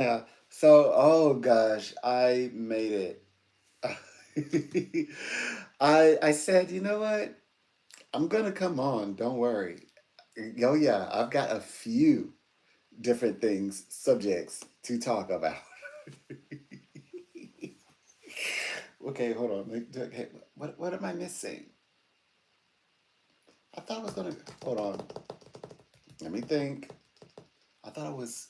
Yeah. So, oh gosh, I made it. I said, you know what? I'm gonna come on. Don't worry. Oh yeah, I've got a few different things, subjects to talk about. Okay, hold on. Okay, what am I missing? I thought I was gonna hold on. Let me think. I thought it was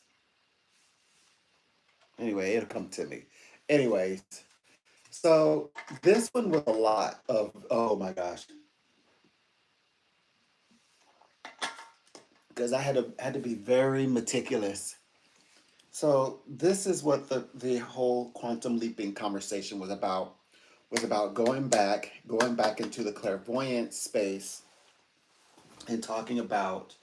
anyway. It'll come to me. Anyways, so this one was a lot of, oh my gosh, because I had to be very meticulous. So this is what the whole quantum leaping conversation was about. Was about going back into the clairvoyant space and talking about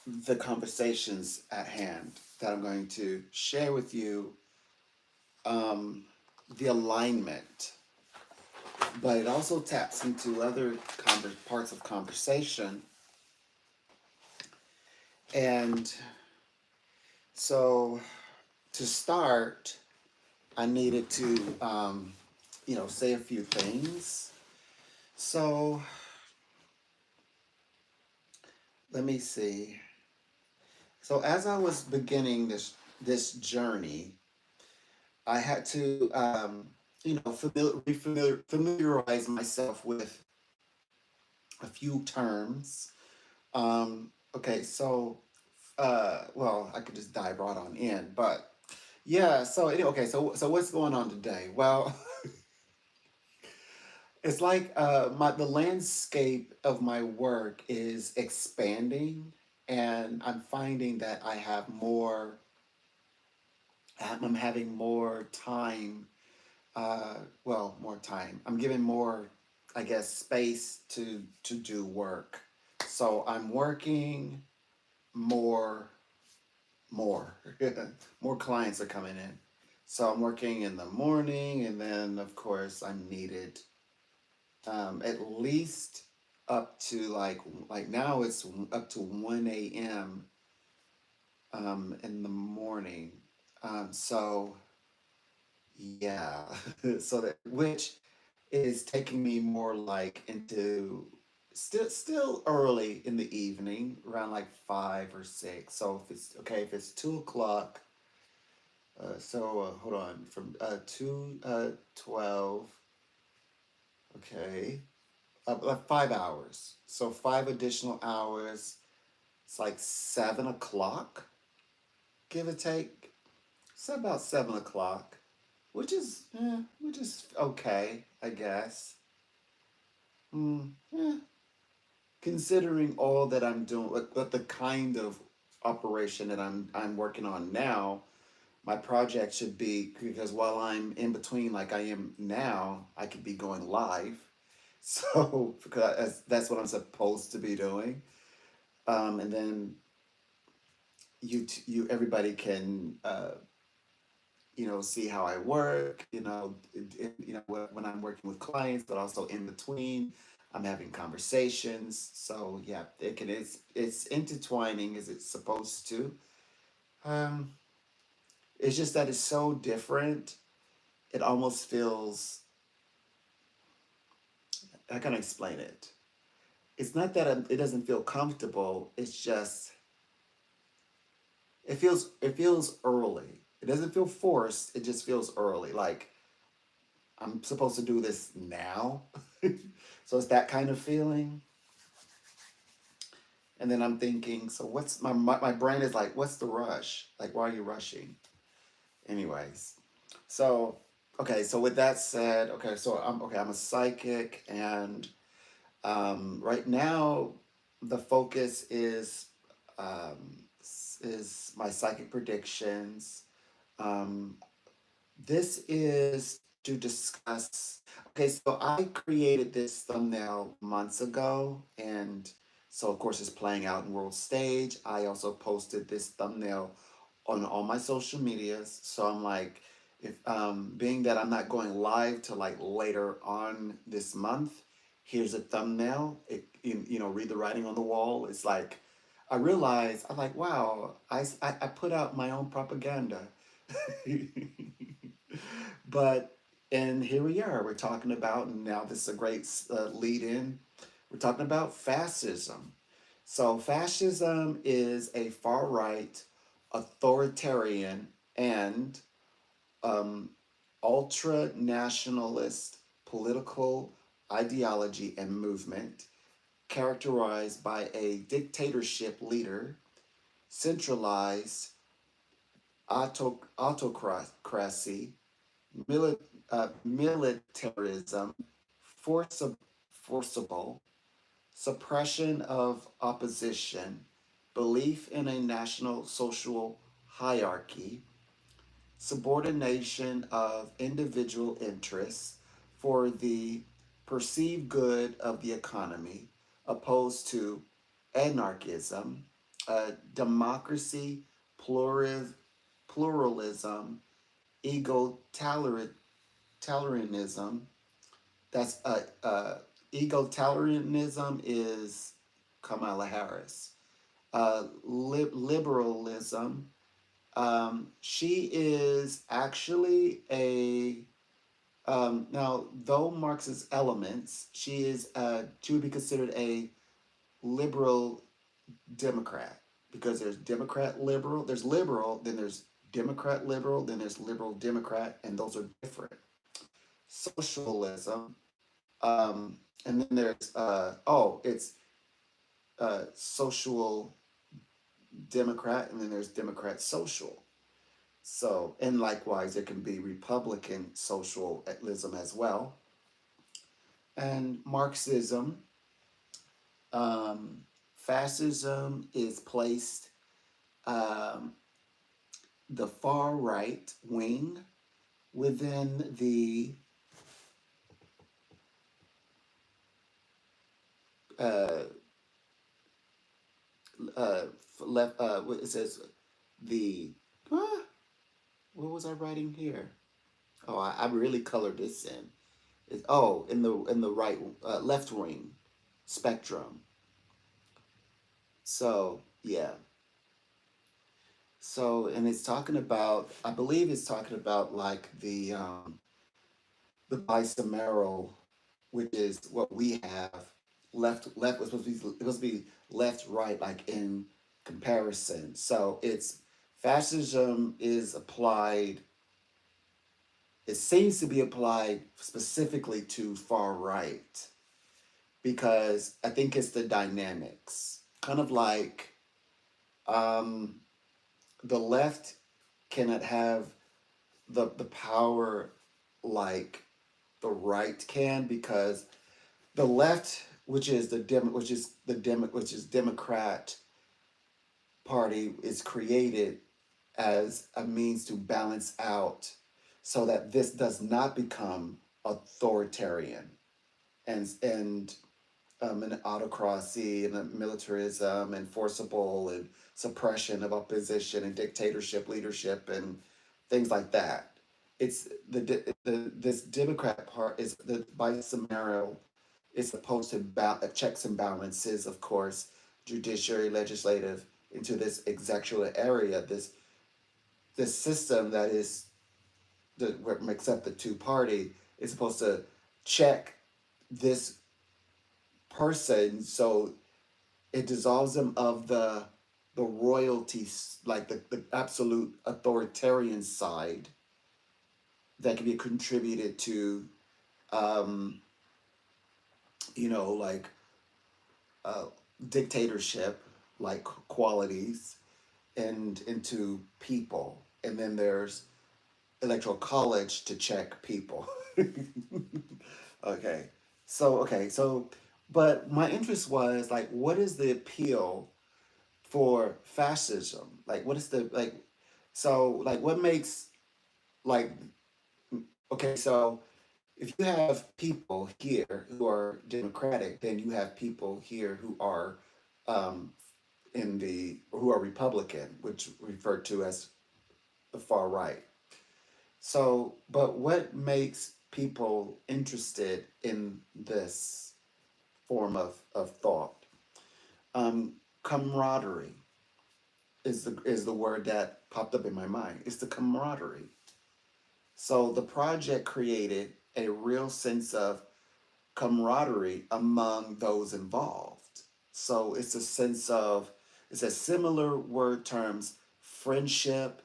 the conversations at hand that I'm going to share with you. Um, the alignment, but it also taps into other parts of conversation. And so to start, I needed to, say a few things. So let me see. So as I was beginning this journey, I had to, familiarize myself with a few terms. Okay, so, well, I could just dive right on in, but yeah. So okay, so what's going on today? Well, it's like my the landscape of my work is expanding, and I'm finding that I'm having more time. More time. I'm giving more, I guess, space to do work. So I'm working more, more, more clients are coming in. So I'm working in the morning, and then of course I'm needed at least up to like now it's up to 1 a.m. In the morning. So yeah, so that which is taking me more like into still early in the evening, around like 5 or 6. So if it's 2 o'clock, hold on, from 2 12, okay, like 5 hours. So 5 additional hours. It's like 7 o'clock, give or take. So about 7 o'clock, which is okay, I guess. Mm, eh, Considering all that I'm doing, but the kind of operation that I'm working on now, my project should be, because while I'm in between, like I am now, I could be going live. So because that's what I'm supposed to be doing. And then you everybody can see how I work. When I'm working with clients, but also in between, I'm having conversations. So yeah, it's intertwining as it's supposed to. Um, it's just that it's so different. It almost feels. How can I explain it? It's not that it doesn't feel comfortable. It's just it feels early. It doesn't feel forced. It just feels early. Like I'm supposed to do this now. So it's that kind of feeling. And then I'm thinking, so my brain is like, what's the rush? Like, why are you rushing? Anyways, so okay. So with that said, okay. So I'm a psychic, and right now the focus um, is my psychic predictions. Um, this is to discuss. Okay, so I created this thumbnail months ago, and so of course it's playing out in world stage. I also posted this thumbnail on all my social medias. So I'm like, if being that I'm not going live till like later on this month, here's a thumbnail. Read the writing on the wall. It's like I realized, I'm like, wow, I put out my own propaganda. But, and here we are, we're talking about, and now this is a great lead in, we're talking about fascism. So, fascism is a far right, authoritarian, and um, ultra nationalist political ideology and movement characterized by a dictatorship leader, centralized autocracy, militarism, forcible, suppression of opposition, belief in a national social hierarchy, subordination of individual interests for the perceived good of the economy, opposed to anarchism, democracy, pluralism, egalitarianism. That's egalitarianism is Kamala Harris. Liberalism. She is actually a now, though Marx's elements, she would be considered a liberal Democrat because there's Democrat liberal, there's liberal, then there's Democrat liberal, then there's liberal Democrat, and those are different. Socialism, and then there's it's social Democrat, and then there's Democrat social. So, and likewise, there can be Republican socialism as well. And Marxism, um, fascism is placed um, the far right wing within the uh, uh, left. It says the. Huh? What was I writing here? Oh, I really colored this in. In the right left wing spectrum. So yeah. So and it's talking about. I believe it's talking about like the bicameral, which is what we have. Left was supposed to be left right like in comparison. So it's fascism is applied. It seems to be applied specifically to far right because I think it's the dynamics, kind of like um, the left cannot have the power like the right can because the left, which is Democrat Party, is created as a means to balance out so that this does not become authoritarian and an autocracy and a militarism and forcible and suppression of opposition and dictatorship leadership and things like that. It's this Democrat part is the bicameral is supposed to checks and balances, of course, judiciary, legislative into this executive area. This system that is what makes up the two party is supposed to check this person so it dissolves them of the royalties, like the absolute authoritarian side that can be contributed to um, like uh, dictatorship like qualities and into people. And then there's electoral college to check people. Okay. So but my interest was like what is the appeal for fascism? Like what is the like so like what makes like okay, so if you have people here who are democratic, then you have people here who are um who are Republican, which referred to as the far right. So, but what makes people interested in this form of thought? Um, camaraderie is the word that popped up in my mind. It's the camaraderie. So the project created a real sense of camaraderie among those involved. So it's a similar word terms: friendship,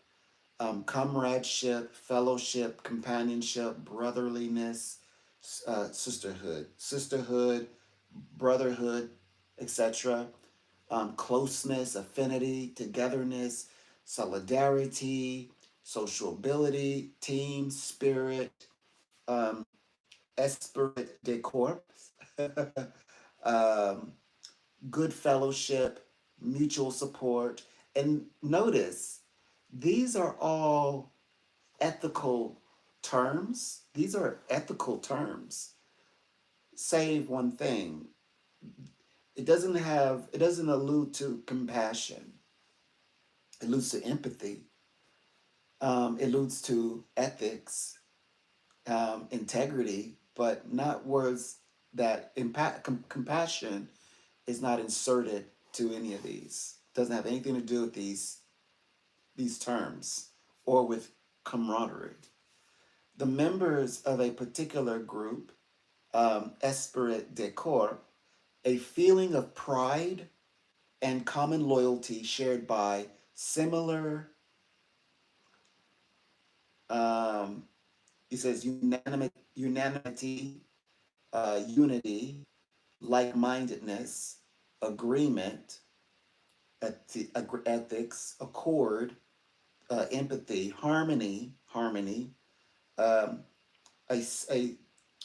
comradeship, fellowship, companionship, brotherliness, sisterhood, brotherhood, etc. Closeness, affinity, togetherness, solidarity, sociability, team spirit, um, esprit de corps, um, good fellowship, mutual support. And notice, these are all ethical terms. These are ethical terms, save one thing. It doesn't allude to compassion. It alludes to empathy. It alludes to ethics, integrity, but not words that compassion is not inserted to any of these. Doesn't have anything to do with these terms or with camaraderie. The members of a particular group, esprit de corps, a feeling of pride and common loyalty shared by similar, um, he says, unanimity, unity, like mindedness, agreement, ethics, accord, empathy, harmony, um, a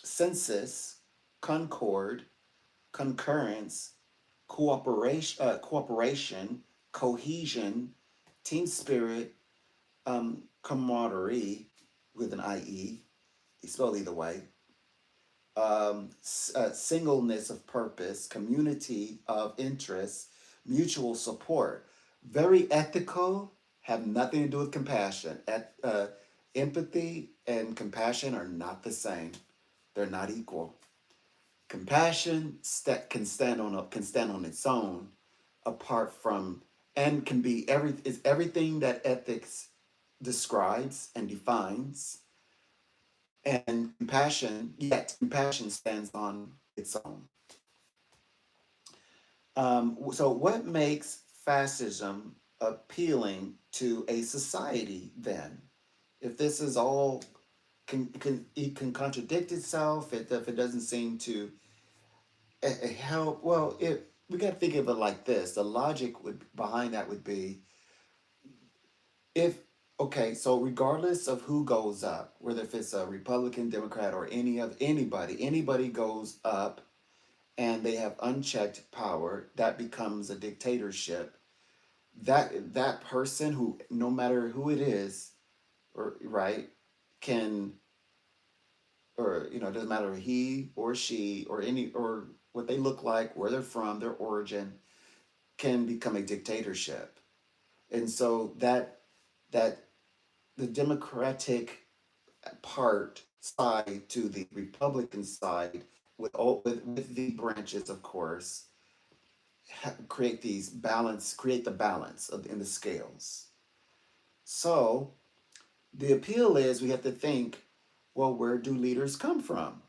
census, concord, concurrence, cooperation, cohesion, team spirit, camaraderie with an IE, spelled either way, singleness of purpose, community of interest, mutual support. Very ethical, have nothing to do with compassion. Empathy and compassion are not the same. They're not equal. Compassion can stand on its own, apart from, and can be is everything that ethics describes and defines. And compassion, yet compassion stands on its own. So, what makes fascism appealing to a society then? If this is all it can contradict itself, if it doesn't seem to help, well, it we got to think of it like this. The logic would behind that would be, if okay, so regardless of who goes up, whether if it's a Republican, Democrat, or anybody goes up and they have unchecked power, that becomes a dictatorship. That person, who, no matter who it is, or right, can, or it doesn't matter, he or she or any, or what they look like, where they're from, their origin, can become a dictatorship. And so that the Democratic part side to the Republican side, with the branches, of course, create the balance in the scales. So the appeal is, we have to think, well, where do leaders come from?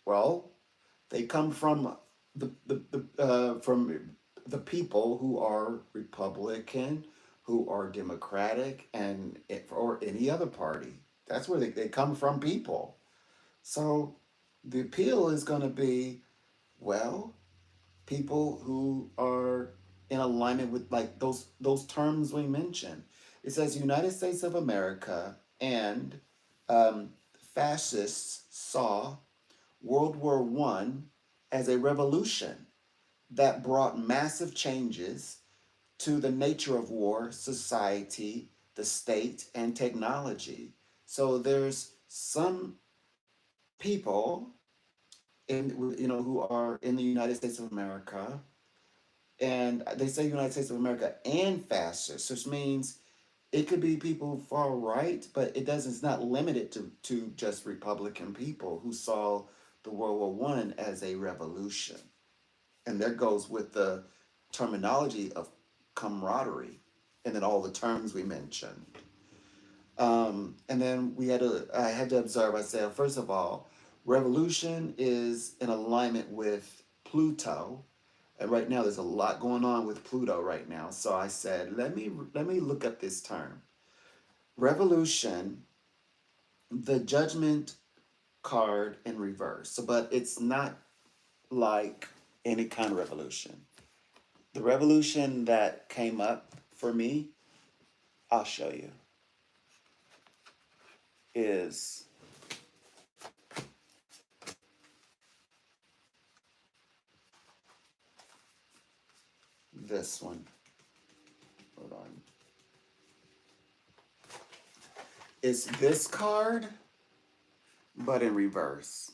Well, they come from from the people who are Republican, who are Democratic, and or any other party. That's where they come from, people. So the appeal is going to be, well, people who are in alignment with, like, those terms we mentioned. It says United States of America and um, fascists saw World War I as a revolution that brought massive changes to the nature of war, society, the state, and technology. So there's some people who are in the United States of America, and they say United States of America and fascists, which means it could be people far right, but it's not limited to just Republican people who saw the World War I as a revolution. And that goes with the terminology of camaraderie, and then all the terms we mentioned. And then I had to observe. I said, first of all, revolution is in alignment with Pluto, and right now there's a lot going on with Pluto right now. So I said, let me look up this term, revolution, the Judgment card in reverse. So, but it's not like any kind of revolution. The revolution that came up for me, I'll show you, is this one. Hold on. It's this card, but in reverse.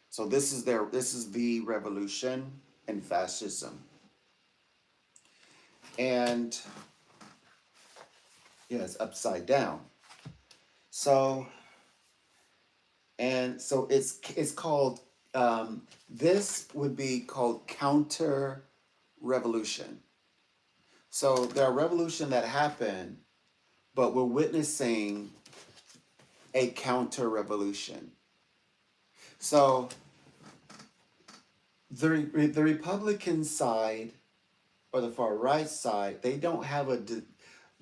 So this is the revolution and fascism. And yeah, it's upside down. So so it's called this would be called counter revolution. So there are revolutions that happen, but we're witnessing a counter revolution. So the Republican side or the far right side, they don't have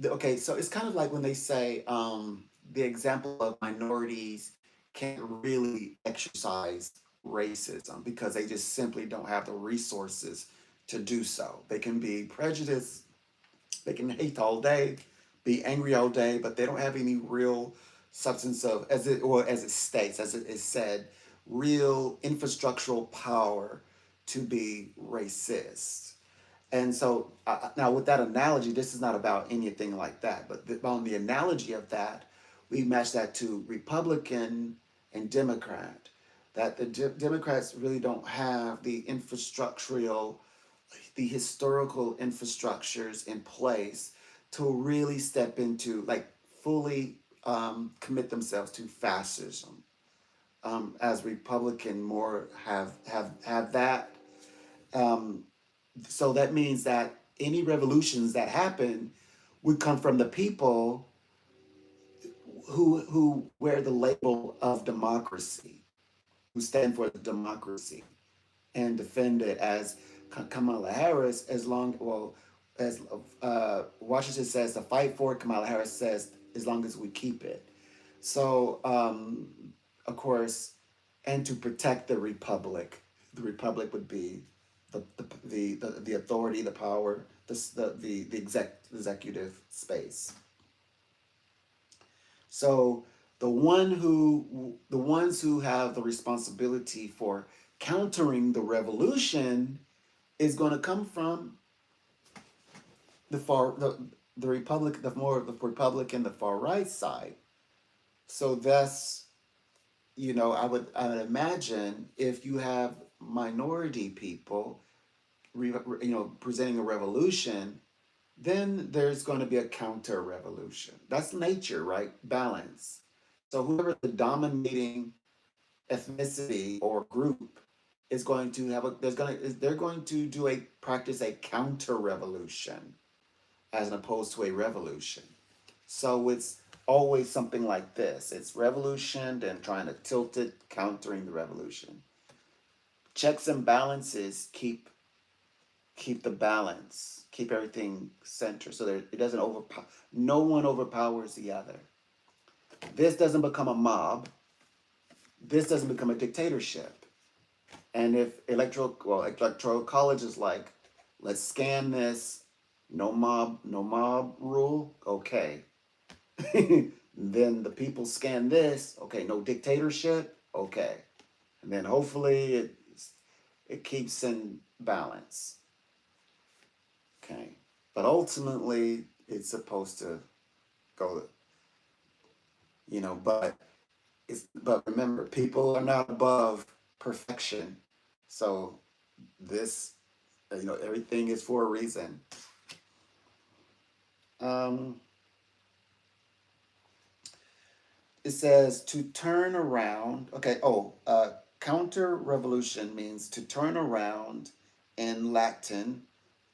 okay. So it's kind of like when they say the example of minorities can't really exercise racism because they just simply don't have the resources to do so. They can be prejudiced, they can hate all day, be angry all day, but they don't have any real substance of, as it states, as it is said, real infrastructural power to be racist. And so now with that analogy, this is not about anything like that, but on the analogy of that, we match that to Republican and Democrat, that the Democrats really don't have the historical infrastructures in place to really step into, like, fully commit themselves to fascism. As Republican more have that. Um, so that means that any revolutions that happen would come from the people who wear the label of democracy, who stand for democracy and defend it, as Kamala Harris, as long, well, as Washington says, to fight for it, Kamala Harris says, as long as we keep it. So, of course, and to protect the republic would be the authority, the power, the executive space. So the ones who have the responsibility for countering the revolution is going to come from the republic, the Republican, the far right side. So that's, I would imagine if you have minority people presenting a revolution, then there's going to be a counter revolution. That's nature, right? Balance. So whoever the dominating ethnicity or group is going to have they're going to practice a counter revolution as opposed to a revolution. So it's always something like this. It's revolution, then trying to tilt it, countering the revolution. Checks and balances keep the balance, keep everything centered so that it doesn't overpower. No one overpowers the other. This doesn't become a mob. This doesn't become a dictatorship. And if electoral college is like, let's scan this, no mob rule, okay. Then the people scan this, okay, no dictatorship, okay. And then hopefully it keeps in balance. Okay. But ultimately it's supposed to go, but remember, people are not above perfection. So this, everything is for a reason. Um, it says to turn around. Okay. Counter revolution means to turn around in Latin,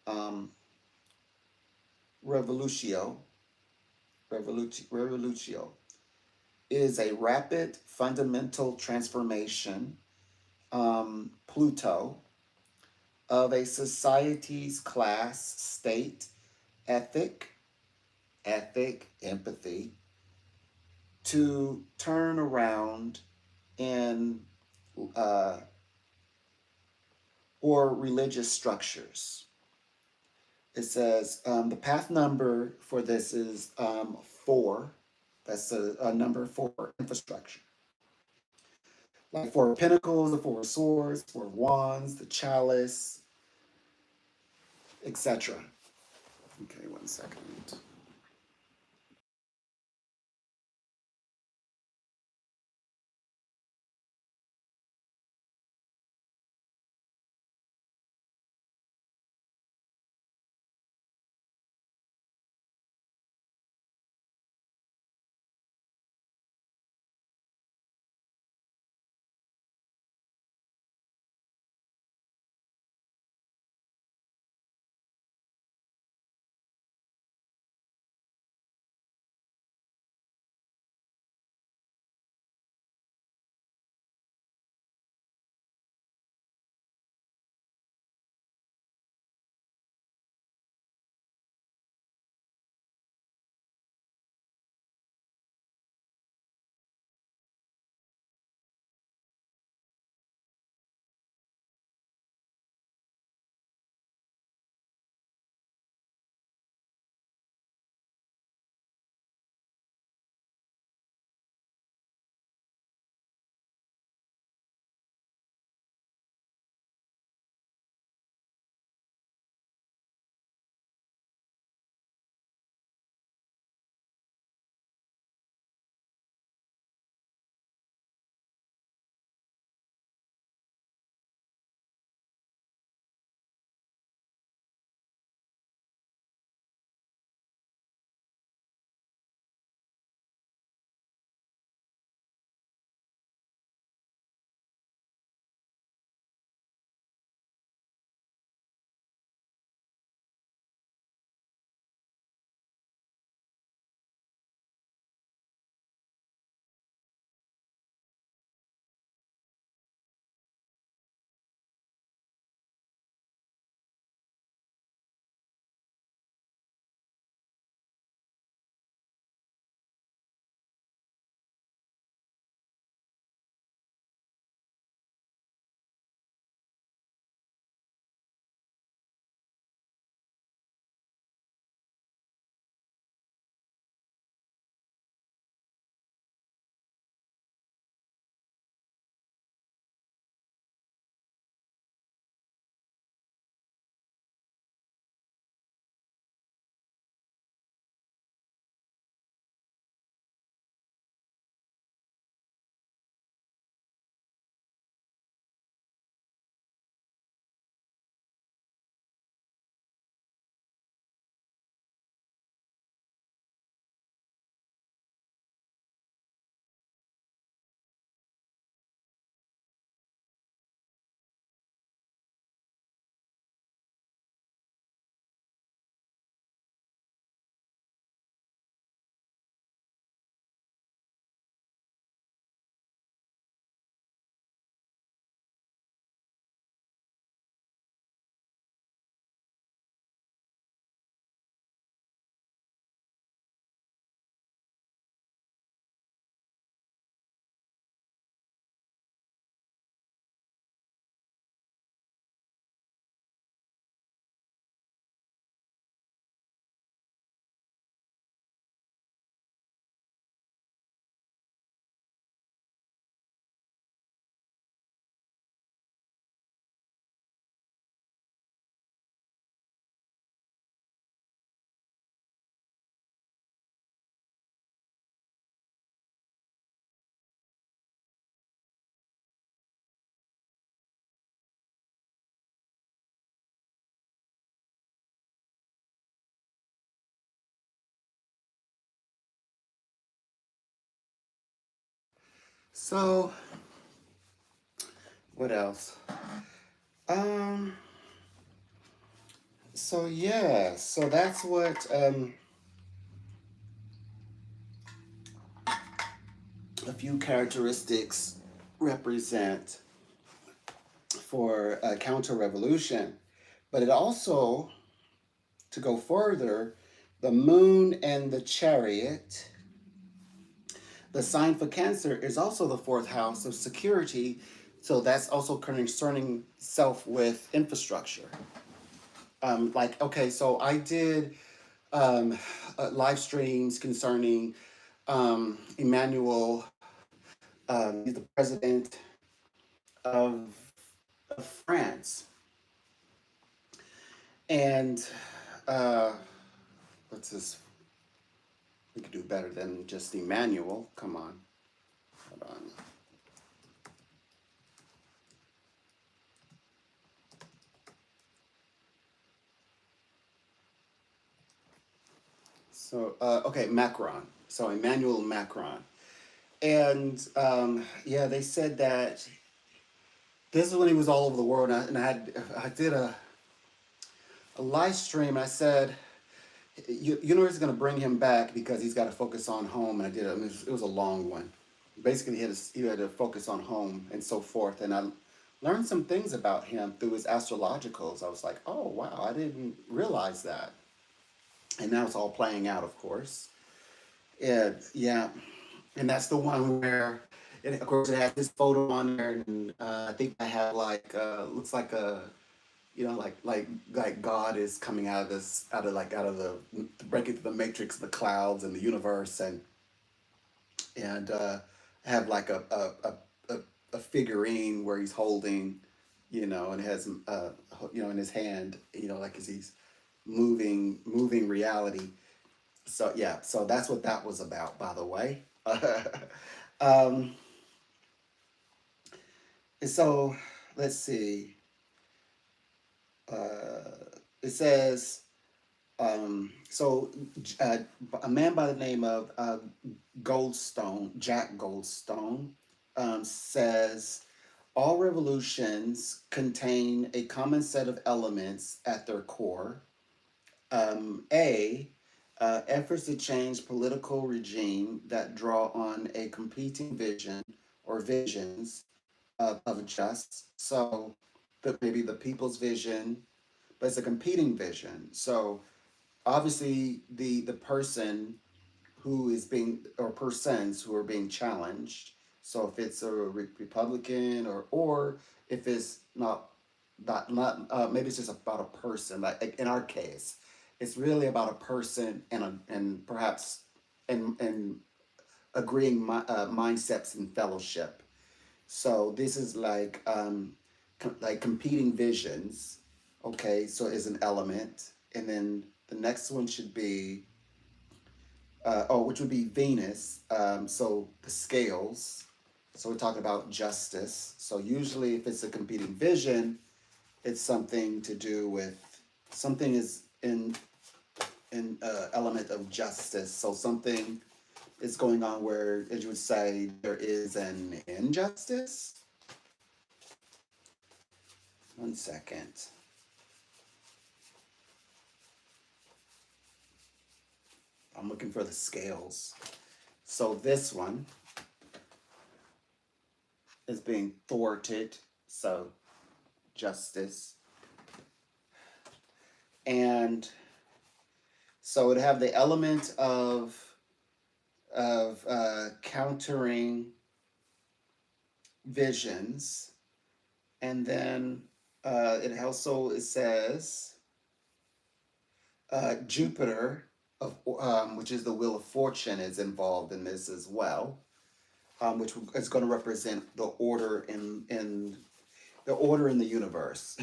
um, revolutio, revolutio, is a rapid fundamental transformation, Pluto, of a society's class, state, ethic, empathy, to turn around in uh, or religious structures. It says the path number for this is 4. That's a number for infrastructure. Like Four of Pentacles, the Four of Swords, Four of Wands, the Chalice, etc. Okay, 1 second. So, what else? Um, So yeah, so that's what a few characteristics represent for a counter revolution. But it also, to go further, the moon and the chariot, the sign for Cancer is also the fourth house of security. So that's also concerning self with infrastructure. Like, okay, so I did um, live streams concerning Emmanuel, he's the president of, of France. And uh, what's this? We could do better than just Emmanuel. Come on. Hold on. So, okay, Macron. So, Emmanuel Macron. And yeah, they said that this is when he was all over the world. I did a live stream. I said, universe is going to bring him back because he's got to focus on home. And I did. I mean, it was a long one. Basically, he had to focus on home and so forth. And I learned some things about him through his astrologicals. I was like, oh wow, I didn't realize that. And now it's all playing out, of course. And yeah, and that's the one where, and of course, it has this photo on there, and I think I have like looks like a, you know, like God is coming out of this, out of the breaking through the matrix, the clouds, and the universe, and have like a figurine where he's holding, you know, and has you know, in his hand, you know, like as he's moving reality. So yeah, so that's what that was about, by the way. um, and so let's see. It says so uh, a man by the name of Goldstone, Jack Goldstone, says all revolutions contain a common set of elements at their core. A, efforts to change political regime that draw on a competing vision or visions of just. So maybe the people's vision, but it's a competing vision. So obviously the person who is being, or persons who are being challenged. So if it's a Republican, or if it's not maybe it's just about a person. Like in our case, it's really about a person and perhaps and agreeing mindsets and fellowship. So this is like like competing visions. Okay, so is an element, and then the next one should be which would be Venus. So the scales. So we're talking about justice. So usually, if it's a competing vision, it's something to do with something is in element of justice. So something is going on where, as you would say, there is an injustice. One second. I'm looking for the scales. So this one is being thwarted. So justice. And so it have the element of countering visions, and then it also it says Jupiter of which is the wheel of fortune is involved in this as well, which is going to represent the order in the order in the universe.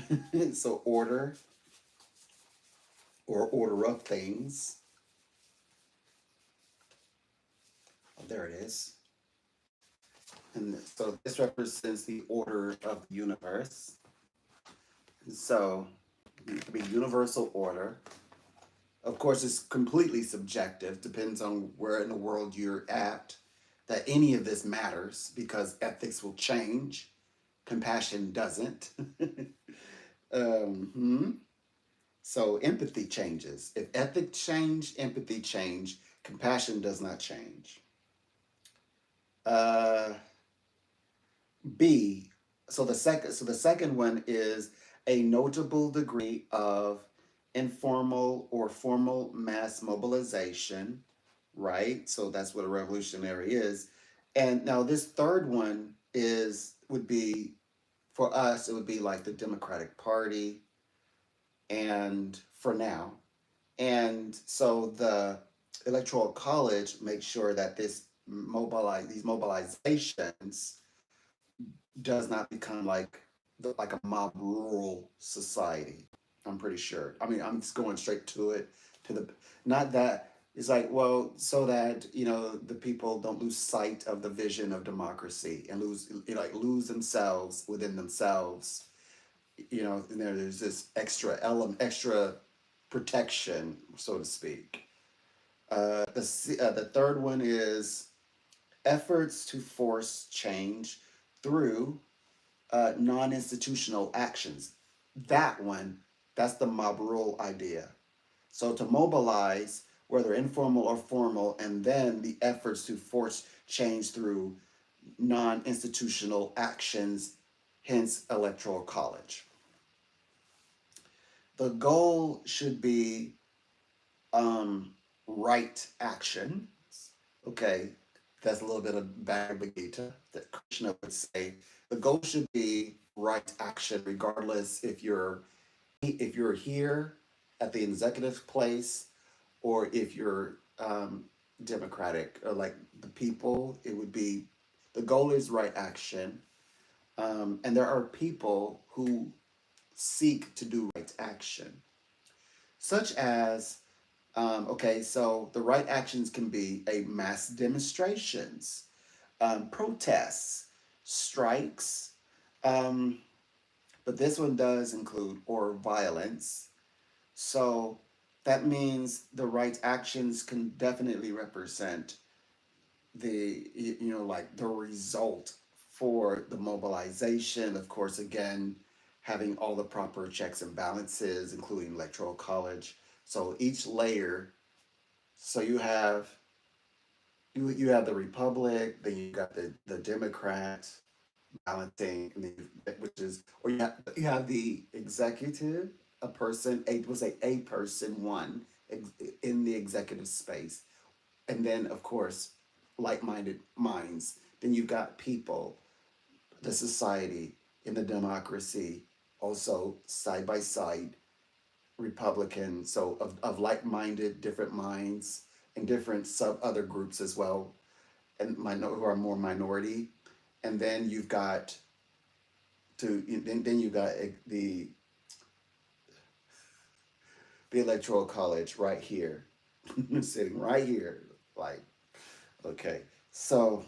So order or order of things. Oh, there it is. And so this represents the order of the universe. So it could be universal order. Of course, it's completely subjective, depends on where in the world you're at, that any of this matters because ethics will change, compassion doesn't. Hmm. So empathy changes. If ethics change, empathy change. Compassion does not change. Uh, B. So the second one is a notable degree of informal or formal mass mobilization, right? So that's what a revolutionary is. And now this third one is would be for us, it would be like the Democratic Party, and for now. And so the Electoral College makes sure that these mobilizations does not become like a mob rural society. I'm pretty sure. I mean, I'm just going straight to it. To the not that it's like, well, so that the people don't lose sight of the vision of democracy and lose themselves within themselves. And there's this extra protection, so to speak. The third one is efforts to force change through non-institutional actions. That one, that's the mob rule idea. So to mobilize, whether informal or formal, and then the efforts to force change through non-institutional actions, hence electoral college. The goal should be um, right action. Okay, that's a little bit of Bhagavad Gita that Krishna would say. The goal should be right action, regardless if you're here at the executive place or if you're democratic or like the people. It would be the goal is right action, and there are people who seek to do right action, such as okay, so the right actions can be a mass demonstrations, protests, strikes, um, but this one does include or violence. So that means the right actions can definitely represent like the result for the mobilization. Of course, again, having all the proper checks and balances, including electoral college. So each layer, so you have the Republic, then you got the Democrat balancing, which is, or you have the executive, a person, we'll say a person, one in the executive space, and then of course like-minded minds. Then you've got people, the society, in the democracy, also side by side, Republican, so of like-minded, different minds, and different sub other groups as well, and who are more minority. And then you've got then you got the electoral college right here, sitting right here, like okay. So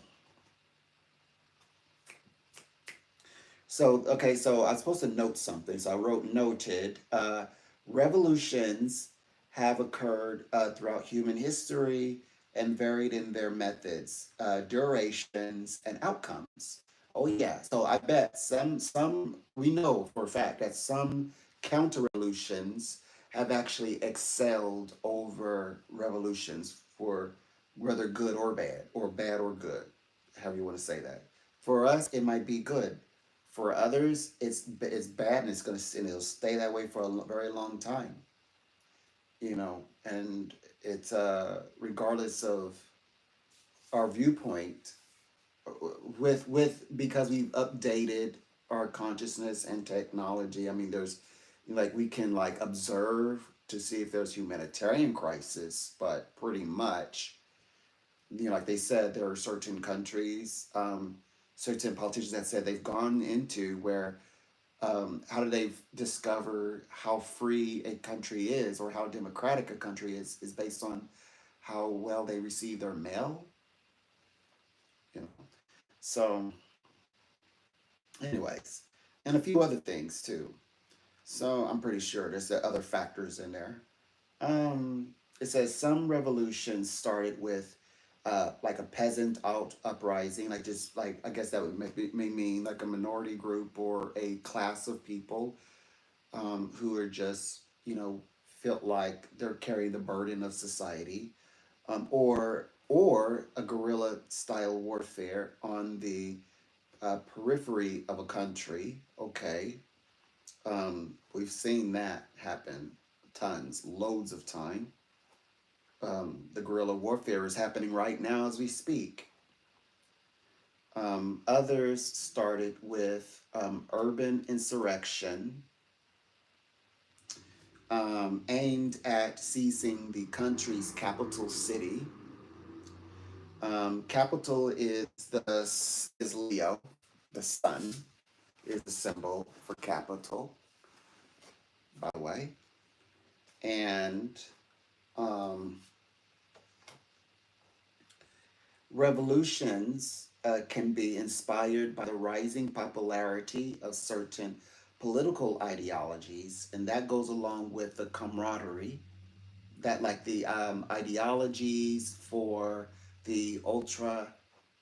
I was supposed to note something, so I wrote noted. Revolutions have occurred throughout human history and varied in their methods, durations, and outcomes. Oh yeah, so I bet some we know for a fact that some counter revolutions have actually excelled over revolutions, for whether good or bad, or bad or good, however you want to say that. For us, it might be good. For others, it's bad, and it'll stay that way for a very long time. And it's regardless of our viewpoint, with because we've updated our consciousness and technology. I mean, there's like we can like observe to see if there's humanitarian crisis, but pretty much, like they said, there are certain countries, certain politicians that said they've gone into where, how do they discover how free a country is or how democratic a country is based on how well they receive their mail. You know, so anyways, and a few other things too. So I'm pretty sure there's other factors in there. Um, it says some revolutions started with like a peasant uprising, like just like I guess that would may mean like a minority group or a class of people who are just you know, feel like they're carrying the burden of society, or a guerrilla style warfare on the periphery of a country. Okay, we've seen that happen tons, loads of time. The guerrilla warfare is happening right now as we speak. Others started with urban insurrection aimed at seizing the country's capital city. Capital is Leo, the sun is the symbol for capital, by the way, and um, revolutions can be inspired by the rising popularity of certain political ideologies, and that goes along with the camaraderie that, like the ideologies for the ultra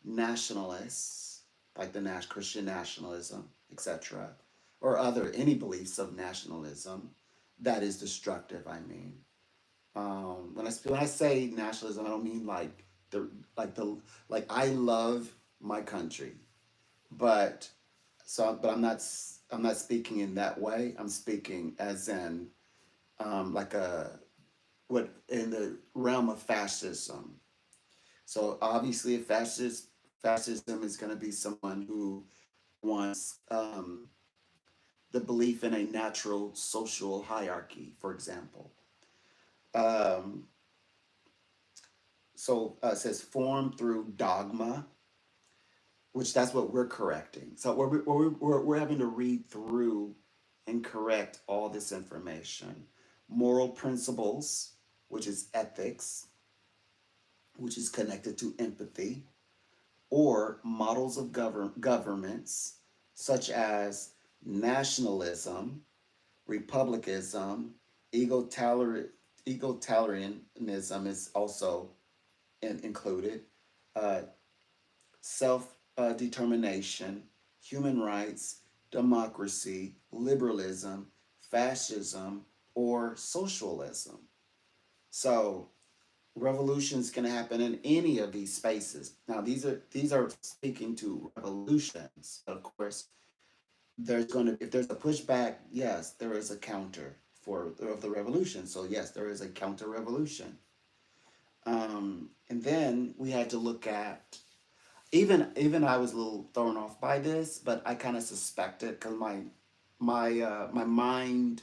nationalists, like the Christian nationalism, etc., or other any beliefs of nationalism that is destructive. I mean, when I say nationalism, I don't mean the like the like I love my country, but I'm not speaking in that way. I'm speaking as in like a what in the realm of fascism. So obviously, fascism is going to be someone who wants the belief in a natural social hierarchy, for example. Um, it says formed through dogma, which that's what we're correcting. So we're having to read through and correct all this information. Moral principles, which is ethics, which is connected to empathy, or models of governments such as nationalism, republicanism, egalitarian, egalitarianism is also included, uh, self determination, human rights, democracy, liberalism, fascism, or socialism. So revolutions can happen in any of these spaces. Now these are speaking to revolutions. Of course, there's going to if there's a pushback, yes, there is a counter for of the revolution. So yes, there is a counter revolution. And then we had to look at even I was a little thrown off by this, but I kind of suspected because my mind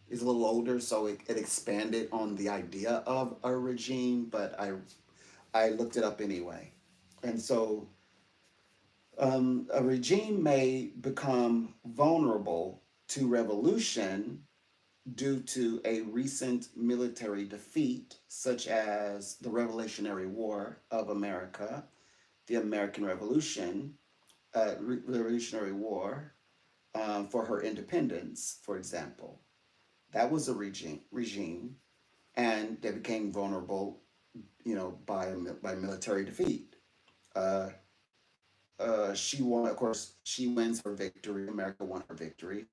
is a little older, so it expanded on the idea of a regime, but I looked it up anyway. And so a regime may become vulnerable to revolution due to a recent military defeat, such as the Revolutionary War of America, the American Revolution, Revolutionary War for her independence, for example. That was a regime, and they became vulnerable, by military defeat. Uh, she won, of course, she wins her victory. America won her victory.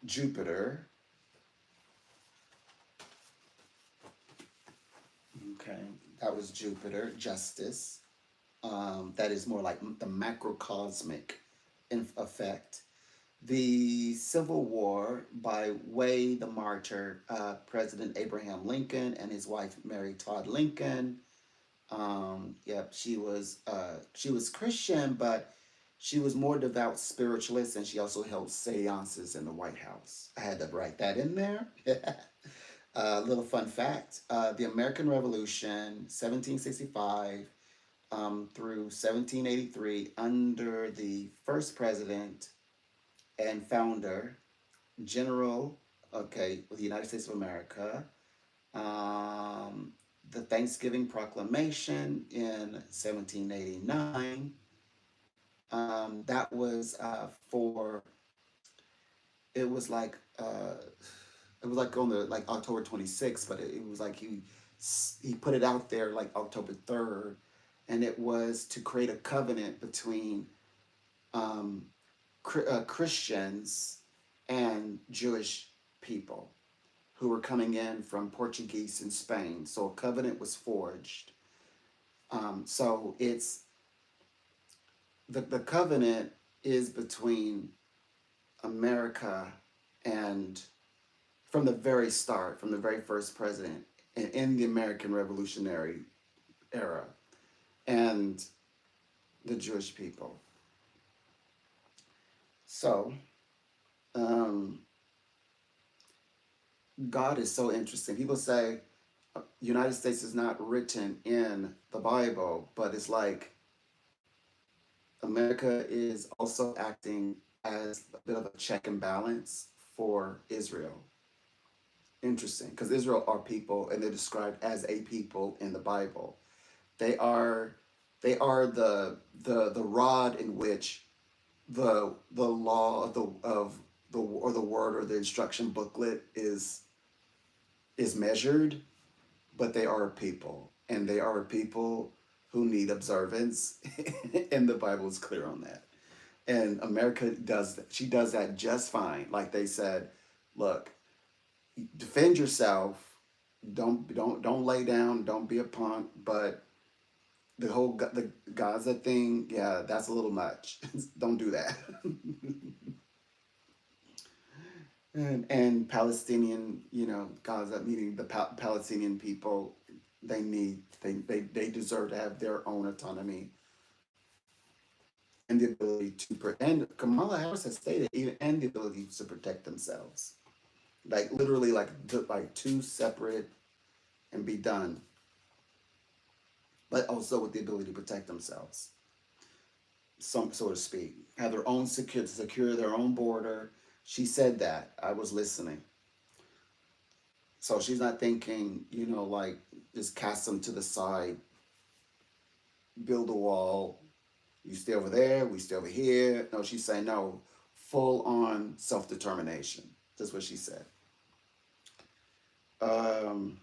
Jupiter, okay, that was Jupiter, justice. That is more like the macrocosmic effect. The Civil War by way the martyr, President Abraham Lincoln and his wife Mary Todd Lincoln. Yep, she was Christian, but she was more devout spiritualist, and she also held seances in the White House. I had to write that in there. Little fun fact: the American Revolution, 1765 through 1783, under the first president and founder, General, okay, of the United States of America, um, the Thanksgiving Proclamation in 1789. That was for it was like it was like on the like October 26th, but it was like he put it out there like October 3rd, and it was to create a covenant between Christians and Jewish people. who were coming in from Portuguese and Spain. So a covenant was forged. So it's the covenant is between America and from the very start, from the very first president in the American Revolutionary era and the Jewish people. So, um, God is so interesting. People say United States is not written in the Bible, but it's like America is also acting as a bit of a check and balance for Israel. Interesting, because Israel are people, and they're described as a people in the Bible. They are they are the rod in which the law of the or the word or the instruction booklet is measured, but they are a people, and they are a people who need observance, and the Bible is clear on that. And America does that. She does that just fine. Like they said, look, defend yourself. Don't lay down. Don't be a punk. But the Gaza thing, yeah, that's a little much. Don't do that. And Palestinian, Gaza, meaning the Palestinian people, they deserve to have their own autonomy and the ability and Kamala Harris has stated even and the ability to protect themselves, like literally like two separate and be done, but also with the ability to protect themselves, some so to speak, have their own secure their own border. She said that. I was listening. So she's not thinking, like just cast them to the side, build a wall. You stay over there, we stay over here. No, she's saying no, full on self determination. That's what she said. Um,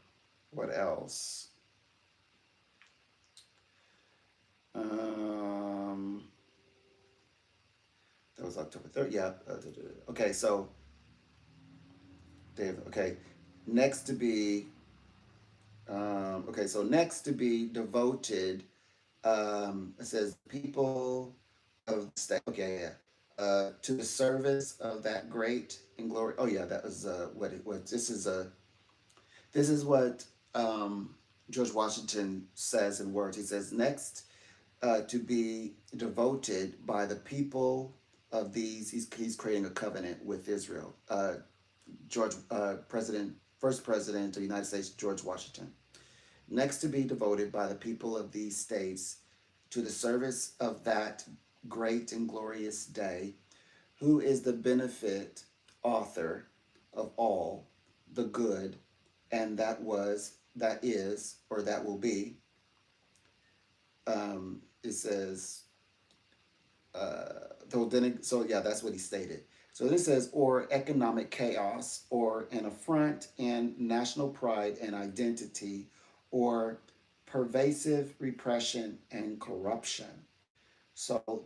what else? Um, that was October 3rd. Yeah. Okay, so Dave. Okay, next to be. Okay, so next to be devoted. It says people of the state. Okay, yeah. To the service of that great and glory. Oh yeah, that was what this is a. This is what George Washington says in words. He says next to be devoted by the people of these. He's creating a covenant with Israel. George first president of the United States, George Washington. Next to be devoted by the people of these states to the service of that great and glorious day, who is the benefit author of all the good, and that is, or that will be. It says, so yeah, that's what he stated. So this says, or economic chaos, or an affront and national pride and identity, or pervasive repression and corruption. So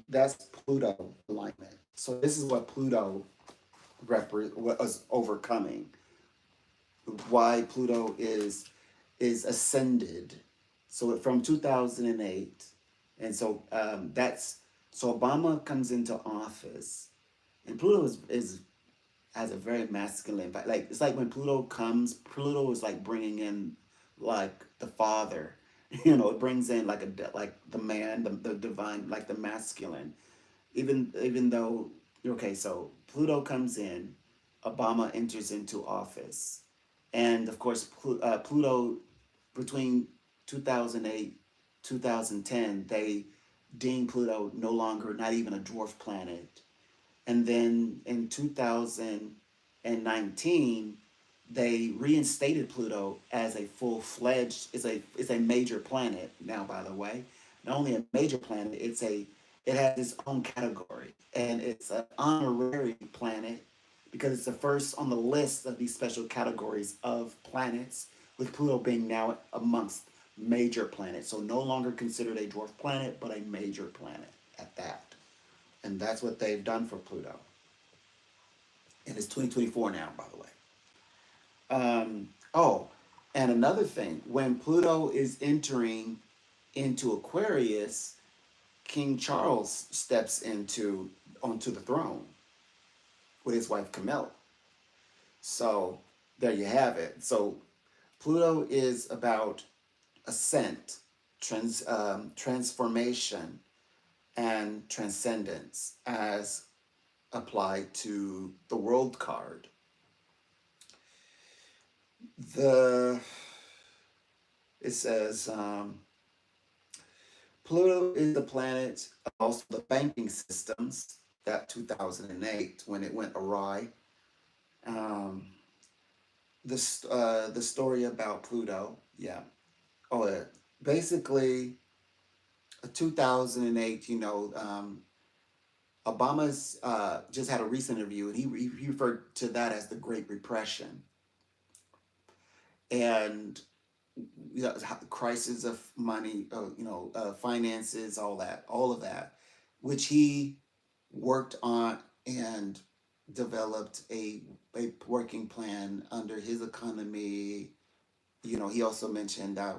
that's Pluto alignment. So this is what Pluto was overcoming. Why Pluto is ascended. So from 2008, and so so Obama comes into office, and Pluto is has a very masculine vibe. Like it's like when Pluto comes, Pluto is like bringing in like the father. It brings in like the man, the divine, like the masculine. Even though okay, so Pluto comes in, Obama enters into office, and of course Pluto between 2008 2010 they deemed Pluto no longer not even a dwarf planet, and then in 2019 they reinstated Pluto as a full-fledged it's a major planet now, by the way. Not only a major planet, it has its own category, and it's an honorary planet because it's the first on the list of these special categories of planets, with Pluto being now amongst major planets. So no longer considered a dwarf planet, but a major planet at that. And that's what they've done for Pluto. And it's 2024 now, by the way. Oh, and another thing, when Pluto is entering into Aquarius, King Charles steps into onto the throne with his wife Camilla. So there you have it. So Pluto is about ascent, transformation, and transcendence as applied to the world card. The it says Pluto is the planet of also the banking systems. That 2008 when it went awry. Um, the story about Pluto, yeah. Oh, yeah. Basically, 2008. Obama's just had a recent interview, and he referred to that as the Great Repression, and crisis of money, finances, all of that, which he worked on and developed a working plan under his economy. He also mentioned that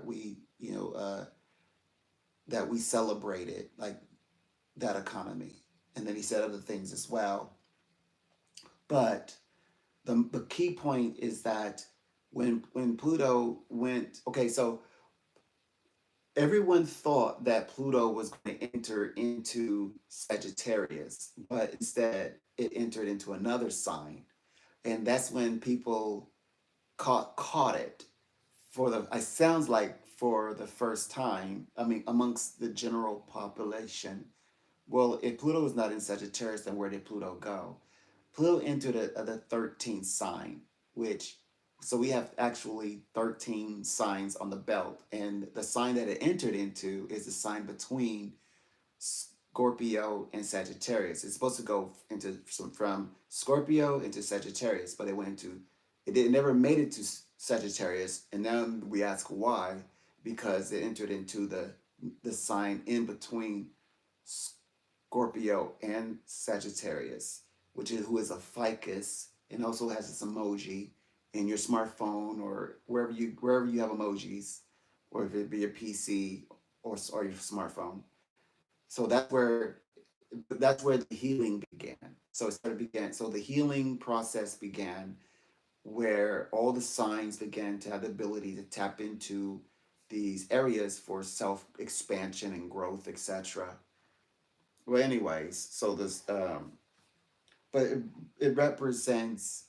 that we celebrated like that economy, and then he said other things as well. But the key point is that when Pluto went, okay, so everyone thought that Pluto was going to enter into Sagittarius, but instead it entered into another sign, and that's when people caught it for the. It sounds like for the first time. I mean, amongst the general population. Well, if Pluto is not in Sagittarius, then where did Pluto go? Pluto entered the 13th sign, which, so we have actually 13 signs on the belt. And the sign that it entered into is the sign between Scorpio and Sagittarius. It's supposed to go into from Scorpio into Sagittarius, but it never made it to Sagittarius. And now we ask why, because it entered into the sign in between Scorpio and Sagittarius, which is who is a ficus and also has this emoji in your smartphone or wherever you have emojis, or if it be your PC or your smartphone. So that's where the healing began. So the healing process began where all the signs began to have the ability to tap into these areas for self expansion and growth, etc. Well, anyways, so but it represents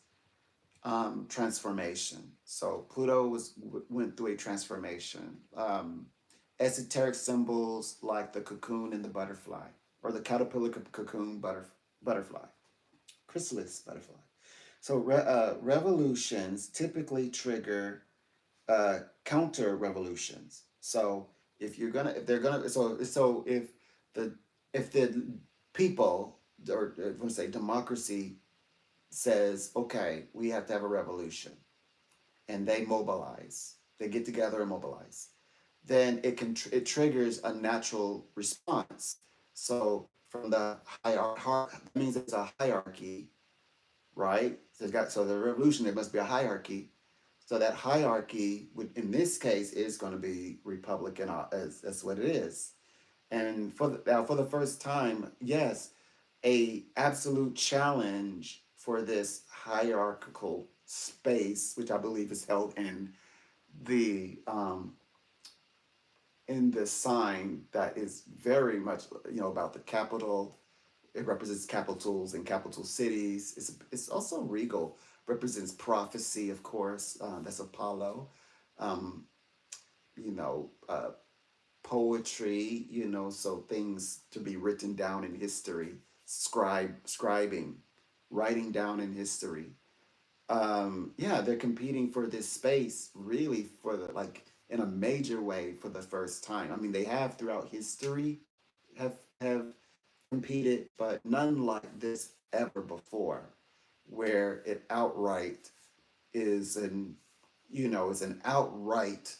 transformation. So Pluto went through a transformation. Esoteric symbols like the cocoon and the butterfly, or the caterpillar cocoon butterfly, chrysalis butterfly. So revolutions typically trigger counter revolutions. So if they're gonna, so the if the people, or I want to say democracy, says, okay, we have to have a revolution, and they mobilize, they get together and mobilize, then it triggers a natural response. So from the hierarchy, that means there's a hierarchy, right? So the revolution, there must be a hierarchy. So that hierarchy would, in this case, is going to be Republican. As that's what it is. And for the first time, yes, a absolute challenge for this hierarchical space, which I believe is held the in the sign that is very much about the capital. It represents capitals and capital cities. It's also regal. Represents prophecy, of course. That's Apollo. Um, you know, uh, Poetry. So things to be written down in history. Scribing, writing down in history. Yeah, they're competing for this space really for the like in a major way for the first time. I mean, they have throughout history have competed, but none like this ever before, where it outright is an outright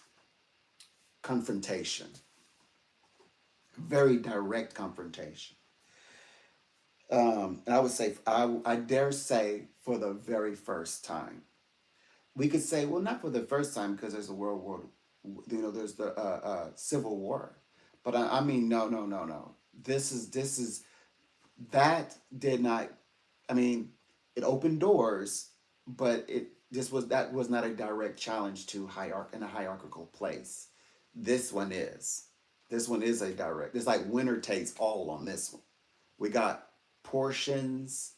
confrontation, very direct confrontation. And I would say, I dare say, for the very first time. we could say, well, not for the first time because there's a world war, there's the civil war, but I mean, no, no, no, no. This is that did not. I mean, it opened doors, but that was not a direct challenge to in a hierarchical place. This one is. This one is a direct. It's like winner takes all on this one. We got portions.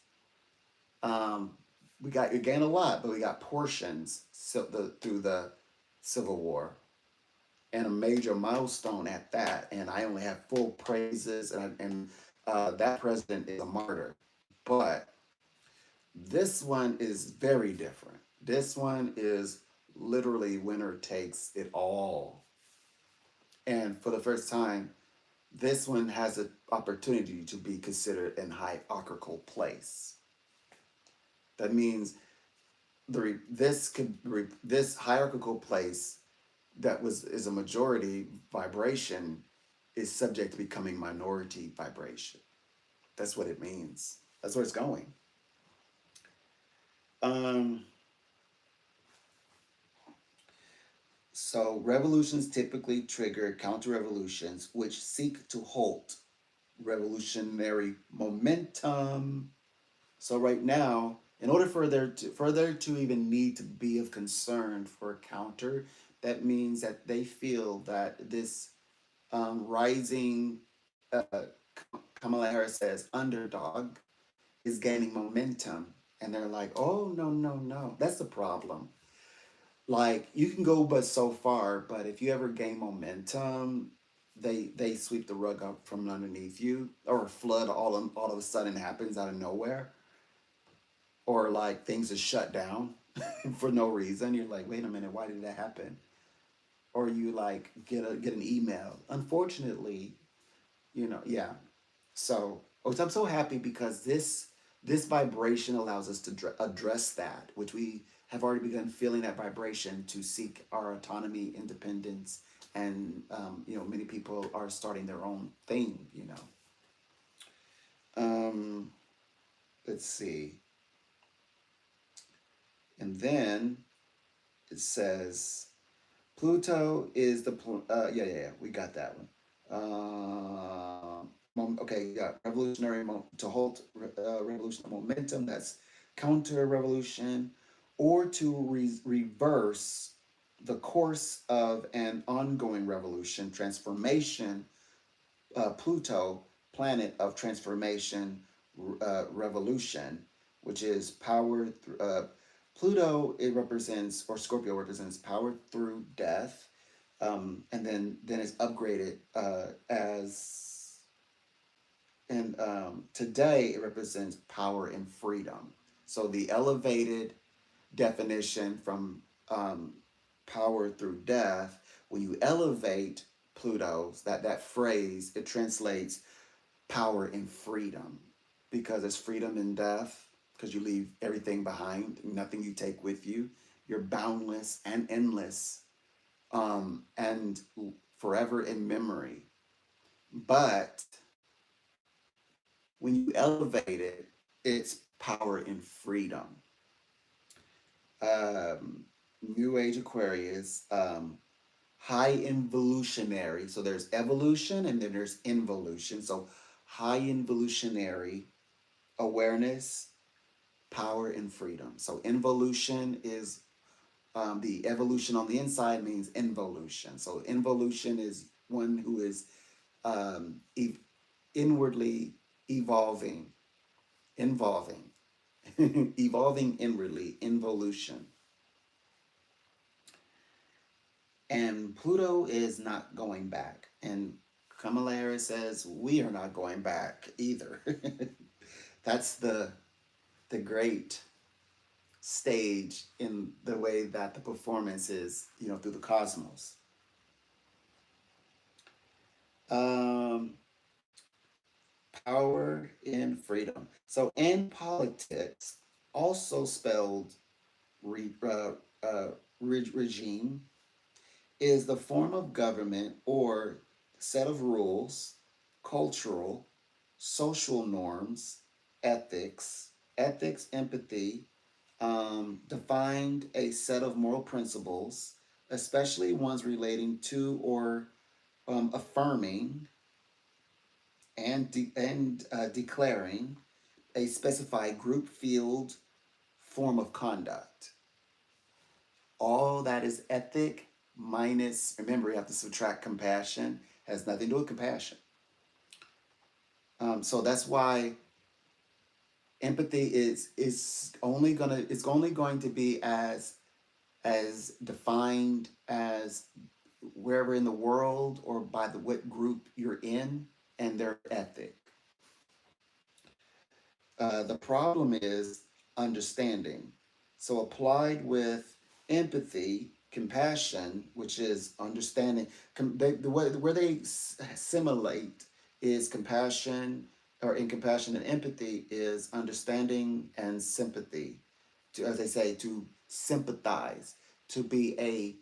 Um, we got you gain a lot, but we got portions through the Civil War and a major milestone at that. And I only have full praises, and that president is a martyr. But this one is very different. This one is literally winner takes it all. And for the first time, this one has an opportunity to be considered in hierarchical place. That means this hierarchical place that was is a majority vibration is subject to becoming minority vibration. That's what it means. That's where it's going. Um, so revolutions typically trigger counter revolutions which seek to halt revolutionary momentum. So right now, in order for there to even need to be of concern for a counter, that means that they feel that this rising, uh, Kamala Harris says, underdog is gaining momentum, and they're like, oh no no no, that's the problem. Like you can go but so far, but if you ever gain momentum, they sweep the rug up from underneath you, or a flood all of a sudden happens out of nowhere, or like things are shut down for no reason. You're like, wait a minute, why did that happen? Or you like get an email. Unfortunately, yeah. So I'm so happy because this vibration allows us to address that, which we have already begun feeling that vibration to seek our autonomy, independence, and many people are starting their own thing. Um, let's see, and then it says Pluto is yeah, we got that one. Okay, yeah, to halt revolutionary momentum. That's counter revolution, or to reverse the course of an ongoing revolution, transformation. Pluto, planet of transformation, revolution, which is power. Pluto, it represents, or Scorpio represents power through death, and then it's upgraded as and today it represents power and freedom. So the elevated definition from power through death, when you elevate Pluto's that phrase, it translates power and freedom, because it's freedom in death, because you leave everything behind, nothing you take with you. You're boundless and endless, and forever in memory. But when you elevate it, it's power and freedom. New Age Aquarius, high involutionary. So there's evolution and then there's involution. So high involutionary awareness, power, and freedom. So involution is the evolution on the inside means involution. So involution is one who is inwardly evolving, involving, evolving inwardly, involution. And Pluto is not going back. And Kamala Harris says we are not going back either. That's the great stage in the way that the performance is, through the cosmos. Um, Power and freedom. So, in politics, also spelled re, regime, is the form of government or set of rules, cultural, social norms, ethics, empathy, defined a set of moral principles, especially ones relating to or affirming and declaring a specified group, field, form of conduct. All that is ethic minus, remember, you have to subtract compassion, has nothing to do with compassion. So that's why empathy is only gonna it's only going to be as defined as wherever in the world or by the what group you're in and their ethic. The problem is understanding. So applied with empathy, compassion, which is understanding, the way where they assimilate is compassion, or in compassion and empathy is understanding and sympathy. To, as they say, to sympathize, to be a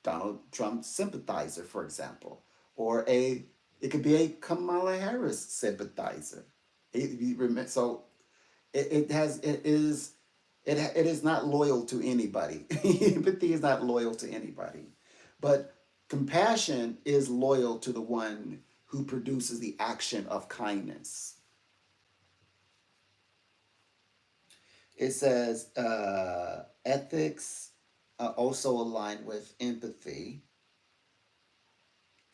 Donald Trump sympathizer, for example, or it could be a Kamala Harris sympathizer. So it is not loyal to anybody. Empathy is not loyal to anybody, but compassion is loyal to the one who produces the action of kindness. It says ethics also aligned with empathy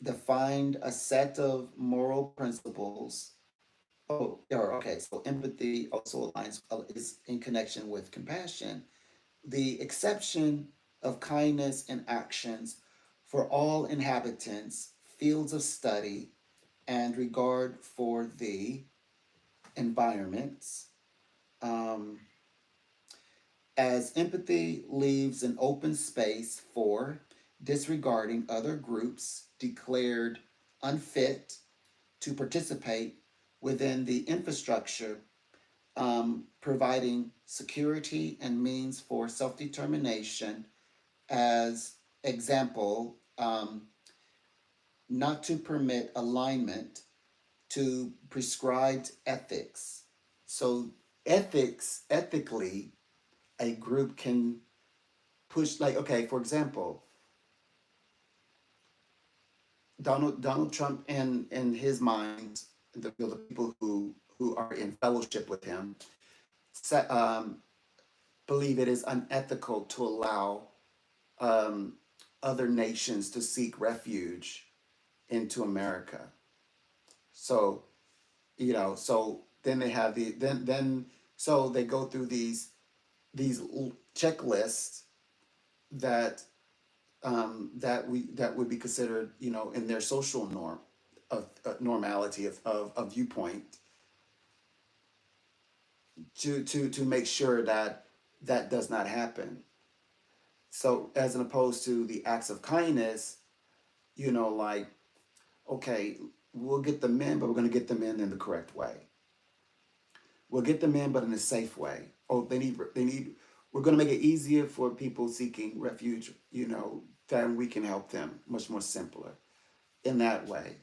defined a set of moral principles. Oh, okay. So empathy also aligns is in connection with compassion. The exception of kindness and actions for all inhabitants, fields of study, and regard for the environments. Um, as empathy leaves an open space for disregarding other groups declared unfit to participate within the infrastructure, providing security and means for self determination. As example, not to permit alignment to prescribed ethics. So, ethically, a group can push, like, okay, for example, Donald Trump in his mind, the people who are in fellowship with him, set, believe it is unethical to allow um, other nations to seek refuge into America. So so then they have so they go through these checklists that that would be considered in their social norm of normality of viewpoint to make sure that that does not happen. So as opposed to the acts of kindness, like, okay, we'll get them in, but we're going to get them in the correct way. We'll get them in, but in a safe way. Oh, we're going to make it easier for people seeking refuge, then we can help them much more simpler in that way.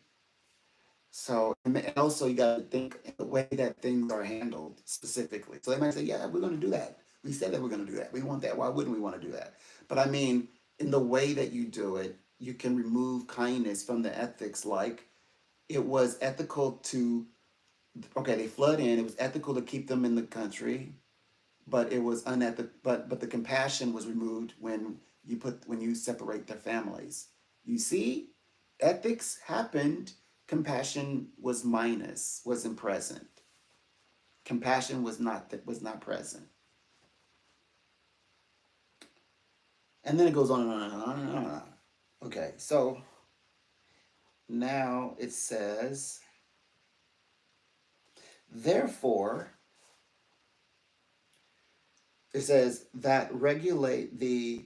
So, and also you got to think the way that things are handled specifically. So they might say, yeah, we're going to do that. We said that we're going to do that. We want that. Why wouldn't we want to do that? But I mean, in the way that you do it, you can remove kindness from the ethics. Like it was ethical to, okay, they flood in. It was ethical to keep them in the country, but it was unethical. But the compassion was removed when you separate their families. You see, ethics happened. Compassion wasn't present. Compassion was not present. And then it goes on and on and on and on and on. Okay, so now it says, therefore, it says that regulate the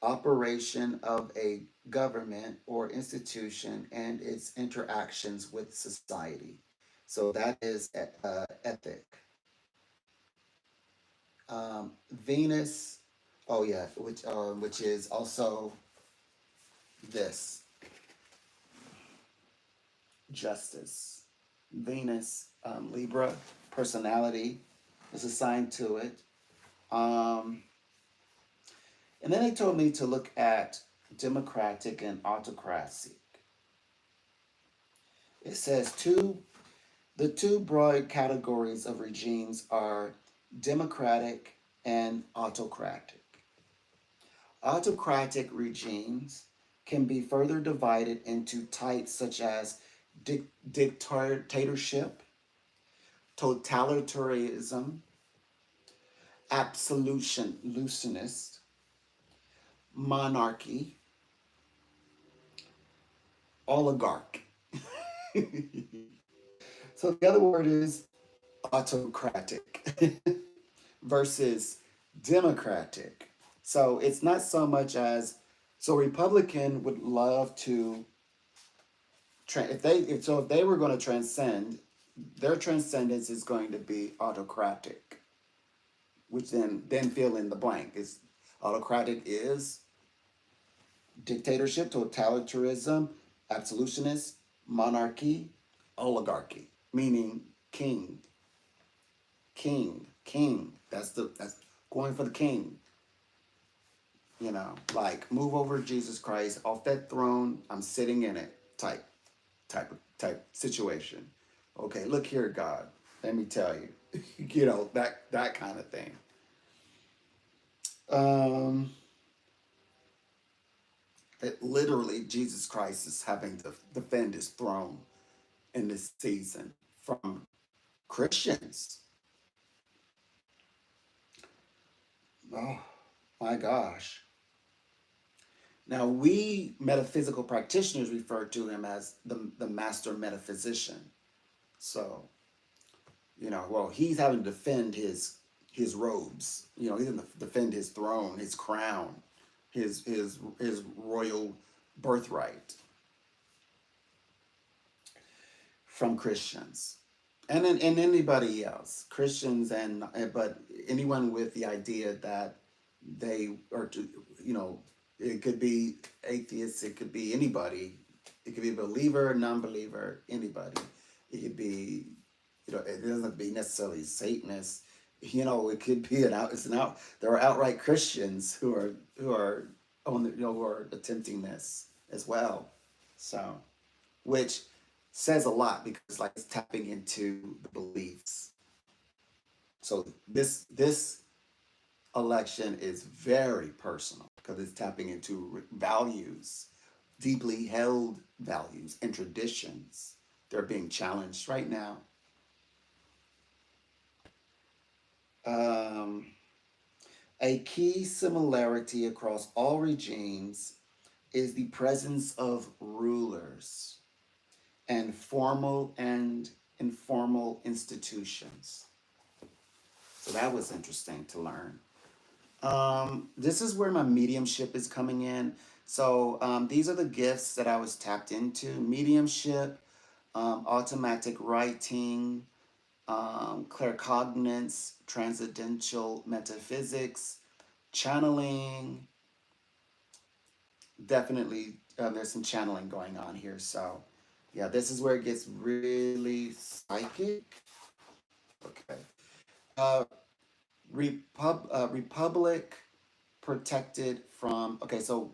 operation of a government or institution and its interactions with society. So that is ethic. Venus, oh yeah, which is also this justice. Venus, Libra, personality is assigned to it. Um, and then they told me to look at democratic and autocracy. It says the two broad categories of regimes are democratic and autocratic. Autocratic regimes can be further divided into types such as dictatorship, totalitarianism, absolutionist, monarchy, oligarch. So the other word is autocratic versus democratic. So it's not so much as so Republican would love to if they were going to transcend, their transcendence is going to be autocratic, which then fill in the blank is autocratic is dictatorship, totalitarianism, absolutionist, monarchy, oligarchy, meaning king, king. That's going for the king. You know, like move over Jesus Christ off that throne. I'm sitting in it. Type situation. Okay, look here, God. Let me tell you. You know that kind of thing. Um, it literally Jesus Christ is having to defend his throne in this season from Christians. Oh my gosh. Now, we metaphysical practitioners refer to him as the master metaphysician. So, you know, well, he's having to defend his robes. You know, he's going to defend his throne, his crown, his royal birthright from Christians. And anybody else, Christians but anyone with the idea that they are to, you know, it could be atheists, it could be anybody, it could be a believer, non-believer, anybody. It could be, you know, it doesn't have to be necessarily Satanists. You know, it could be there are outright Christians who are on the, you know, who are attempting this as well. So, which says a lot because like it's tapping into the beliefs. So this election is very personal because it's tapping into values, deeply held values and traditions. They're being challenged right now. Um, a key similarity across all regimes is the presence of rulers and formal and informal institutions. So that was interesting to learn. This is where my mediumship is coming in. So these are the gifts that I was tapped into: mediumship, automatic writing, claircognizance, transcendental metaphysics, channeling. Definitely, there's some channeling going on here. So, yeah, this is where it gets really psychic. Okay. Uh, Republic protected from. Okay, so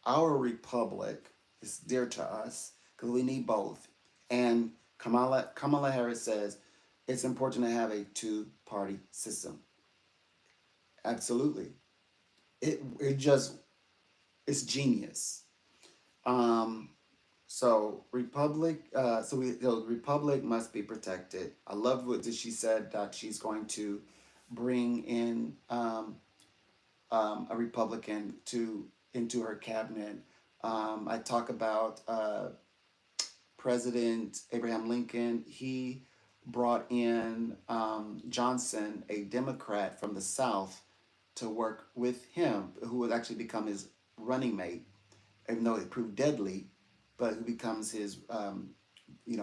our republic is dear to us because we need both. And Kamala Harris says it's important to have a two-party system. Absolutely, it just it's genius. Um, so the republic must be protected. I love what she said that she's going to bring in a Republican to into her cabinet. I talk about President Abraham Lincoln. He brought in Johnson, a Democrat from the South, to work with him, who would actually become his running mate, even though it proved deadly, but who becomes his,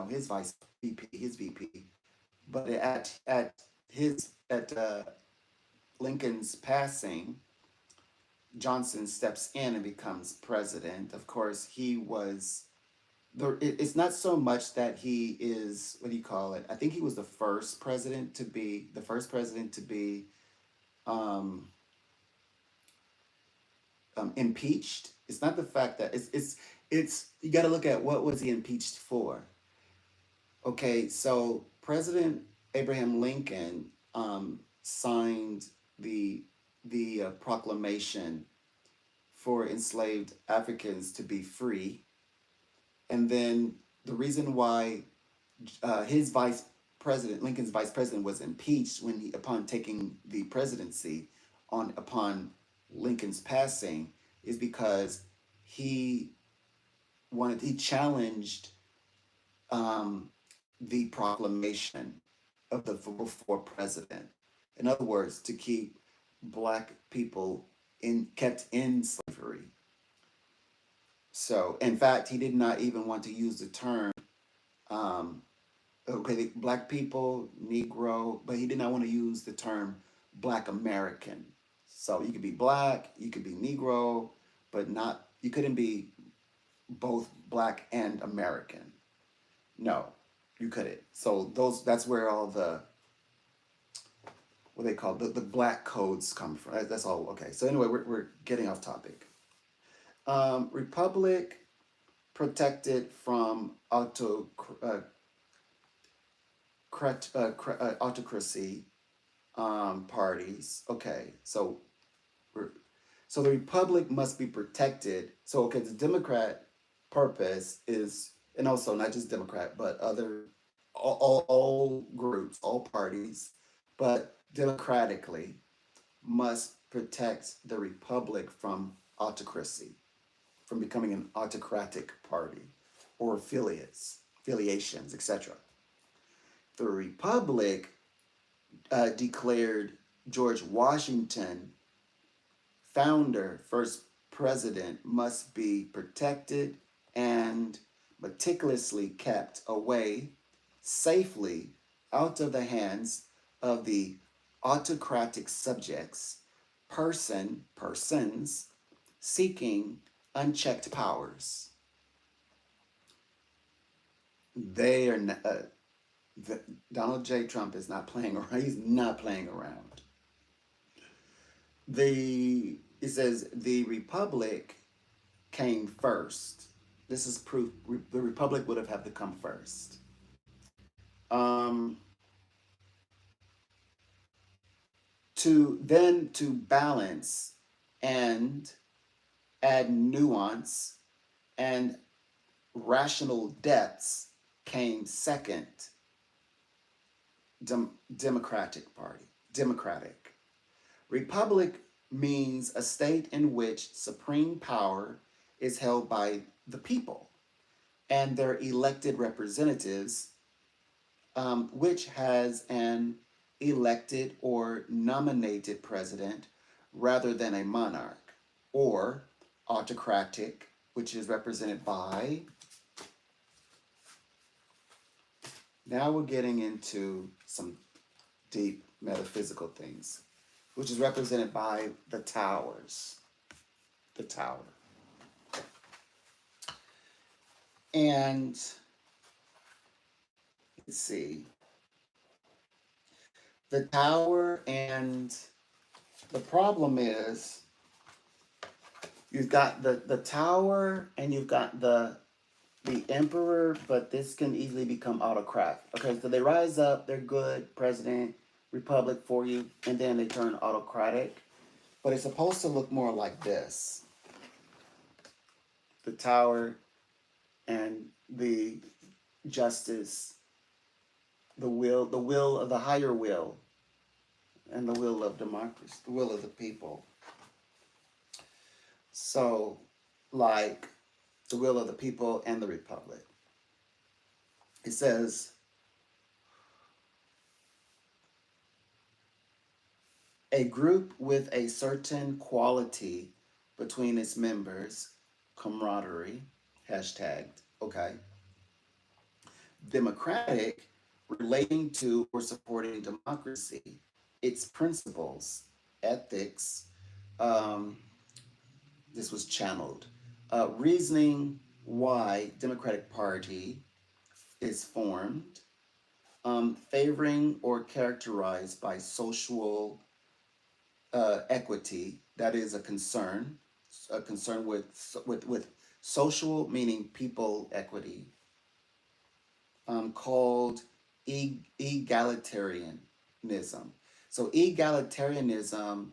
his vice VP, his VP. But at Lincoln's passing, Johnson steps in and becomes president. Of course, he was it's not so much that he is, what do you call it? I think he was the first president to be um, impeached. It's not the fact that it's you got to look at what was he impeached for. Okay, so President Abraham Lincoln signed the proclamation for enslaved Africans to be free, and then the reason why his vice president, Lincoln's vice president, was impeached when he upon taking the presidency on upon Lincoln's passing is because he he challenged um, the proclamation of the for president. In other words, to keep black people kept in slavery. So, in fact, he did not even want to use the term um, okay, black people, Negro, but he did not want to use the term Black American. So you could be black, you could be Negro, but not you couldn't be both black and American. No, you couldn't. So that's where all the what they call the black codes come from. That's all. Okay. So anyway, we're getting off topic. Republic protected from autocracy parties. Okay, so so the republic must be protected. So okay, the Democrat purpose is, and also not just Democrat, but other all groups, all parties, but democratically must protect the republic from autocracy, from becoming an autocratic party or affiliations, etc. The republic declared George Washington, founder, first president, must be protected and meticulously kept away safely out of the hands of the autocratic subjects, persons seeking unchecked powers. They are Donald J. Trump is not playing around. He's not playing around. It says the republic came first. This is proof the republic would have had to come first. Um, to balance and add nuance and rational depths came second. Democratic Party. Democratic. Republic means a state in which supreme power is held by the people and their elected representatives, which has an elected or nominated president rather than a monarch, or autocratic, which is represented by. Now we're getting into some deep metaphysical things, which is represented by the towers. The tower. And let's see. The tower, and the problem is you've got the tower and you've got the emperor, but this can easily become autocrat. Okay, so they rise up, they're good, president, republic for you, and then they turn autocratic. But it's supposed to look more like this. The tower and the justice, the will of the higher will, and the will of democracy, the will of the people. So, like the will of the people and the republic. It says, a group with a certain quality between its members, camaraderie, hashtagged, okay. Democratic, relating to or supporting democracy, its principles, ethics, this was channeled. Reasoning why Democratic Party is formed, favoring or characterized by social equity. That is a concern with social, meaning people equity, called egalitarianism. So egalitarianism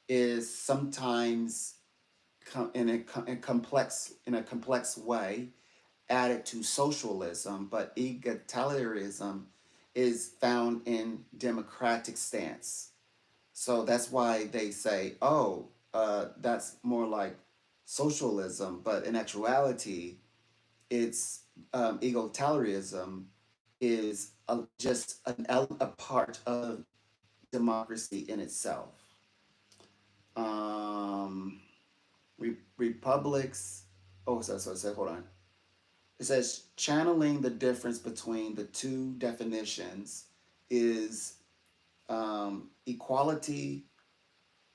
is sometimes in a complex way added to socialism, but egalitarianism is found in democratic stance. So that's why they say, oh, that's more like socialism, but in actuality, it's egalitarianism is a part of democracy in itself. Um, republics. Oh, so it said, hold on. It says channeling the difference between the two definitions is equality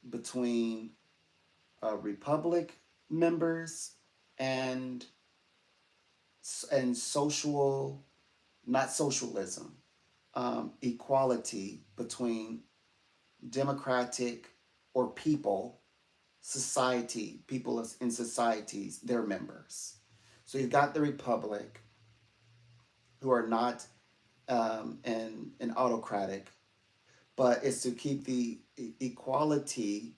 between republic members and social, not socialism, equality between democratic or people in societies, their members. So you've got the republic who are not an autocratic, but it's to keep the equality,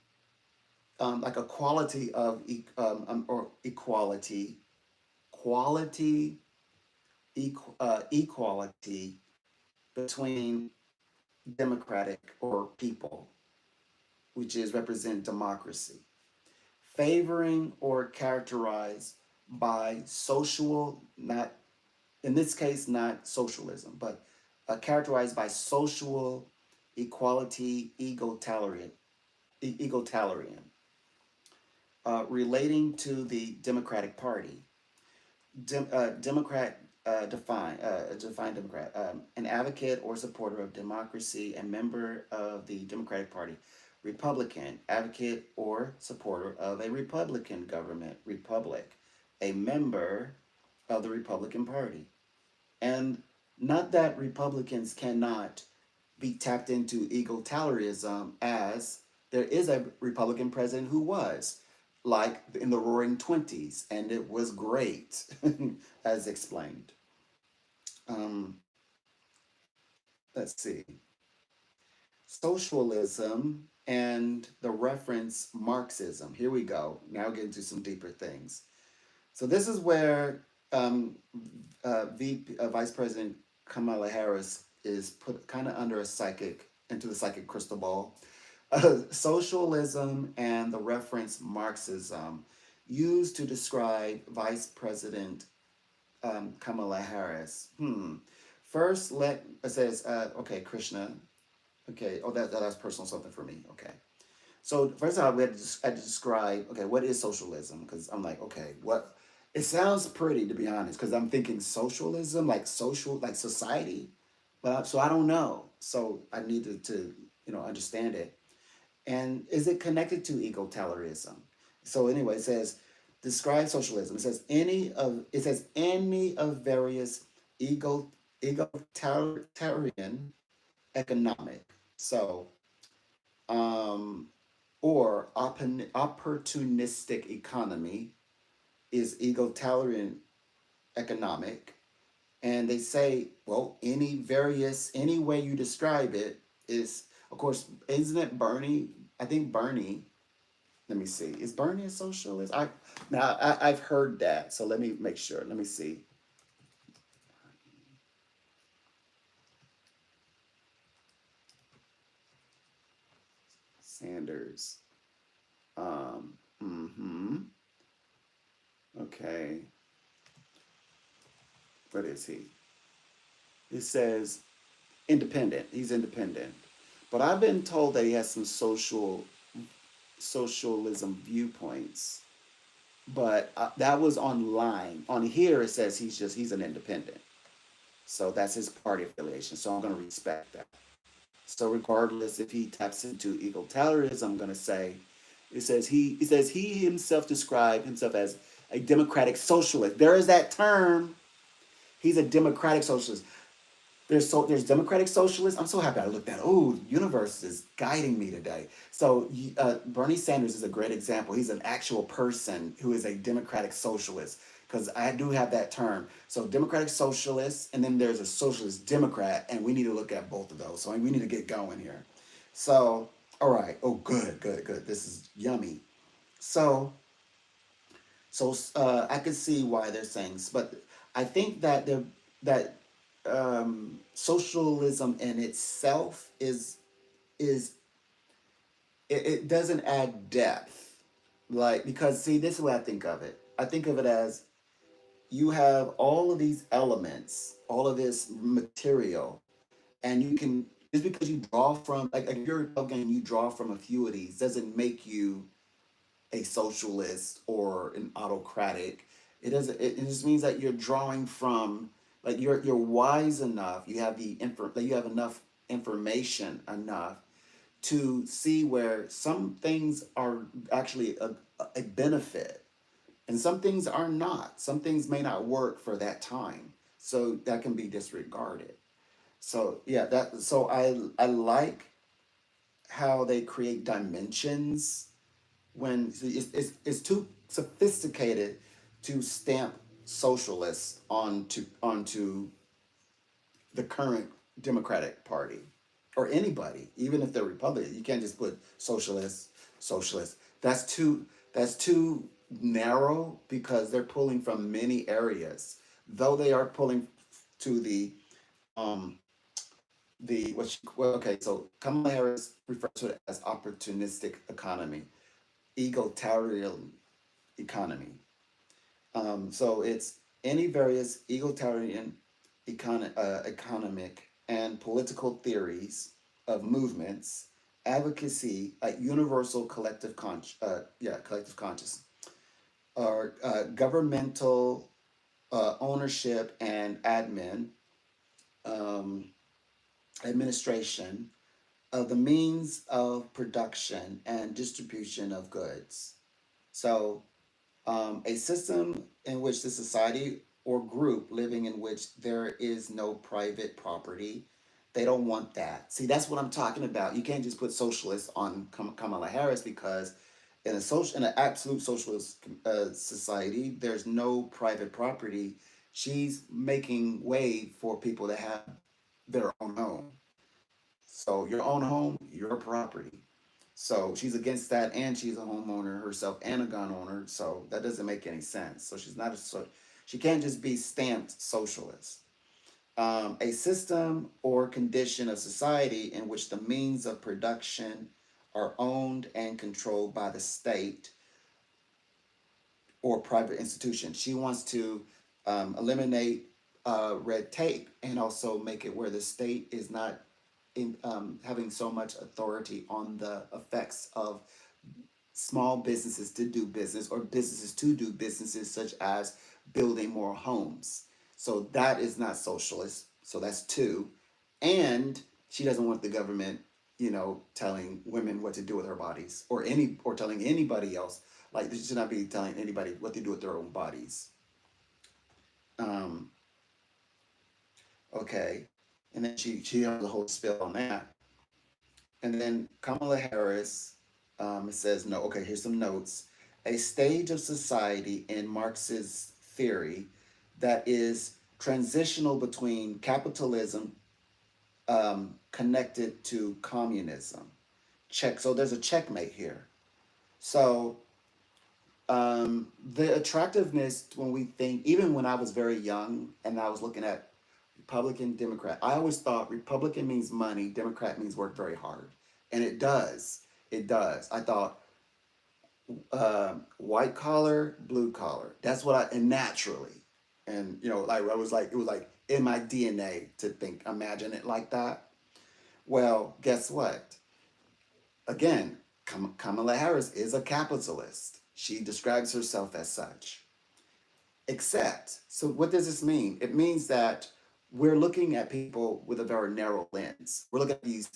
like a quality of or equality, quality, equality between democratic or people, which is represent democracy, favoring or characterized by social, not in this case, not socialism, but characterized by social equality, egalitarian, relating to the Democratic Party. Democrat define Democrat, an advocate or supporter of democracy, a member of the Democratic Party. Republican, advocate or supporter of a Republican government, republic, a member of the Republican Party. And not that Republicans cannot be tapped into egalitarianism, as there is a Republican president who was, like in the Roaring Twenties, and it was great, as explained. Um, let's see. Socialism and the reference Marxism. Here we go. Now get into some deeper things. So this is where Vice President Kamala Harris is put kind of under into the psychic crystal ball. Socialism and the reference Marxism used to describe Vice President Kamala Harris. First, it says, okay, Krishna. Okay, oh, that's personal something for me. Okay. So first of all, I had to describe, okay, what is socialism? Because I'm like, okay, what? It sounds pretty, to be honest, because I'm thinking socialism, like social, like society, but so I don't know. So I needed to, understand it. And is it connected to egalitarianism? So anyway, it says describe socialism. It says any of various egalitarian economic. So um, or opportunistic economy is egalitarian economic. And they say, well, any way you describe it is, of course, isn't it Bernie? I think Bernie, let me see, is Bernie a socialist? I've heard that, so let me make sure. Let me see. Sanders. Mm-hmm. Okay. What is he? It says independent. He's independent. But I've been told that he has some socialism viewpoints. But that was online. On here, it says he's an independent. So that's his party affiliation. So I'm going to respect that. So regardless if he taps into egalitarianism, I'm going to say he himself described himself as a democratic socialist. There is that term. He's a democratic socialist. there's democratic socialists. I'm so happy I looked at. Oh, universe is guiding me today. So Bernie Sanders is a great example. He's an actual person who is a democratic socialist because I do have that term. So democratic socialist, and then there's a socialist democrat, and we need to look at both of those. So we need to get going here. So all right. Oh, good, good, good. This is yummy. So I could see why they're saying, but I think that that socialism in itself is it doesn't add depth, like because see this is what I think of it. I think of it as you have all of these elements, all of this material, and you can just because you draw from like if you're a Republican and you draw from a few of these doesn't make you a socialist or an autocratic. It doesn't. It just means that you're drawing from like you're wise enough. You have like you have enough information enough to see where some things are actually a benefit and some things are not. Some things may not work for that time, so that can be disregarded. So yeah, that so I like how they create dimensions when it's too sophisticated to stamp socialists onto the current Democratic Party or anybody, even if they're Republican. You can't just put socialist. That's too narrow because they're pulling from many areas. Though they are pulling to um okay, so Kamala Harris refers to it as opportunistic economy, egalitarian economy. So it's any various egalitarian economic and political theories of movements, advocacy, universal collective conscious, or governmental ownership and um, administration of the means of production and distribution of goods. So a system in which the society or group living in which there is no private property. They don't want that. See, that's what I'm talking about. You can't just put socialist on Kamala Harris because in an absolute socialist society, there's no private property. She's making way for people to have their own home. So your own home, your property. So she's against that, and she's a homeowner herself and a gun owner. So that doesn't make any sense. So she's not she can't just be stamped socialist. A system or condition of society in which the means of production are owned and controlled by the state or private institution. She wants to eliminate red tape and also make it where the state is not having so much authority on the effects of small businesses to do business or businesses to do businesses such as building more homes. So that is not socialist. So that's two. And she doesn't want the government, telling women what to do with her bodies or telling anybody else. Like she should not be telling anybody what to do with their own bodies. Um, okay. And then she has a whole spill on that. And then Kamala Harris, it says, no, okay, here's some notes. A stage of society in Marx's theory that is transitional between capitalism connected to communism. Check. So there's a checkmate here. So the attractiveness when we think, even when I was very young and I was looking at Republican, Democrat. I always thought Republican means money, Democrat means work very hard. And it does. It does. I thought white collar, blue collar. That's what and naturally. And, like I was like, it was like in my DNA to think, imagine it like that. Well, guess what? Again, Kamala Harris is a capitalist. She describes herself as such. Except, so what does this mean? It means that we're looking at people with a very narrow lens. We're looking at these,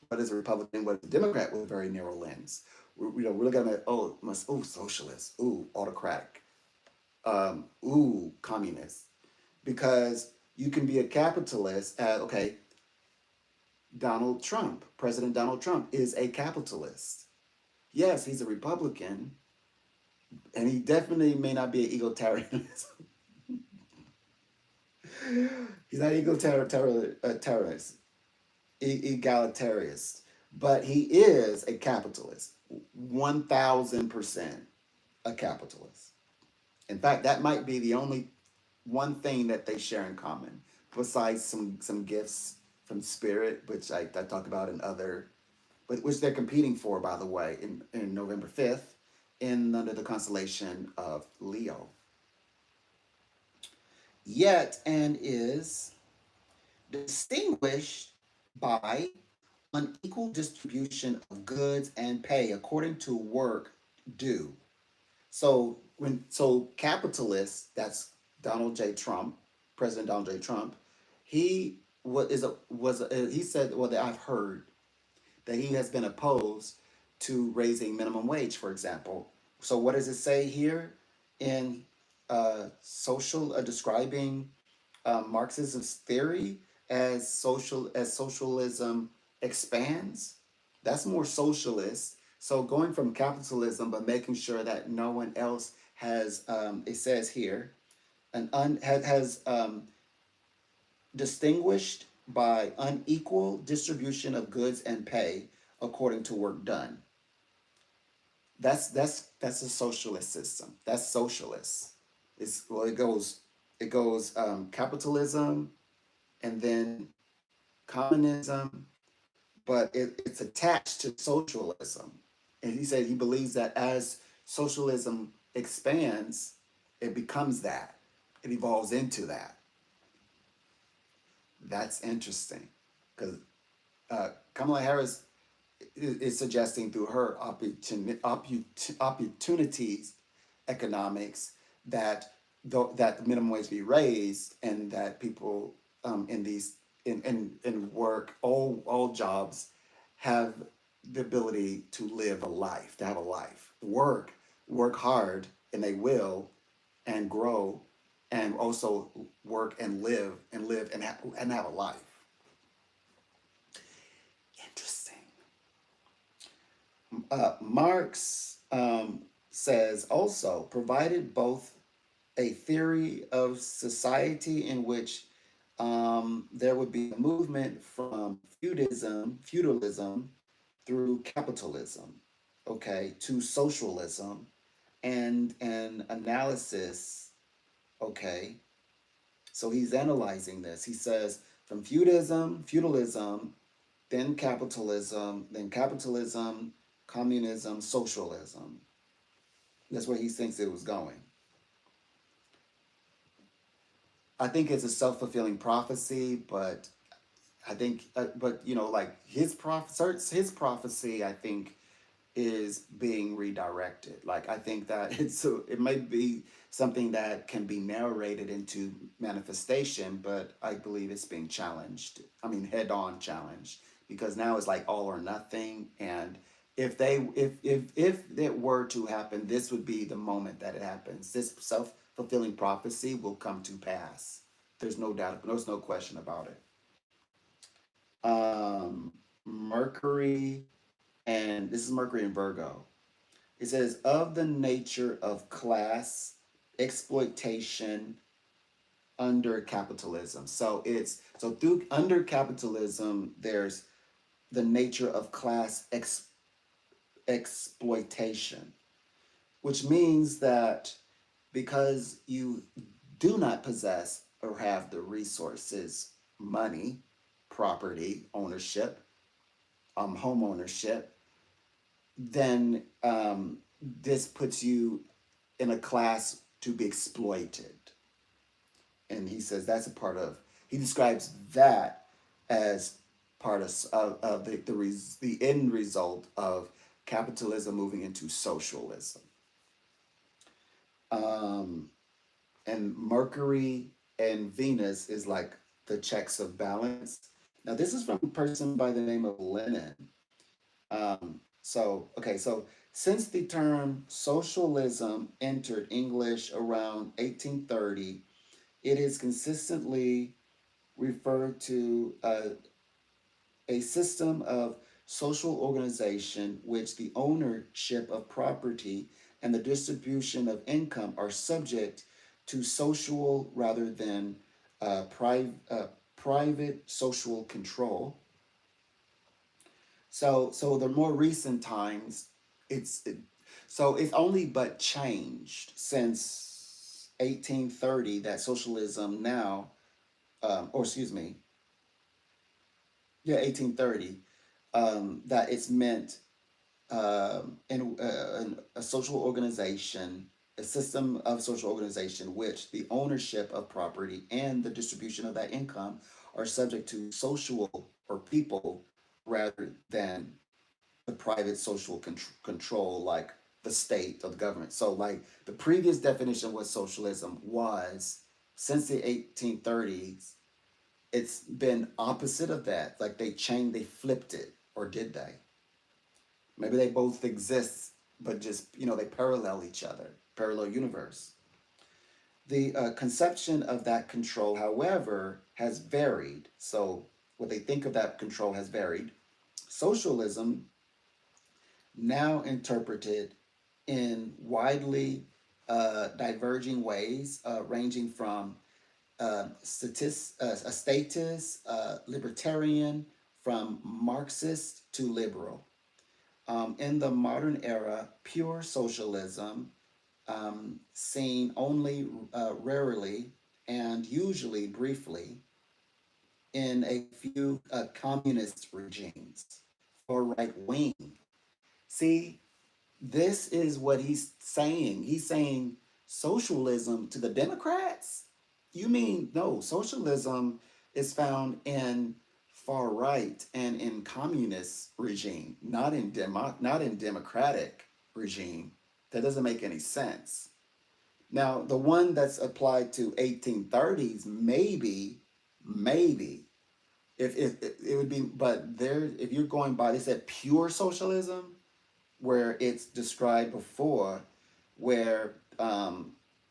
what is a Republican, what is a Democrat with a very narrow lens. We're looking at, socialist, autocratic, communist. Because You can be a capitalist. Okay, Donald Trump, President Donald Trump, is a capitalist. Yes, he's a Republican, and he definitely may not be an egalitarian. He's not terrorist, egalitarian, but he is a capitalist, 1,000% a capitalist. In fact, that might be the only one thing that they share in common, besides some gifts from spirit, which I talk about in other, but which they're competing for, by the way, in November 5th, in under the constellation of Leo. Yet and is distinguished by unequal distribution of goods and pay according to work due. So capitalists, that's Donald J. Trump, President Donald J. Trump, he he said, well, that I've heard that he has been opposed to raising minimum wage, for example. So what does it say here in describing Marxism's theory as socialism expands? That's more socialist. So going from capitalism, but making sure that no one else has, it says here, has distinguished by unequal distribution of goods and pay according to work done. That's a socialist system. That's socialist. It's well, it goes capitalism and then communism, but it's attached to socialism. And he said he believes that as socialism expands, it becomes that. It evolves into that. That's interesting because Kamala Harris is suggesting through her opportunities economics that that the minimum wage be raised and that people in these in work all jobs have the ability to live a life, to have a life, work hard, and they will, and grow, and also work and have a life. Interesting. Marx says also provided both a theory of society in which there would be a movement from feudalism through capitalism, okay, to socialism, and an analysis, okay. So he's analyzing this. He says from feudalism, then capitalism, communism, socialism. That's where he thinks it was going. I think it's a self-fulfilling prophecy, but I think, but like his prophecy, I think is being redirected. Like I think that it might be something that can be narrated into manifestation, but I believe it's being challenged. I mean, head on challenged because now it's like all or nothing. And if it were to happen, this would be the moment that it happens. This self-fulfilling prophecy will come to pass. There's no doubt. There's no question about it. Mercury, and this is Mercury in Virgo. It says, of the nature of class exploitation under capitalism. So through under capitalism, there's the nature of exploitation, which means that because you do not possess or have the resources, money, property, ownership, home ownership, then this puts you in a class to be exploited. And he says that's a part of, he describes that as part of the end result of capitalism moving into socialism. And Mercury and Venus is like the checks of balance. Now, this is from a person by the name of Lenin. So since the term socialism entered English around 1830, it is consistently refer to a system of social organization which the ownership of property and the distribution of income are subject to social rather than private social control. So the more recent times, it's it, so it's only but changed since 1830 that socialism now, or excuse me, yeah, 1830, that it's meant in a social organization, a system of social organization, which the ownership of property and the distribution of that income are subject to social or people rather than the private social control, like the state or the government. So, like the previous definition of what socialism was since the 1830s, it's been opposite of that. Like they changed, they flipped it, or did they? Maybe they both exist, but just, they parallel each other, parallel universe. The conception of that control, however, has varied. So, what they think of that control has varied. Socialism, now interpreted in widely diverging ways, ranging from a statist, libertarian, from Marxist to liberal. In the modern era, pure socialism, seen only rarely and usually briefly in a few communist regimes or right wing. See, this is what he's saying. He's saying socialism to the Democrats? You mean no, socialism is found in far right and in communist regime, not in democratic regime. That doesn't make any sense. Now, the one that's applied to 1830s, maybe, if it would be, but there, if you're going by, they said pure socialism, where it's described before, where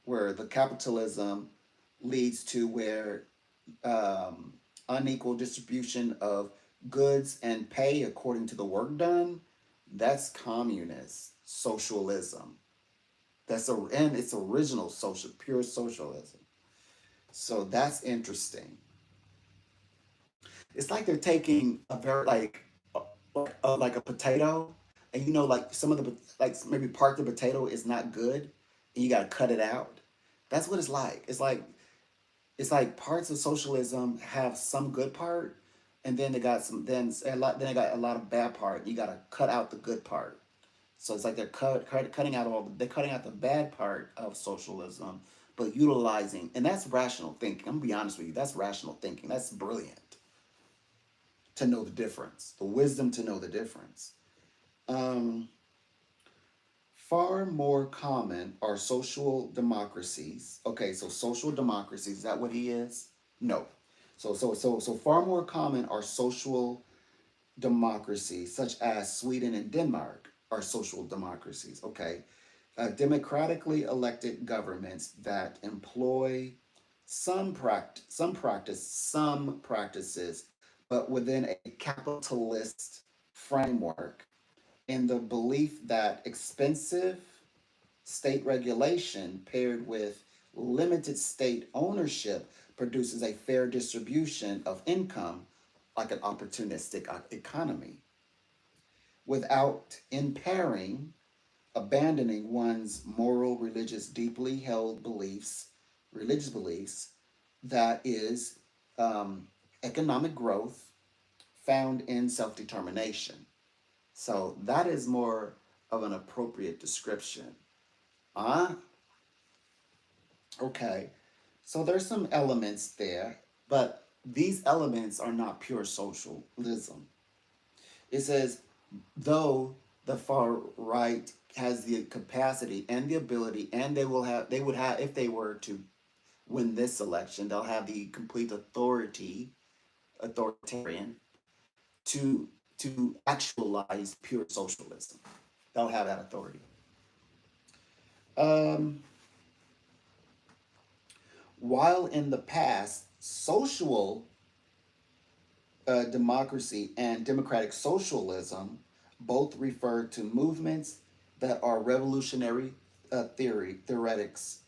where the capitalism leads to where unequal distribution of goods and pay according to the work done. That's communist socialism. And it's original social, pure socialism. So that's interesting. It's like they're taking a very like a potato, and like some of the like maybe part of the potato is not good, and you got to cut it out. That's what it's like. It's like parts of socialism have some good part, and then they got some then they got a lot of bad part. You got to cut out the good part. So it's like cutting out they're cutting out the bad part of socialism, but utilizing, and that's rational thinking. I'm gonna be honest with you. That's rational thinking. That's brilliant to know the difference, the wisdom to know the difference. Um, Far more common are social democracies. Okay, so social democracies, is that what he is? No. So far more common are social democracies, such as Sweden and Denmark are social democracies. Okay, democratically elected governments that employ some practices, but within a capitalist framework, in the belief that expensive state regulation paired with limited state ownership produces a fair distribution of income, like an opportunistic economy, without impairing, abandoning one's moral, deeply held religious beliefs, that is economic growth found in self determination. So that is more of an appropriate description. Ah, okay. So there's some elements there, but these elements are not pure socialism. It says, though the far right has the capacity and the ability, and they would have, if they were to win this election, they'll have the complete authoritarian, to actualize pure socialism. They'll have that authority. Um, while in the past, social democracy and democratic socialism both refer to movements that are revolutionary theoretics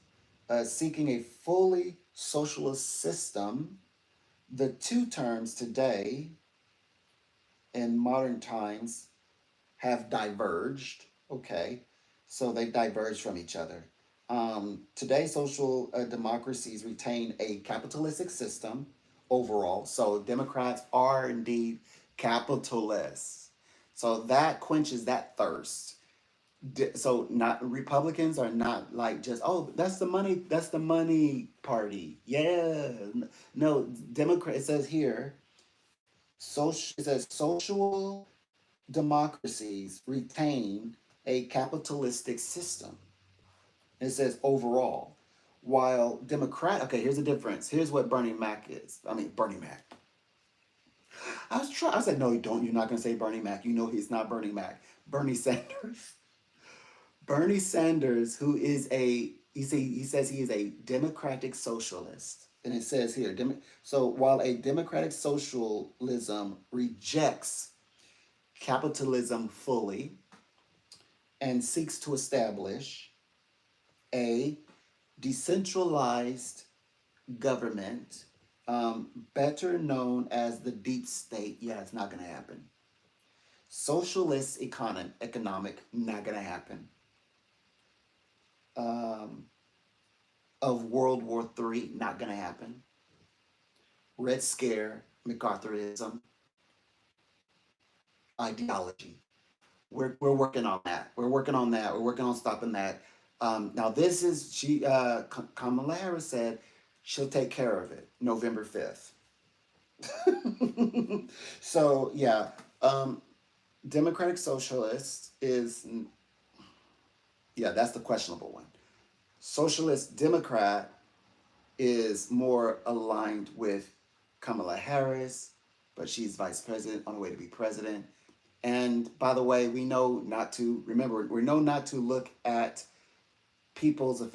seeking a fully socialist system. The two terms today in modern times have diverged. Okay, so they've diverged from each other. Today, social democracies retain a capitalistic system overall. So Democrats are indeed capitalists. So that quenches that thirst. So not Republicans are not like just, oh, that's the money party. Yeah, no, Democrat. It says here, social. It says social democracies retain a capitalistic system. It says overall, while Democrat. Okay, here's the difference. Here's what Bernie Mac is. I mean, Bernie Mac. I was trying. I said, no, you don't. You're not going to say Bernie Mac. You know he's not Bernie Mac. Bernie Sanders. Bernie Sanders, who is he says he is a democratic socialist. And it says here, so while a democratic socialism rejects capitalism fully and seeks to establish a decentralized government, better known as the deep state. Yeah, it's not going to happen. Socialist economic, not going to happen. Um, of World War III, not going to happen. Red Scare, McCarthyism, ideology. We're working on that. We're working on that. We're working on stopping that. Now this is Kamala Harris said she'll take care of it November 5th. So yeah, Democratic Socialist is yeah, that's the questionable one. Socialist Democrat is more aligned with Kamala Harris, but she's vice president on the way to be president. And by the way, we know not to remember. We know not to look at people's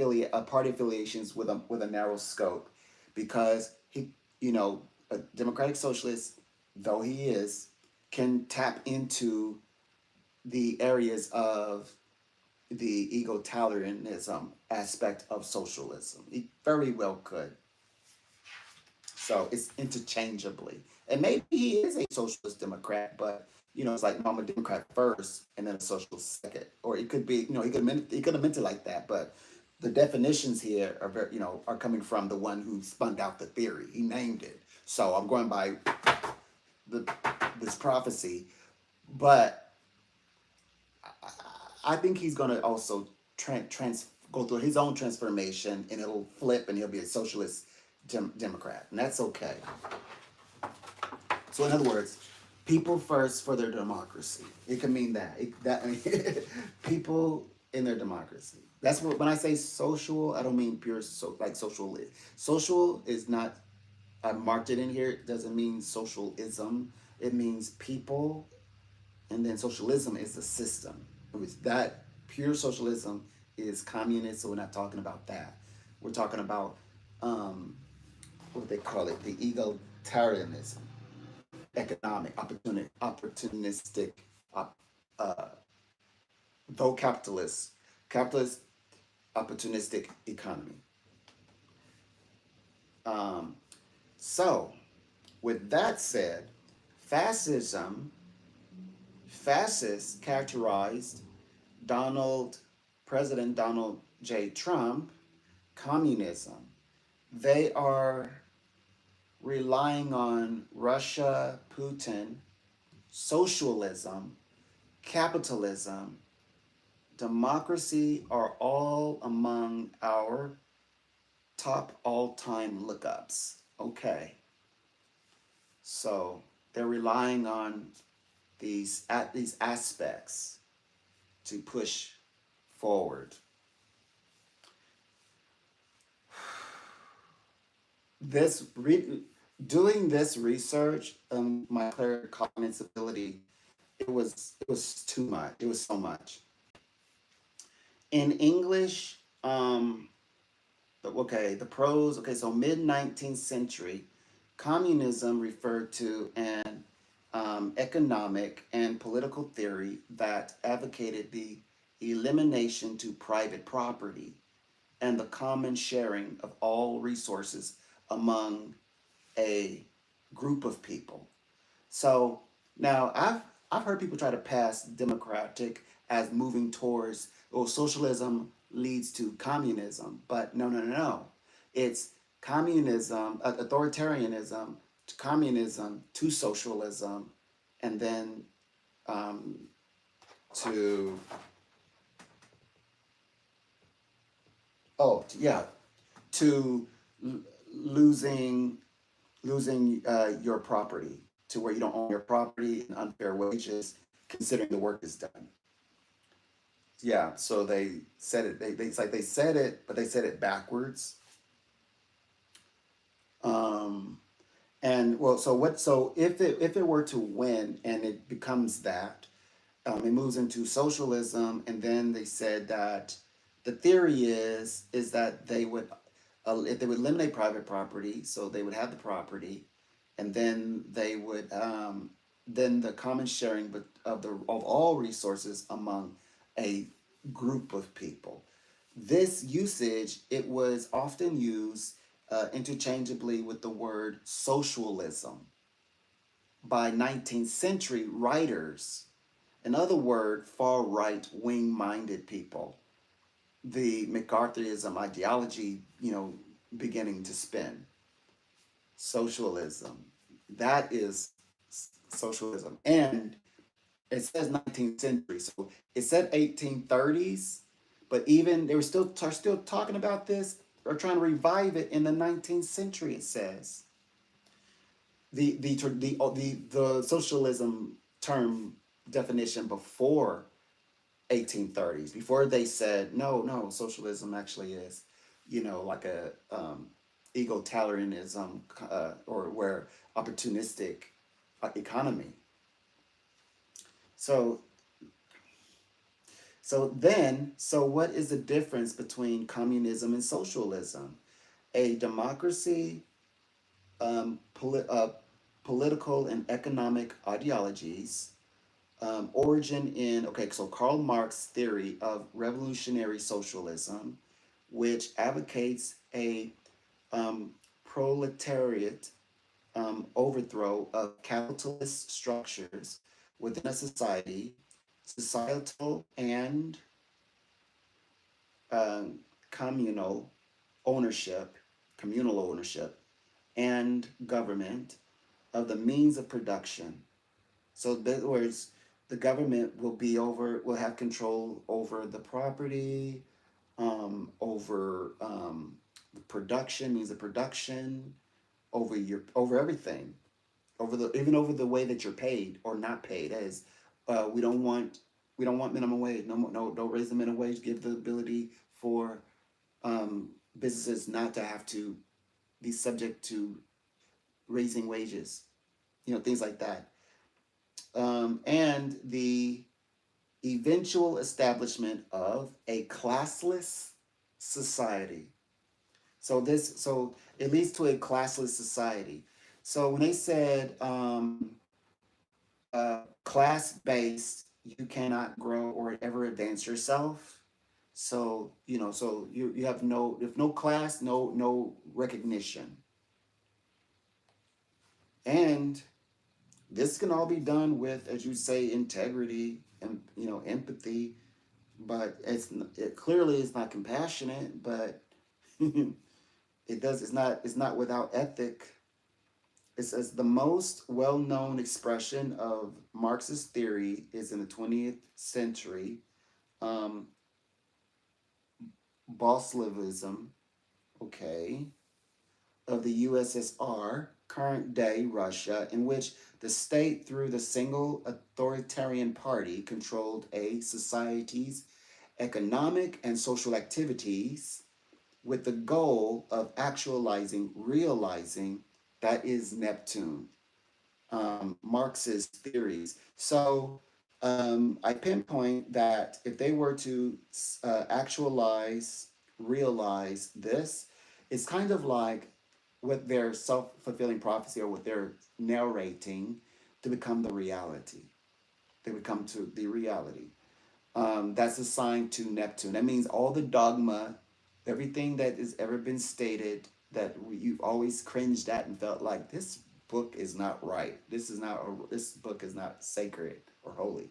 party affiliations with a narrow scope, because he, a democratic socialist, though he is, can tap into the areas of the egalitarianism aspect of socialism. He very well could. So it's interchangeably. And maybe he is a socialist Democrat, but it's like, no, I'm a Democrat first and then a socialist second. Or it could be, he could have meant it like that, but the definitions here are very, are coming from the one who spun out the theory. He named it. So I'm going by the this prophecy. But I think he's going to also go through his own transformation, and it'll flip and he'll be a socialist Democrat. And that's okay. So in other words, people first for their democracy. It can mean that. People in their democracy. That's what, when I say social, I don't mean pure like social. Social is not, I marked it in here. It doesn't mean socialism. It means people, and then socialism is the system. It was that pure socialism is communist, so we're not talking about that. We're talking about what they call it, the egalitarianism, economic, opportunistic, uh, though capitalist opportunistic economy. So, with that said, fascists characterized President Donald J. Trump, communism. They are relying on Russia, Putin, socialism, capitalism, democracy are all among our top all-time lookups. Okay. So they're relying on these aspects to push forward. Doing this research, my claircognizant ability, it was too much. It was so much. In English, the prose. Okay, so mid 19th century, Communism referred to an economic and political theory that advocated the elimination to private property and the common sharing of all resources among a group of people. So now I've heard people try to pass democratic as moving towards, well, socialism leads to communism, but no, no, no, no. It's communism, authoritarianism to communism to socialism, and then um, to yeah, to l- losing your property, to where you don't own your property and unfair wages, considering the work is done. Yeah, so they said it. It's like they said it, but they said it backwards. Um, and well, so what? So if it were to win and it becomes that, it moves into socialism, and then they said that the theory is that they would, if they would eliminate private property, so they would have the property, and then they would then the common sharing of all resources among a group of people. This usage, it was often used interchangeably with the word socialism by 19th century writers. In other words, far right wing minded people. The McCarthyism ideology, beginning to spin. Socialism. That is socialism. And it says 19th century. So it said 1830s, but even they were still talking about this or trying to revive it in the 19th century, it says. The socialism term definition before 1830s, before they said no, socialism actually is, like a egalitarianism, or where opportunistic economy. So so what is the difference between communism and socialism? A democracy, um, poli- uh, political and economic ideologies, origin in, okay, so Karl Marx's theory of revolutionary socialism, which advocates a proletariat overthrow of capitalist structures within a society, societal and um, communal ownership, communal ownership, and government of the means of production. So, in other words, the government will have control over the property, over the production, means of production, over everything, even over the way that you're paid or not paid. As uh, we don't want we don't want minimum wage. No, don't raise the minimum wage. Give the ability for businesses not to have to be subject to raising wages. Things like that. And the eventual establishment of a classless society. So it leads to a classless society. So when they said class based, you cannot grow or ever advance yourself. So you have no class, no recognition, and this can all be done with, as you say, integrity and empathy. But it clearly is not compassionate. But it's not without ethic. It says the most well-known expression of Marxist theory is in the 20th century, um, Bolshevism, okay, of the USSR, current day Russia, in which the state, through the single authoritarian party, controlled a society's economic and social activities with the goal of realizing, that is Neptune, Marxist theories. So I pinpoint that if they were to realize this, it's kind of like with their self-fulfilling prophecy or what they're narrating to become the reality. They become to the reality. That's assigned to Neptune. That means all the dogma, everything that has ever been stated that you've always cringed at and felt like this book is not right. This book is not sacred or holy.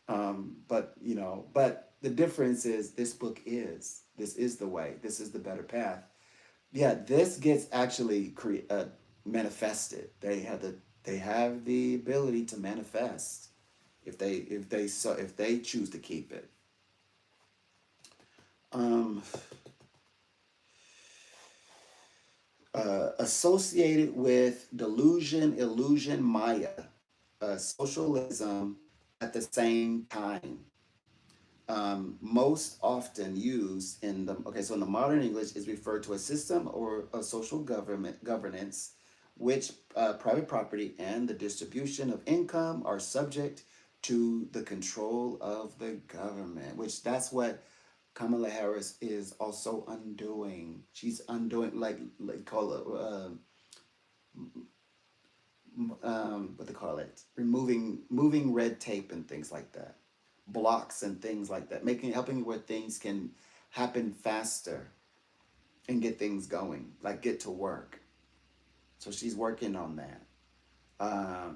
But you know, but the difference is this book is. This is the way. This is the better path. Yeah, this gets actually manifested. They have the ability to manifest if they choose to keep it. Um, Associated with delusion, illusion, Maya, socialism at the same time. Most often used in the okay, so in the modern English is referred to a system or a social governance which private property and the distribution of income are subject to the control of the government, which that's what Kamala Harris is also undoing. She's undoing like call it what they call it, removing moving red tape and things like that, blocks and things like that, making helping where things can happen faster and get things going, like get to work. So she's working on that.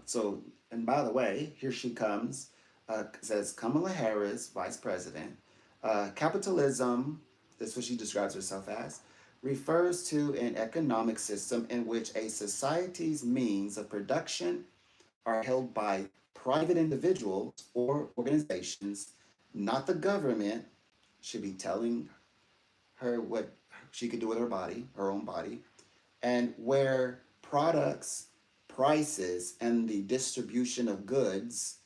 So and by the way, here she comes. Says Kamala Harris, Vice President. Capitalism, that's what she describes herself as, refers to an economic system in which a society's means of production are held by private individuals or organizations, not the government, should be telling her what she could do with her body, her own body, and where products, prices, and the distribution of goods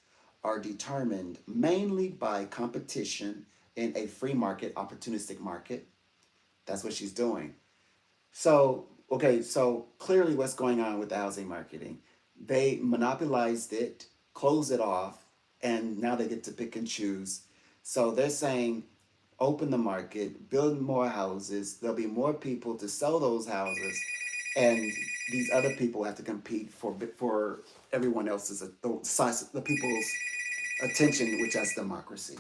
are determined mainly by competition in a free market, opportunistic market. That's what she's doing. So, okay, so clearly what's going on with the housing marketing? They monopolized it, closed it off, and now they get to pick and choose. So they're saying, open the market, build more houses, there'll be more people to sell those houses, and these other people have to compete for everyone else's the people's attention, which is democracy.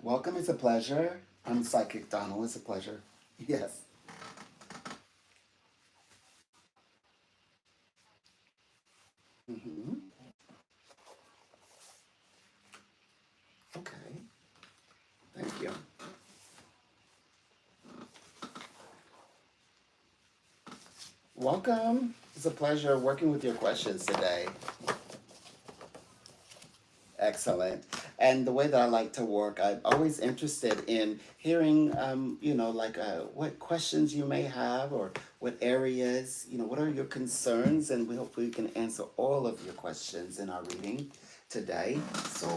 Welcome, it's a pleasure. I'm Psychic Donald. It's a pleasure. Yes. Hmm. Okay. Thank you. Welcome. It's a pleasure working with your questions today. Excellent. And the way that I like to work, I'm always interested in hearing, what questions you may have or what areas, what are your concerns, and we hopefully can answer all of your questions in our reading today. So,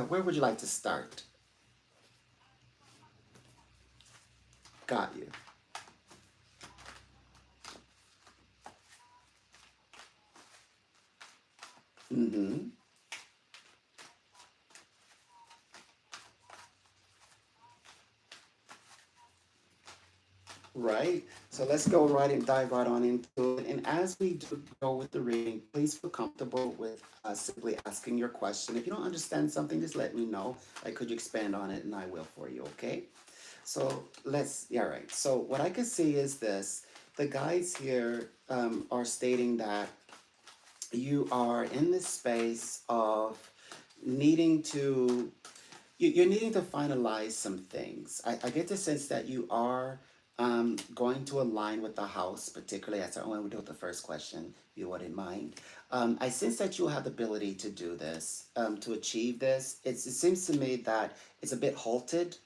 where would you like to start? Got you. Mm-hmm. Right. So let's go right and dive right on into it. And as we do go with the reading, please feel comfortable with simply asking your question. If you don't understand something, just let me know. Like, could you expand on it? And I will for you. Okay. So yeah, right. So what I can see is this. The guides here are stating that you are in this space of needing to you're needing to finalize some things. I get the sense that you are going to align with the house, particularly as I want to do with the first question, if you wouldn't mind. I sense that you'll have the ability to do this, to achieve this. It seems to me that it's a bit halted,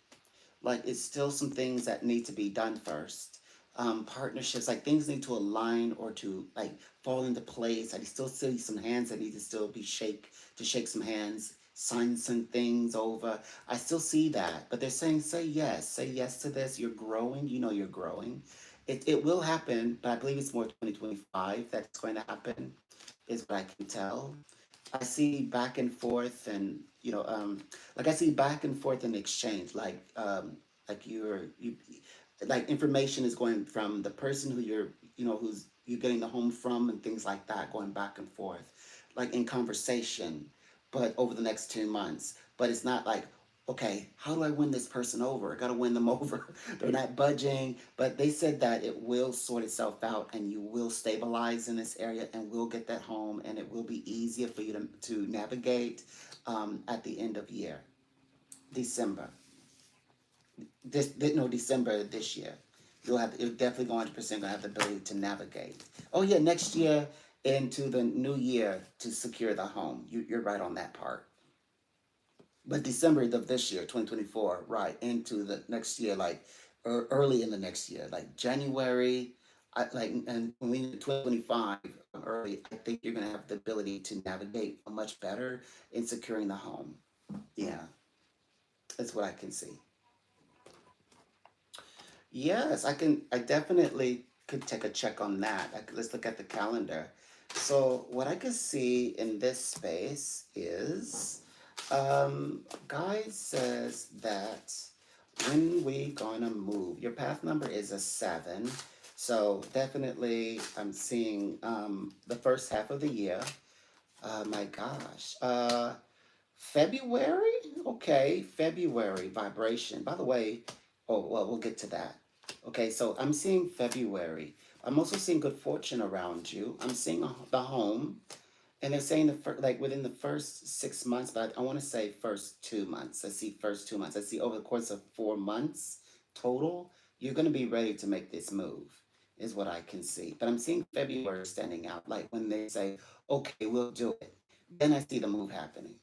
like it's still some things that need to be done first. Partnerships, like things need to align or to like fall into place. I still see some hands that need to still be shake some hands, sign some things over. I still see that, but they're saying say yes to this. You're growing, you're growing. It will happen, but I believe it's more 2025 that's going to happen, is what I can tell. I see back and forth and like I see back and forth in exchange, like Like like information is going from the person who who's you're getting the home from and things like that, going back and forth, like in conversation, but over the next 2 months. But it's not like, okay, how do I win this person over? I got to win them over. They're not budging, but they said that it will sort itself out and you will stabilize in this area and will get that home and it will be easier for you to navigate at the end of year, December. No, December this year. You're definitely 100% gonna have the ability to navigate. Oh yeah, next year into the new year to secure the home. You're right on that part. But December of this year, 2024, right into the next year, like early in the next year, like January, and when we 2025 early, I think you're gonna have the ability to navigate much better in securing the home. Yeah, that's what I can see. Yes, I can. I definitely could take a check on that. Let's look at the calendar. So what I could see in this space is, guy says that when we gonna move, your path number is a 7. So definitely I'm seeing the first half of the year. My gosh. February? Okay, February vibration. By the way, oh, well, we'll get to that. Okay, so I'm seeing February. I'm also seeing good fortune around you. I'm seeing the home, and they're saying like within the first 6 months, but I want to say first 2 months. I see first 2 months. I see over the course of 4 months total, you're going to be ready to make this move, is what I can see. But I'm seeing February standing out, like when they say, okay, we'll do it. Then I see the move happening.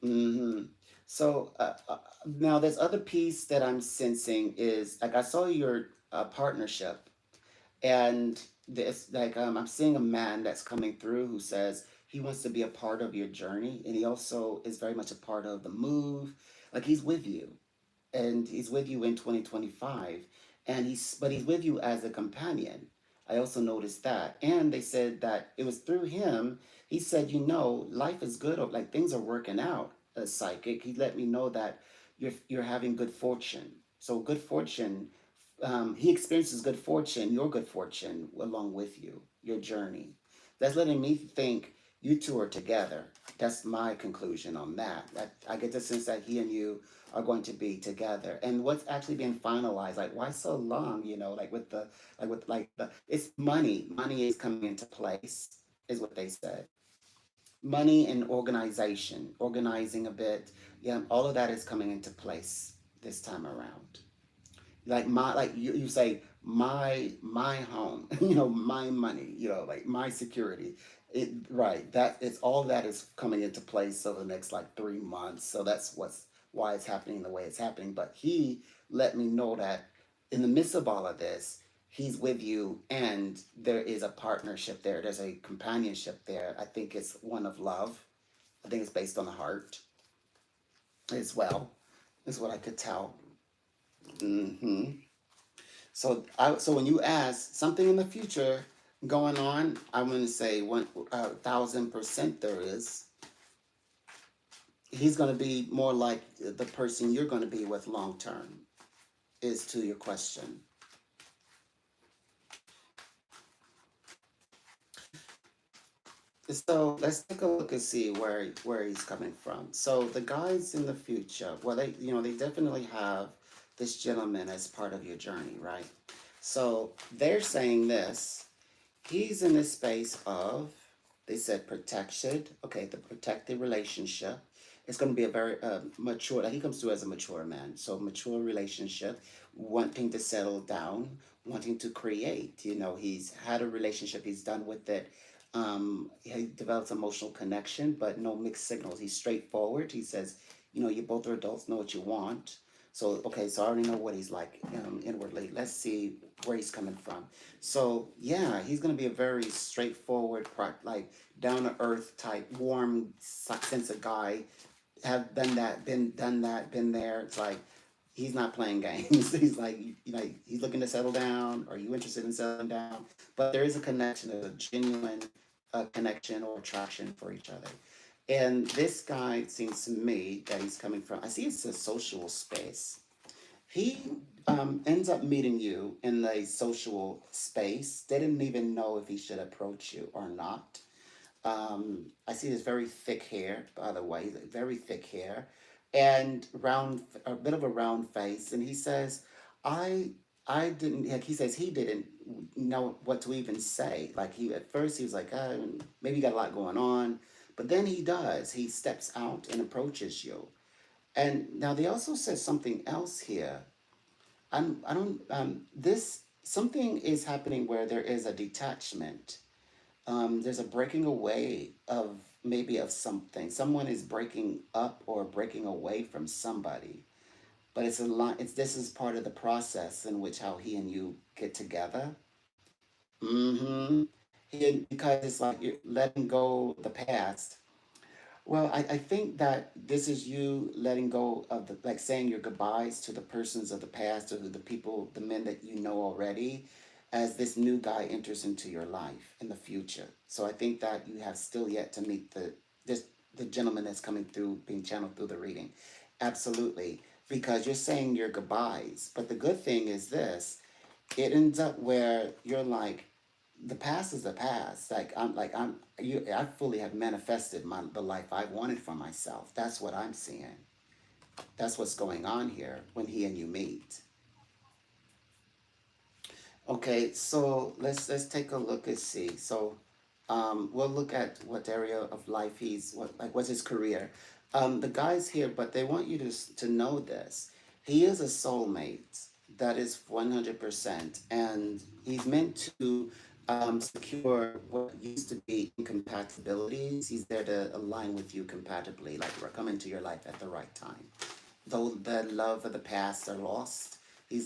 Hmm. So now there's other piece that I'm sensing is like I saw your partnership, and this like I'm seeing a man that's coming through who says he wants to be a part of your journey, and he also is very much a part of the move. Like he's with you, and he's with you in 2025, and he's with you as a companion. I also noticed that, and they said that it was through him. He said, life is good, or like things are working out. A psychic, he let me know that you're having good fortune. So good fortune, he experiences good fortune, your good fortune along with you, your journey. That's letting me think you two are together. That's my conclusion on that. That I get the sense that he and you are going to be together. And what's actually been finalized, like why so long, like with the it's money. Money is coming into place, is what they said. Money and organization, organizing a bit. Yeah, all of that is coming into place this time around. Like you say my home, my money, like my security. That it's all that is coming into place over the next like 3 months. So that's why it's happening the way it's happening. But he let me know that in the midst of all of this, he's with you and there is a partnership there. There's a companionship there. I think it's one of love. I think it's based on the heart as well, is what I could tell. Hmm. So when you ask something in the future going on, I'm going to say 1,000% there is. He's going to be more like the person you're going to be with long term. Is to your question. So let's take a look and see where he's coming from. So the guys in the future, well, they definitely have this gentleman as part of your journey, right? So they're saying this. He's in this space of, they said protection. Okay, the protected relationship. It's going to be a very mature, like he comes through as a mature man. So mature relationship, wanting to settle down, wanting to create. He's had a relationship, he's done with it. He develops emotional connection, but no mixed signals. He's straightforward. He says, you both are adults, know what you want. So, okay, so I already know what he's like inwardly. Let's see where he's coming from. So, yeah, he's going to be a very straightforward, like down to earth type, warm sense of guy. Have done that, been there. It's like he's not playing games. He's like, he's looking to settle down. Are you interested in settling down? But there is a connection, a genuine connection or attraction for each other. And this guy seems to me that he's coming from, I see it's a social space. He ends up meeting you in a social space. Didn't even know if he should approach you or not. I see this very thick hair, by the way, very thick hair, and round, a bit of a round face. And he says, "I, I didn't." Like he says, he didn't know what to even say. Like he at first he was like, maybe you got a lot going on, but then he does. He steps out and approaches you. And now they also says something else here. I don't. This something is happening where there is a detachment. There's a breaking away of maybe of something. Someone is breaking up or breaking away from somebody. But it's a lot. It's this is part of the process in which how he and you get together. Mm-hmm. Because it's like you're letting go the past. Well, I think that this is you letting go of the, like saying your goodbyes to the persons of the past or the people, the men that you know already, as this new guy enters into your life in the future. So I think that you have still yet to meet this the gentleman that's coming through, being channeled through the reading. Absolutely. Because you're saying your goodbyes. But the good thing is this, it ends up where you're like, the past is the past. I fully have manifested the life I wanted for myself. That's what I'm seeing. That's what's going on here when he and you meet. Okay, so let's take a look and see. So we'll look at what area of life what's his career. The guy's here, but they want you to know this. He is a soulmate. That is 100%, and he's meant to secure what used to be incompatibilities. He's there to align with you compatibly, like we're coming to your life at the right time. Though the love of the past are lost,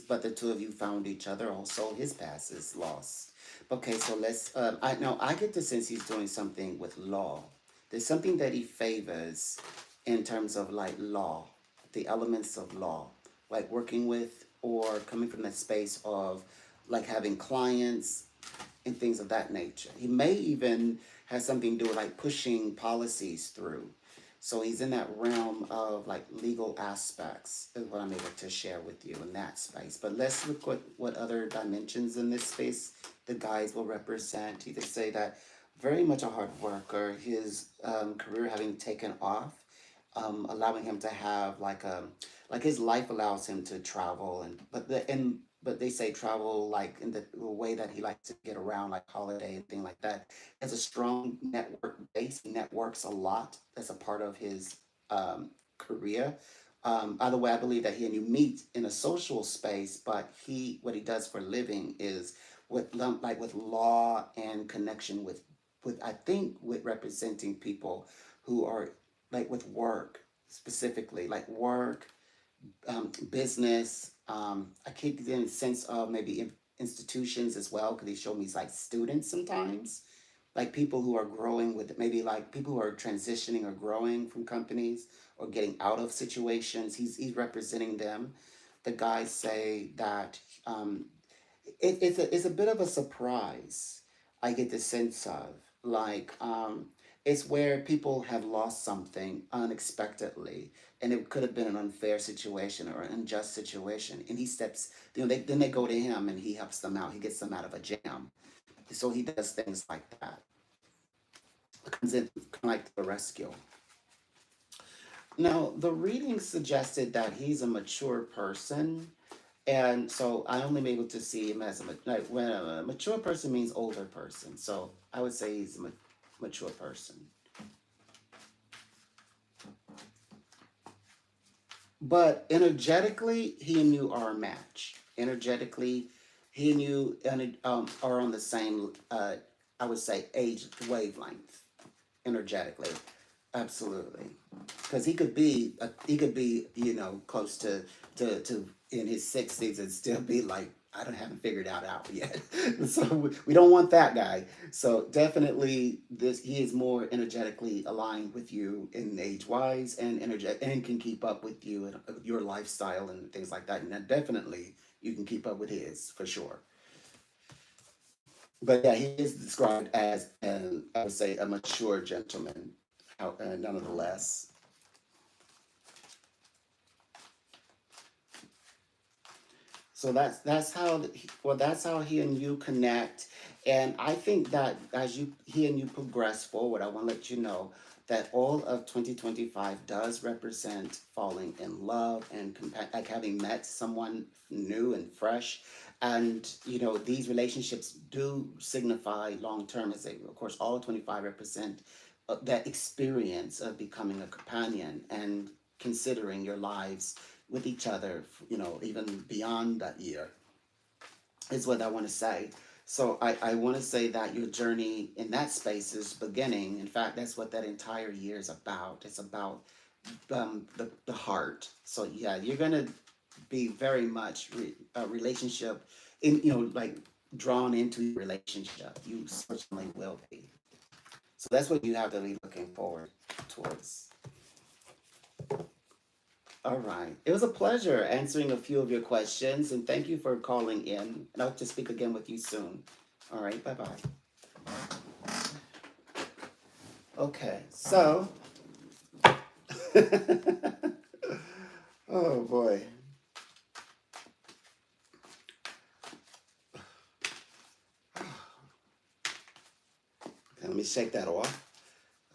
but the two of you found each other. Also, his past is lost. Okay, so let's. I know I get the sense he's doing something with law. There's something that he favors in terms of like law, the elements of law, like working with or coming from that space of like having clients and things of that nature. He may even have something to do with like pushing policies through. So he's in that realm of like legal aspects is what I'm able to share with you in that space. But let's look what other dimensions in this space the guys will represent. He could say that very much a hard worker, his career having taken off, allowing him to have like his life allows him to travel but they say travel like in the way that he likes to get around, like holiday and thing like that. Has a strong network base. He networks a lot. That's a part of his career. By the way, I believe that he and you meet in a social space, but what he does for a living is with law and connection with I think with representing people who are like with work specifically, like work, business. I keep getting a sense of maybe institutions as well, because he showed me like students sometimes, like people who are growing with maybe like people who are transitioning or growing from companies or getting out of situations. He's representing them. The guys say that it's a bit of a surprise. I get the sense of it's where people have lost something unexpectedly, and it could have been an unfair situation or an unjust situation, and he steps. Then they go to him, and he helps them out. He gets them out of a jam. So he does things like that. Comes in kind of like the rescue. Now the reading suggested that he's a mature person. And so I only am able to see him as like when a mature person means older person. So I would say he's a mature person. But energetically, he and you are a match. Energetically, he and you are on the same, I would say, age wavelength. Energetically, absolutely. Because he could be close to in his 60s and still be like, I don't haven't figured out yet. So we don't want that guy. So definitely this he is more energetically aligned with you in age wise and energetic and can keep up with you and your lifestyle and things like that. And then definitely you can keep up with his for sure. But yeah, he is described as I would say a mature gentleman. nonetheless. So that's how he and you connect, and I think that as you he and you progress forward, I want to let you know that all of 2025 does represent falling in love and like having met someone new and fresh, and these relationships do signify long term. As they, of course, all 25 represent that experience of becoming a companion and considering your lives with each other, even beyond that year, is what I want to say. So I want to say that your journey in that space is beginning. In fact, that's what that entire year is about. It's about the heart. So yeah, you're going to be very much a relationship like drawn into your relationship. You certainly will be. So that's what you have to be looking forward towards. All right. It was a pleasure answering a few of your questions, and thank you for calling in. And I hope to speak again with you soon. All right. Bye bye. Okay. So, oh boy. Okay, let me shake that off.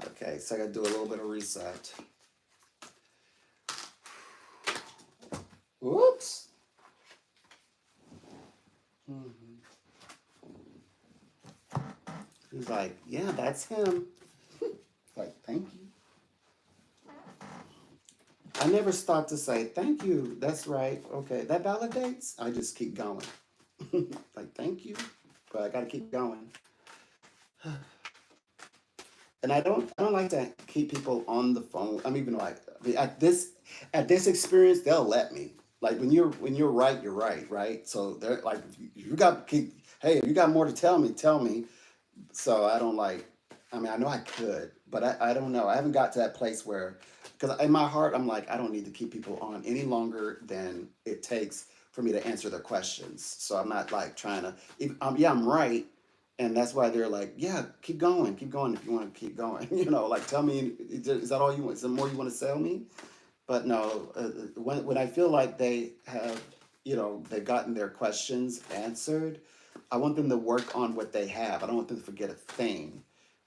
Okay. So I got to do a little bit of reset. Whoops. Mhm. He's like, yeah, that's him. Like, thank you. I never stop to say thank you. That's right. Okay, that validates. I just keep going. Like, thank you, but I got to keep going. And I don't like to keep people on the phone. I'm even like at this experience, they'll let me. Like when you're right, you're right, right? So they're like, you got keep. Hey, if you got more to tell me, tell me. So I don't like. I mean, I know I could, but I don't know. I haven't got to that place where, because in my heart, I'm like, I don't need to keep people on any longer than it takes for me to answer their questions. So I'm not like trying to. Yeah, I'm right, and that's why they're like, yeah, keep going if you want to keep going. Like tell me, is that all you want? Is there more you want to sell me? But no, when I feel like they have, they've gotten their questions answered, I want them to work on what they have. I don't want them to forget a thing.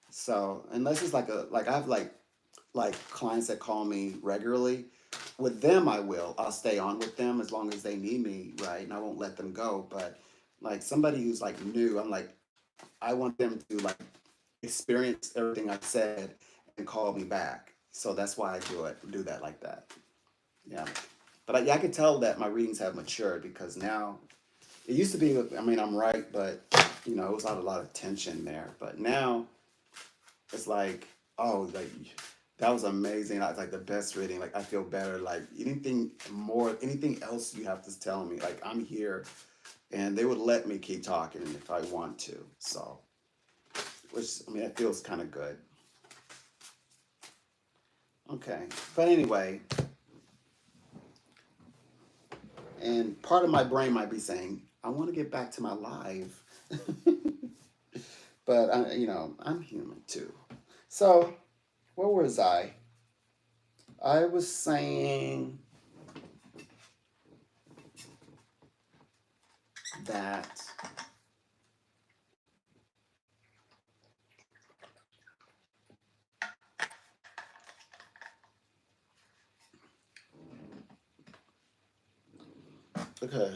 So unless it's like I have like clients that call me regularly. With them, I will. I'll stay on with them as long as they need me, right? And I won't let them go. But like somebody who's like new, I'm like, I want them to like experience everything I said and call me back. So that's why I do that like that. Yeah. But yeah, I can tell that my readings have matured because now it used to be, I mean, I'm right, but it was a lot of tension there. But now it's like, oh, like that was amazing. That's like the best reading. Like I feel better. Like anything else you have to tell me. Like I'm here, and they would let me keep talking if I want to. So, which I mean, it feels kind of good. Okay, but anyway, and part of my brain might be saying, I want to get back to my life, but I'm human too. So, where was I? I was saying that. Okay,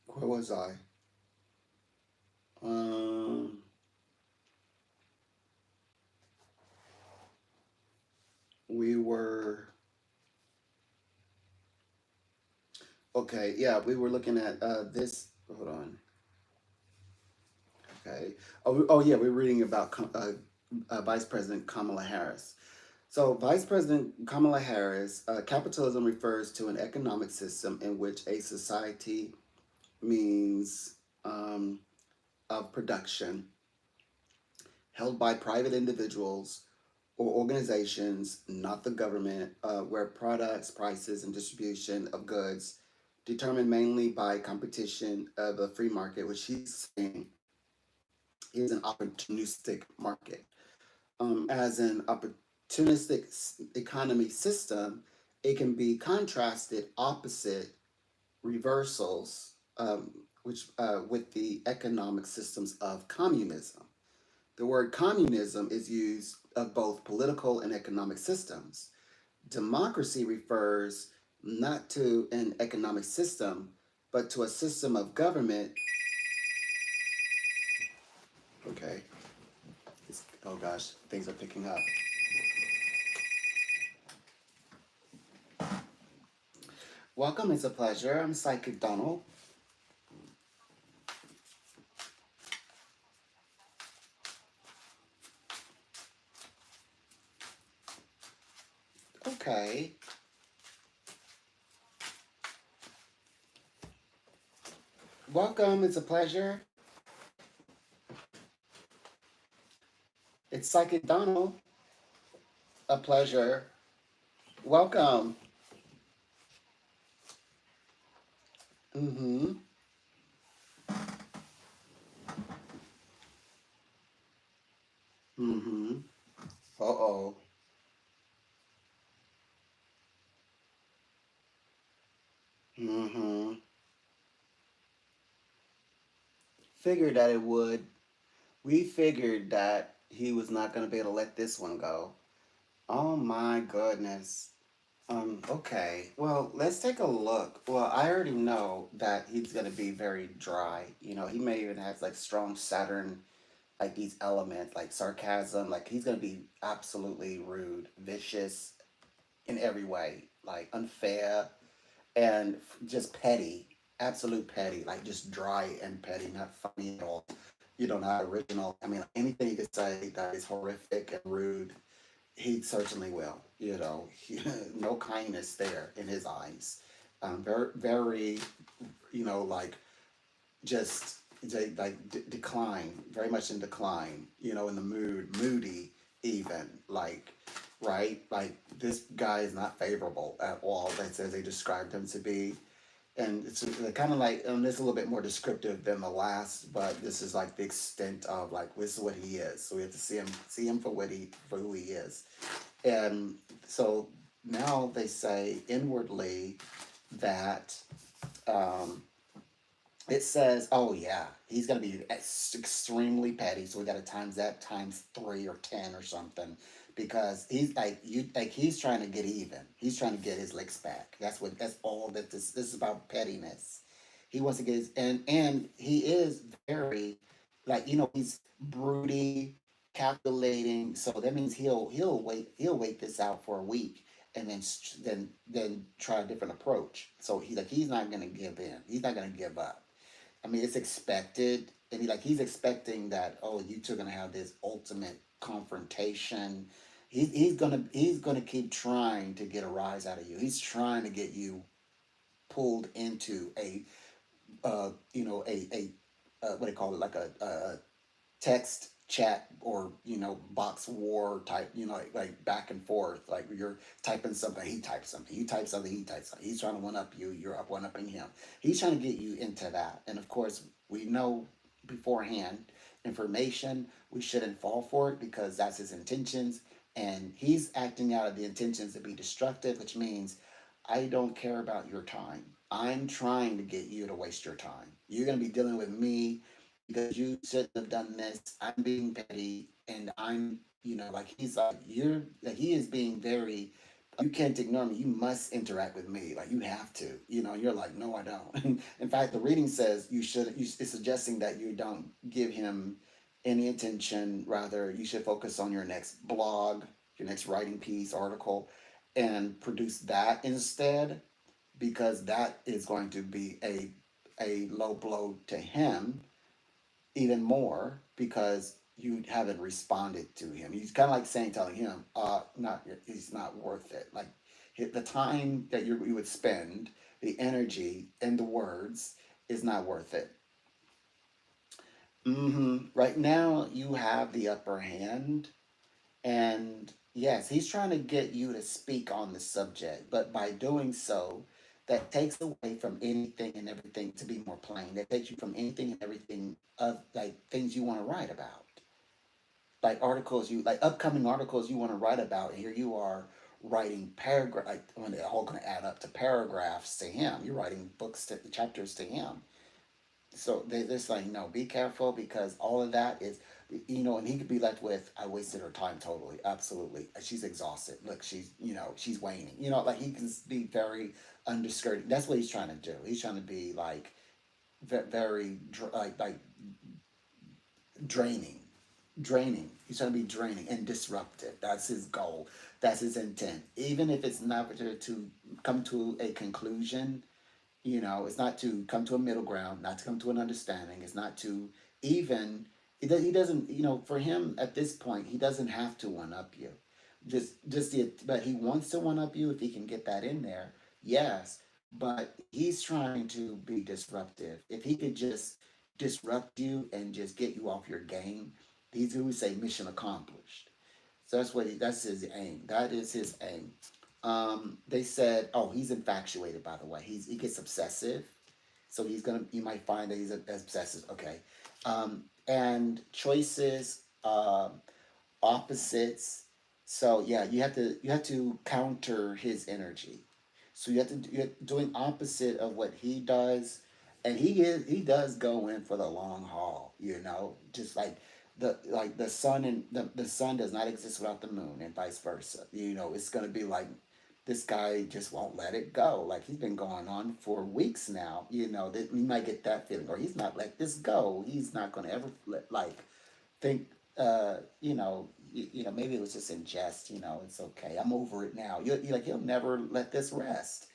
where was I? Um, we were okay. Yeah, we were looking at this. Hold on. Okay. Oh yeah, we're reading about Vice President Kamala Harris. So, Vice President Kamala Harris, capitalism refers to an economic system in which a society means of production held by private individuals or organizations, not the government, where products, prices, and distribution of goods determined mainly by competition of a free market, which he's saying is an opportunistic market. as an opportunistic economy system, it can be contrasted opposite reversals, which with the economic systems of communism. The word communism is used of both political and economic systems. Democracy refers not to an economic system, but to a system of government. Okay, oh gosh, things are picking up. Welcome, it's a pleasure. I'm Psychic Donald. Okay, welcome, it's a pleasure. It's Psychic Donald. A pleasure. Welcome. Mm-hmm. Mm-hmm. Uh-oh. Mm-hmm. Figured that it would. We figured that he was not going to be able to let this one go. Oh my goodness. Okay. Well, let's take a look. Well, I already know that he's going to be very dry. You know, he may even have like strong Saturn, like these elements, like sarcasm. Like he's going to be absolutely rude, vicious in every way, like unfair and just petty, absolute petty, like just dry and petty, not funny at all. You know, not original. I mean, anything you could say that is horrific and rude, he certainly will. You know, no kindness there in his eyes. Very, very, you know, like just decline, very much in decline. You know, in the moody, even like right, like this guy is not favorable at all. That's as they described him to be, and it's kind of like, and this is a little bit more descriptive than the last, but this is like the extent of like this is what he is. So we have to see him for what he for who he is, and so now they say inwardly that um, it says, oh yeah, he's gonna be extremely petty. So we got to times that times 3 or 10 or something, because he's like you, like he's trying to get even. He's trying to get his licks back. That's what. That's all that this is about pettiness. He wants to get his and he is very, like he's broody, calculating. So that means he'll wait this out for a week and then try a different approach. So he's not gonna give in. He's not gonna give up. I mean, it's expected, and he's expecting that. Oh, you two are gonna have this ultimate confrontation. He's gonna keep trying to get a rise out of you. He's trying to get you pulled into a what do you call it, like a text chat or box war type, like back and forth, like you're typing something, he types something, you type something, he types something, he's trying to one up you, you're up one upping him. He's trying to get you into that, and of course we know beforehand information, we shouldn't fall for it because that's his intentions, and he's acting out of the intentions to be destructive, which means I don't care about your time. I'm trying to get you to waste your time. You're going to be dealing with me because you shouldn't have done this. I'm being petty, and like he's like you're like he is being very. You can't ignore me. You must interact with me. Like you have to. You're like, no, I don't. In fact, the reading says you should. It's suggesting that you don't give him any attention. Rather, you should focus on your next blog, your next writing piece, article, and produce that instead, because that is going to be a low blow to him even more, because you haven't responded to him. He's kind of like telling him, not he's not worth it. Like the time that you would spend, the energy and the words is not worth it. Right now, you have the upper hand, and yes, he's trying to get you to speak on the subject, but by doing so, that takes away from anything and everything, to be more plain. That takes you from anything and everything of like things you want to write about. like articles you like upcoming articles you want to write about, and here you are writing paragraph, like when they're all going to add up to paragraphs to him. You're writing books to chapters to him. So they're saying, no, be careful, because all of that is, and he could be left with, I wasted her time totally, absolutely. She's exhausted. Look, she's waning. Like he can be very underskirting. That's what he's trying to do. He's trying to be like very like draining, draining. He's trying to be draining and disruptive. That's his goal. That's his intent. Even if it's not to come to a conclusion, it's not to come to a middle ground, not to come to an understanding. It's not to even, he doesn't, for him at this point, he doesn't have to one up you. But he wants to one up you if he can get that in there. Yes, but he's trying to be disruptive. If he could just disrupt you and just get you off your game, these who would say mission accomplished. So that's his aim. That is his aim. They said, oh, he's infatuated. By the way, he gets obsessive. So you might find that he's obsessive. Okay, and choices, opposites. So yeah, you have to counter his energy. So you're doing opposite of what he does, and he does go in for the long haul. Just like the sun, and the sun does not exist without the moon, and vice versa. It's gonna be like this guy just won't let it go. Like he's been going on for weeks now. That you might get that feeling, or he's not let this go. He's not gonna ever think. Maybe it was just in jest. It's okay. I'm over it now. You're like, he'll never let this rest.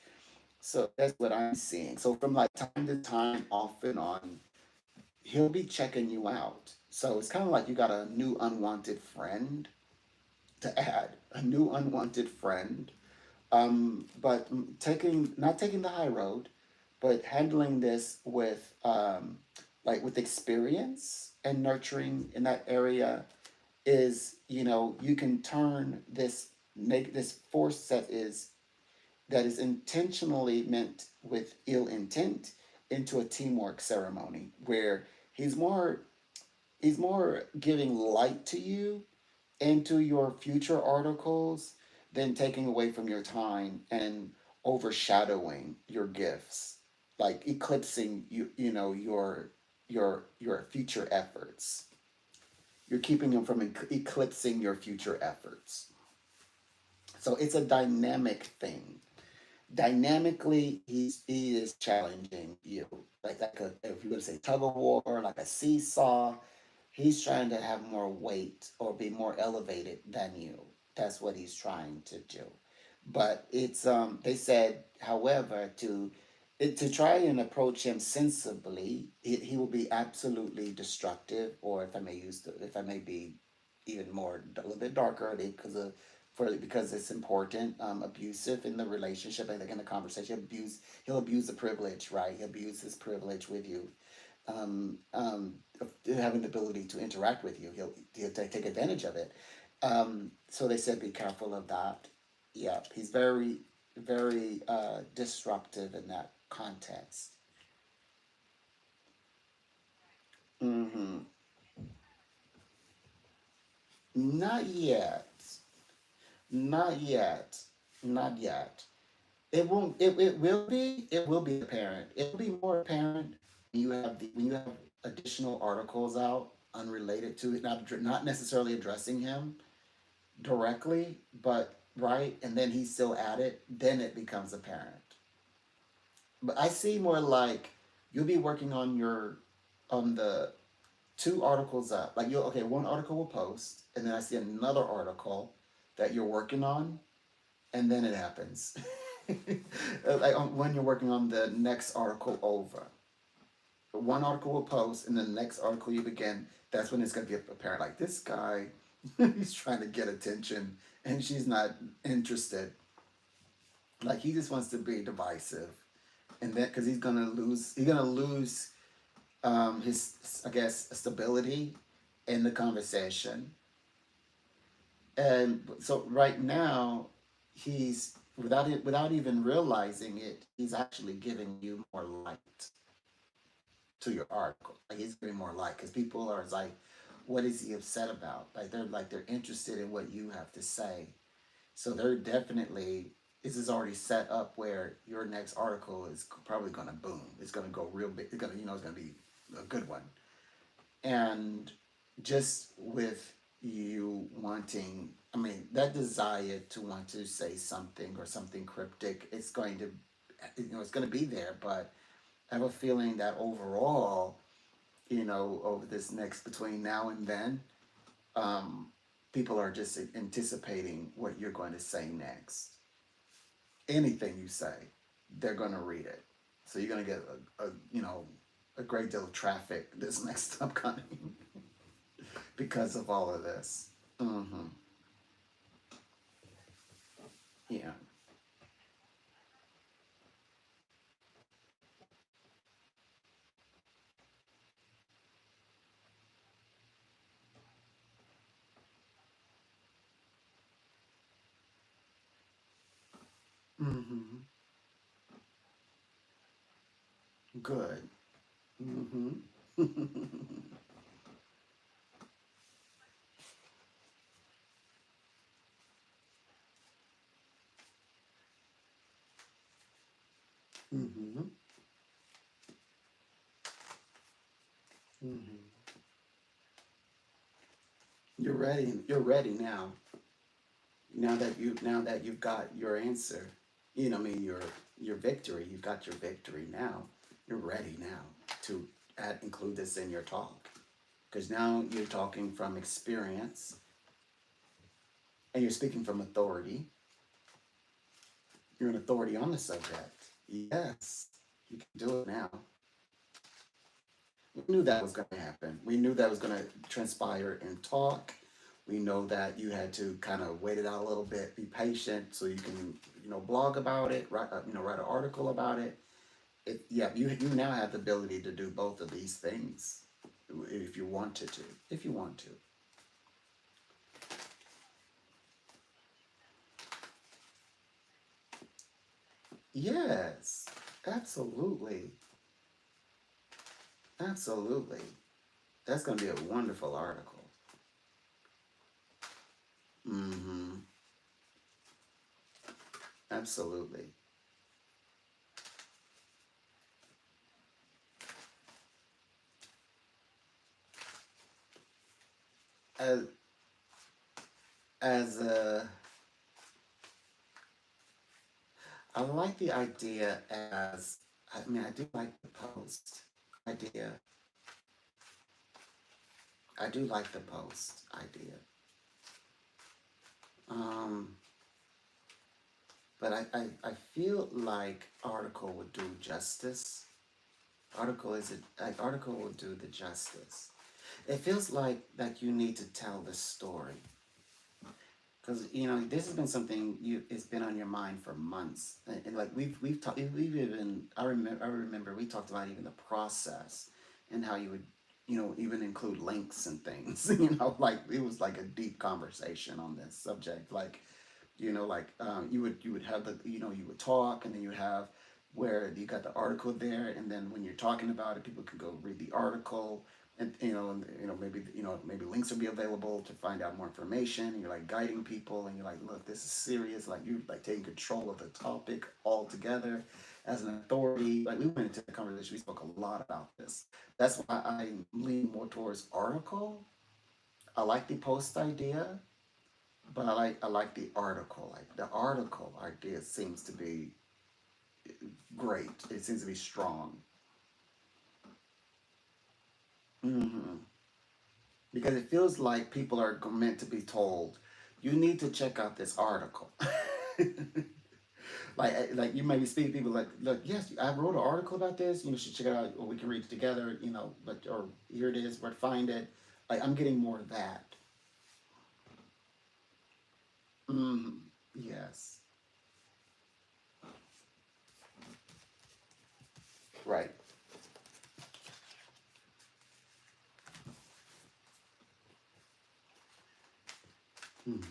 So that's what I'm seeing. So from like time to time, off and on, he'll be checking you out. So it's kind of like you got a new unwanted friend to add, a new unwanted friend. But taking not taking the high road, but handling this with with experience and nurturing in that area is, you can turn this, make this force that is intentionally meant with ill intent into a teamwork ceremony where he's more he's more giving light to you into your future articles than taking away from your time and overshadowing your gifts, like eclipsing your future efforts. You're keeping him from eclipsing your future efforts. So it's a dynamic thing. Dynamically, he is challenging you, like if you would say tug of war, like a seesaw. He's trying to have more weight or be more elevated than you. That's what he's trying to do. But it's they said, however, to try and approach him sensibly, he will be absolutely destructive, or if I may be even more a little bit darker, because it's important, abusive in the relationship, I think in the conversation, he'll abuse the privilege, right? He'll abuse his privilege with you, of having the ability to interact with you. He'll take advantage of it. So they said be careful of that. Yeah, he's very, very disruptive in that context. Mm-hmm. Not yet. Not yet. Not yet. It won't. It will be. It will be apparent. It will be more apparent when you have additional articles out unrelated to it, not necessarily addressing him directly, but right, and then he's still at it. Then it becomes apparent. But I see more like you'll be working on the two articles up. Like you'll okay, one article will post, and then I see another article that you're working on, and then it happens. When you're working on the next article over, one article will post, and the next article you begin. That's when it's going to be apparent. Like this guy, he's trying to get attention, and she's not interested. Like he just wants to be divisive, and then because he's gonna lose his, I guess, stability in the conversation. And so right now, he's without even realizing it, he's actually giving you more light to your article. Like he's giving more light because people are like, what is he upset about? Like they're interested in what you have to say. So they're definitely, this is already set up where your next article is probably going to boom. It's going to go real big. It's going to, it's going to be a good one. And just with you wanting, I mean, that desire to want to say something or something cryptic, it's going to, it's going to be there. But I have a feeling that overall, over this next, between now and then, um, people are just anticipating what you're going to say next. Anything you say, they're going to read it. So you're going to get a great deal of traffic this next upcoming because of all of this. Mm-hmm. Yeah. Mm-hmm. Good. Mm-hmm. Mm-hmm. Mm-hmm. You're ready. You're ready now. Now that you've got your answer, I mean your victory. You've got your victory now. You're ready now to include this in your talk because now you're talking from experience and you're speaking from authority. You're an authority on the subject. Yes, you can do it now. We knew that was going to happen. We knew that was going to transpire in talk. We know that you had to kind of wait it out a little bit, be patient, so you can, blog about it, write an article about it. Yeah, you now have the ability to do both of these things if you wanted to. If you want to. Yes, absolutely, absolutely. That's going to be a wonderful article. Mm-hmm. Absolutely. As as I like the idea as, I mean, I do like the post idea. I do like the post idea. Um, but I feel like article would do justice. Article will do the justice. It feels like you need to tell the story because this has been something it's been on your mind for months, and like we've talked, we've even I remember we talked about even the process and how you would even include links and things. Like it was like a deep conversation on this subject. Like you would have the you would talk, and then you have where you got the article there, and then when you're talking about it, people can go read the article, and maybe links will be available to find out more information. And you're like guiding people, and you're like, look, this is serious. Like you like taking control of the topic altogether as an authority. Like we went into the conversation, we spoke a lot about this. That's why I lean more towards article. I like the post idea, but I like the article. Like the article idea seems to be great. It seems to be strong. Hmm. Because it feels like people are meant to be told, you need to check out this article. like you may be speaking to people like, look, yes, I wrote an article about this. You should check it out, or we can read it together. But or here it is, where to find it. Like I'm getting more of that. Hmm. Yes. Right. Hmm.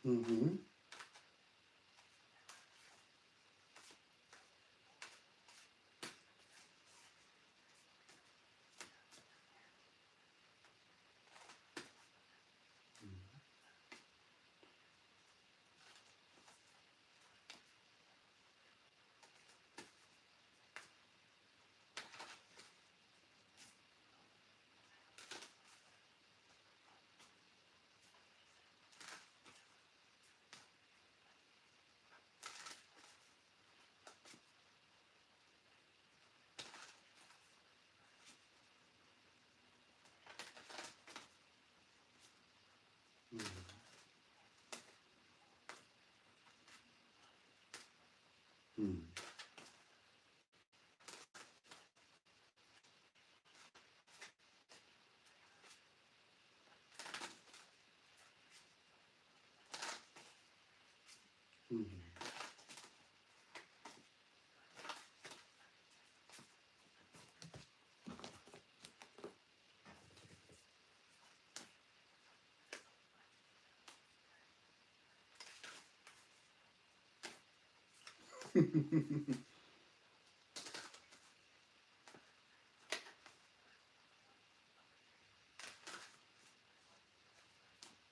Mm-hmm. Mm-hmm. Mm-hmm.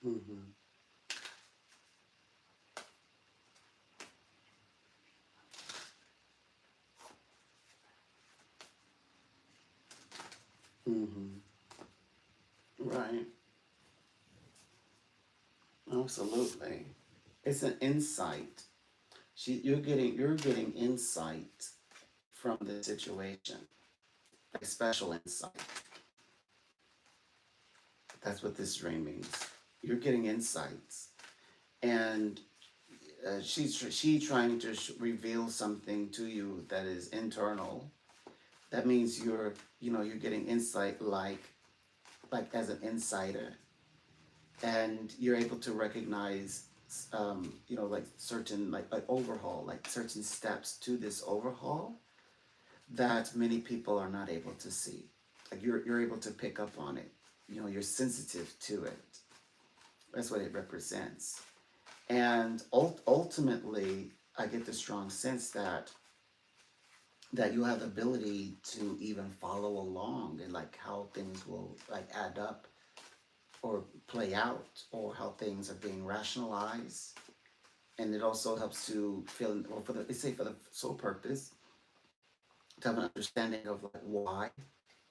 Mm-hmm. Mm-hmm. Right. Absolutely. It's an insight. You're getting insight from the situation, like special insight. That's what this dream means. You're getting insights, and she trying to reveal something to you that is internal. That means you're getting insight like as an insider, and you're able to recognize like certain like overhaul, like certain steps to this overhaul that many people are not able to see. Like you're able to pick up on it. You're sensitive to it. That's what it represents. And ultimately, I get the strong sense that you have the ability to even follow along and like how things will like add up or play out, or how things are being rationalized. And it also helps to feel, or for the, let's say for the sole purpose, to have an understanding of like why,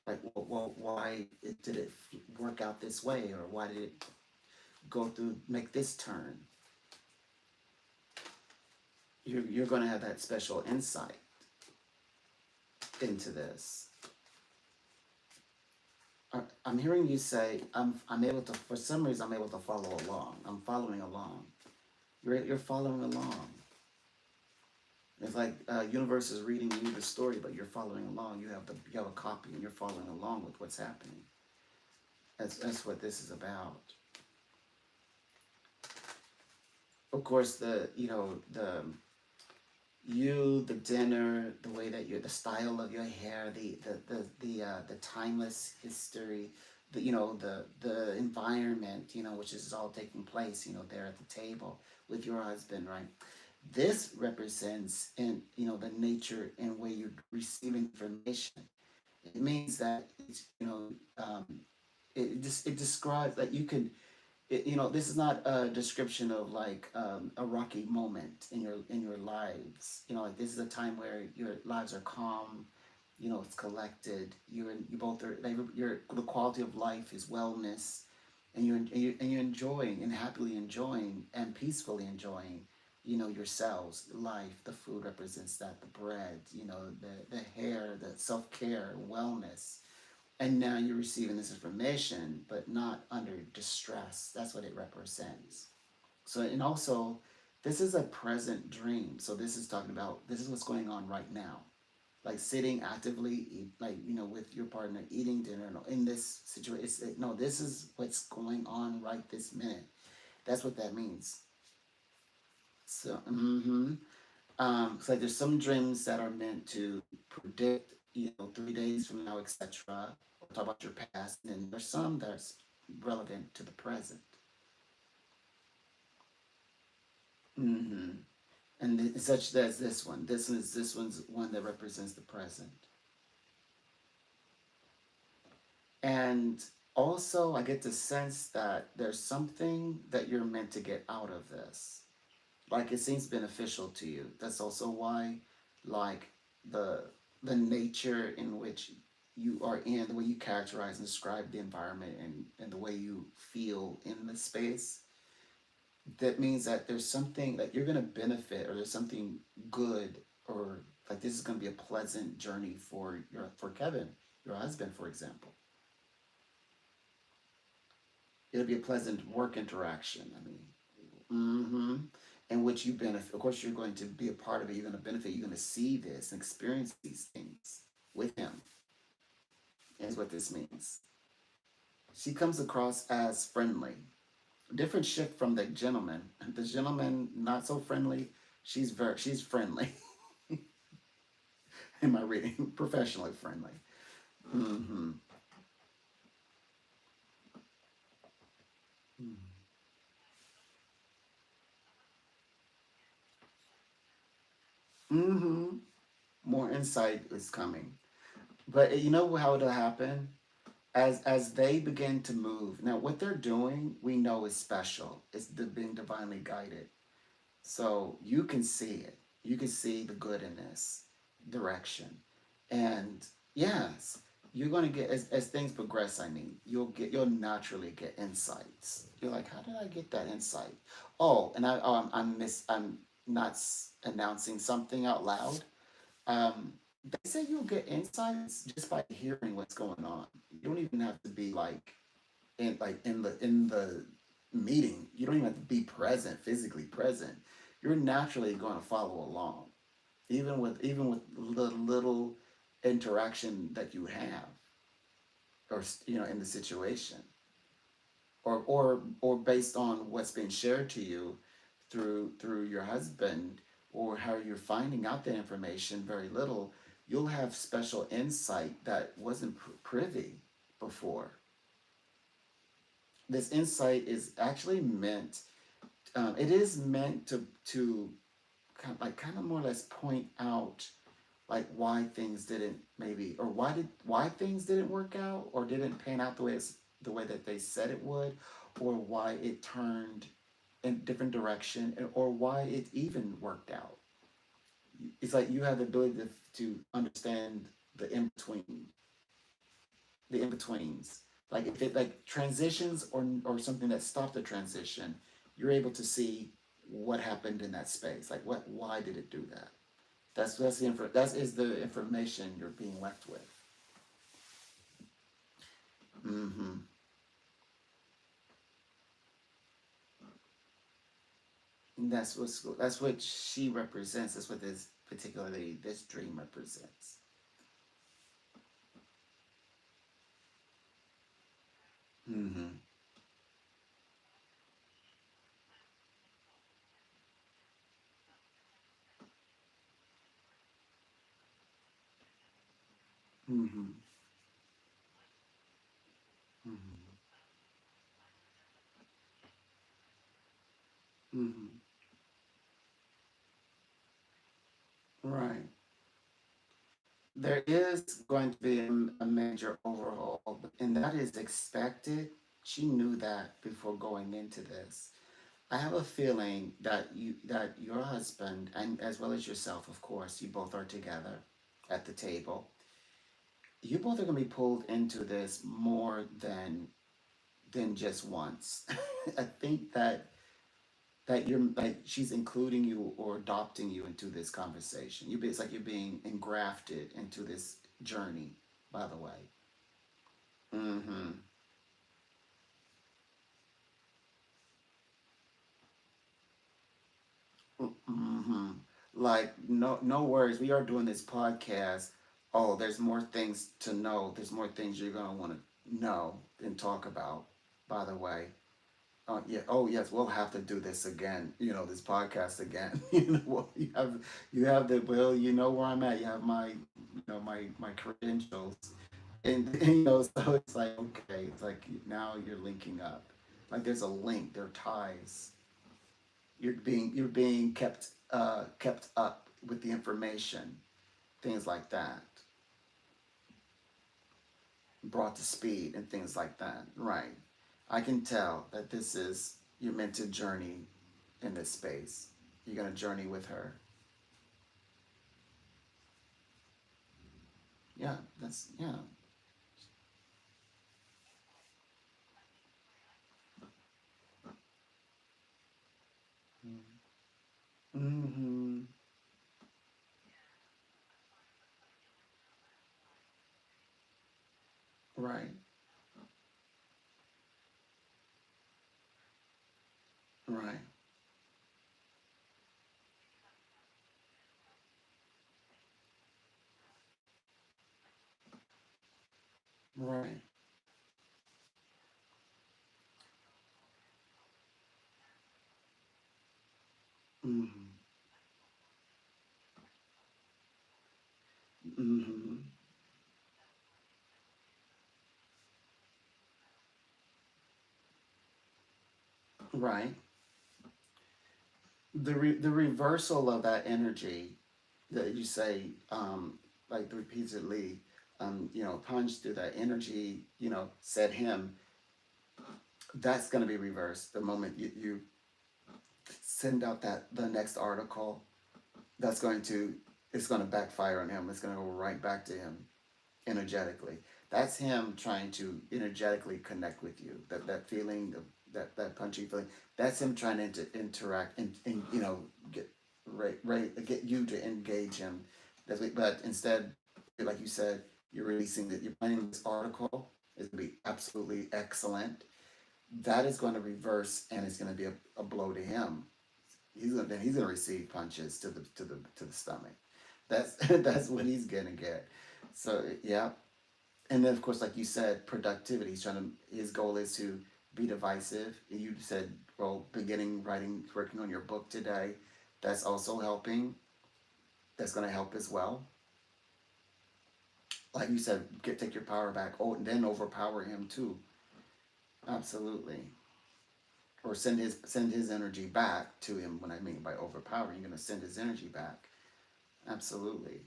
like why did it work out this way, or why did it go through, make this turn. You're going to have that special insight into this. I'm hearing you say I'm able to, for some reason I'm able to follow along. I'm following along. You're following along. It's like universe is reading you the story, but you're following along. You have a copy, and you're following along with what's happening. That's what this is about. Of course, the dinner, the way that the style of your hair, the timeless history, the environment, which is all taking place, there at the table with your husband, right? This represents in the nature and way you receive information. It means that it describes that you can this is not a description of like a rocky moment in your lives. Like this is a time where your lives are calm. It's collected. You both are. Like, the quality of life is wellness, and you're enjoying and happily enjoying and peacefully enjoying. Yourselves, life. The food represents that. The bread. The hair, the self care, wellness, and now you're receiving this information, but not under distress. That's what it represents. So, and also, this is a present dream. So this is talking about, this is what's going on right now. Like sitting actively, like, with your partner, eating dinner, in this situation. No, this is what's going on right this minute. That's what that means. So, it's like there's some dreams that are meant to predict, 3 days from now, etc. Or talk about your past, and then there's some that's relevant to the present. Mm-hmm. And such as this one. This one's one that represents the present. And also, I get the sense that there's something that you're meant to get out of this. Like it seems beneficial to you. That's also why, like the the nature in which you are in, the way you characterize and describe the environment and the way you feel in the space, that means that there's something that you're gonna benefit or there's something good or like this is gonna be a pleasant journey for Kevin, your husband, for example. It'll be a pleasant work interaction. I mean, mm-hmm. In which you benefit. Of course, you're going to be a part of it. You're going to benefit. You're going to see this and experience these things with him. Is what this means. She comes across as friendly. Different shift from the gentleman. The gentleman not so friendly. She's friendly. In my reading, professionally friendly. Mm-hmm. Mm-hmm. More insight is coming. But you know how it'll happen? As they begin to move. Now what they're doing, we know is special. It's being divinely guided. So you can see it. You can see the good in this direction. And yes, you're gonna get as things progress, I mean, you'll naturally get insights. You're like, how did I get that insight? Oh, and I'm not announcing something out loud. Um, they say you'll get insights just by hearing what's going on. You don't even have to be like in the meeting. You don't even have to be present, physically present. You're naturally going to follow along, even with the little interaction that you have, or in the situation, or based on what's been shared to you through your husband, or how you're finding out that information very little. You'll have special insight that wasn't privy before. This insight is actually meant, it is meant to kind of more or less point out like why things didn't, maybe, or why things didn't work out or didn't pan out the way that they said it would, or why it turned in different direction, or why it even worked out. It's like you have the ability to understand the in between, the in betweens. Like if it like transitions, or something that stopped the transition, you're able to see what happened in that space. Like why did it do that? That is the information you're being left with. Mm-hmm. And that's what she represents. That's what this dream represents. Mm-hmm. Mm-hmm. Mm-hmm. Mm-hmm. Right. There is going to be a major overhaul, and that is expected. She knew that before going into this. I have a feeling that your husband, and as well as yourself, of course, you both are together at the table. You both are going to be pulled into this more than just once. I think that you're like she's including you or adopting you into this conversation. It's like you're being engrafted into this journey. By the way. Mm-hmm. Mm-hmm. Like no worries. We are doing this podcast. Oh, there's more things to know. There's more things you're gonna want to know and talk about. By the way. Yeah. Oh, yes. We'll have to do this again. This podcast again. Well, you have the well. You know where I'm at. You have my credentials, and so it's like okay. It's like now you're linking up. Like there's a link. There are ties. you're being kept up with the information, things like that, brought to speed and things like that. Right. I can tell that this is you're meant to journey in this space. You're gonna journey with her. Yeah, that's yeah. Mm-hmm. Right. Right. Right. Mm-hmm. Mm-hmm. Right. The reversal of that energy that you say, like repeatedly, punch through that energy, said him, that's going to be reversed the moment you send out that the next article. That's going to it's going to backfire on him. It's going to go right back to him energetically. That's him trying to energetically connect with you. That feeling, that punchy feeling. That's him trying to interact and get get you to engage him. But instead, like you said, you're releasing that you're planning this article. It's gonna be absolutely excellent. That is going to reverse, and it's going to be a blow to him. He's gonna receive punches to the stomach. That's that's what he's gonna get. So yeah, and then of course, like you said, productivity. He's trying to. His goal is to be divisive. You said, well, beginning writing, working on your book today. That's also helping. That's gonna help as well. Like you said, take your power back. Oh, and then overpower him too. Absolutely. Or send his energy back to him. What I mean by overpowering, you're gonna send his energy back. Absolutely.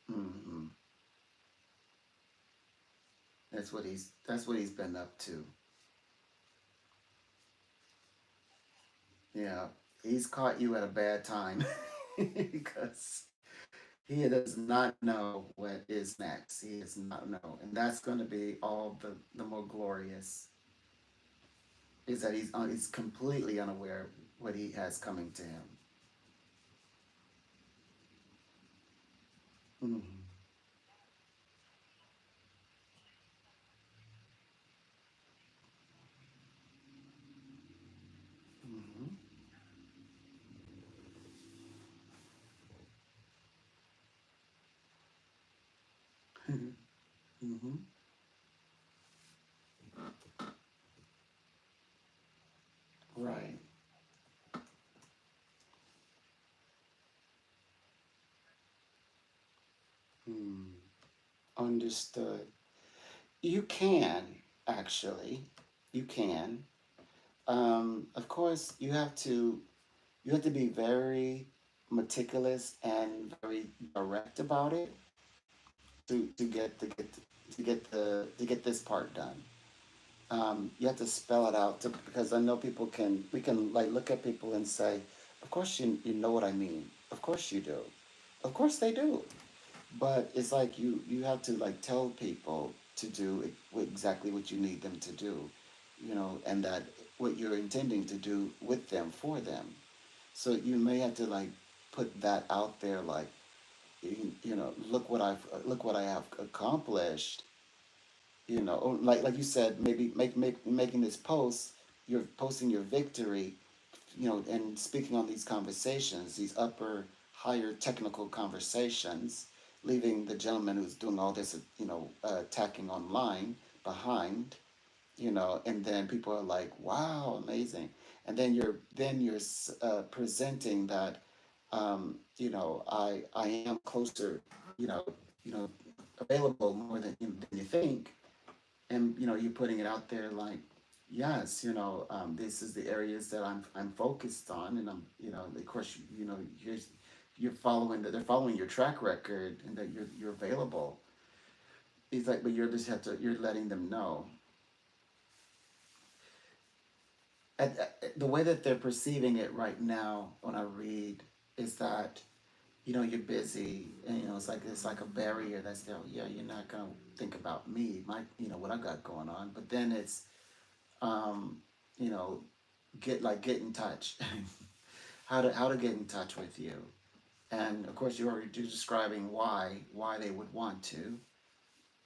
Hmm. That's what he's been up to. Yeah, he's caught you at a bad time because he does not know what is next. He does not know, and that's going to be all the more glorious is that he's completely unaware what he has coming to him. Mm-hmm. Mm-hmm. Mm-hmm. Right. Mm. Understood. You can actually. You can. Of course, you have to be very meticulous and very direct about it to get this part done. You have to spell it out because I know we can like look at people and say, of course you know what I mean. Of course you do. Of course they do. But it's like you have to like tell people to do exactly what you need them to do, and that what you're intending to do with them for them. So you may have to like put that out there, like look what I have accomplished. Or like you said, maybe making this post, you're posting your victory, and speaking on these conversations, these upper, higher technical conversations, leaving the gentleman who's doing all this, attacking online behind, and then people are like, "Wow, amazing," and then you're presenting that, I am closer, you know, you know, available more than you think, and you're putting it out there like. yes, this is the areas that I'm focused on, and I'm, of course, you're following that they're following your track record, and that you're available. He's like, but you're letting them know. The way that they're perceiving it right now when I read is that you're busy, and it's like a barrier that's there. Yeah, you're not gonna think about me, my what I got going on. But then it's um, you know get in touch. How to get in touch with you, and of course you're describing why they would want to,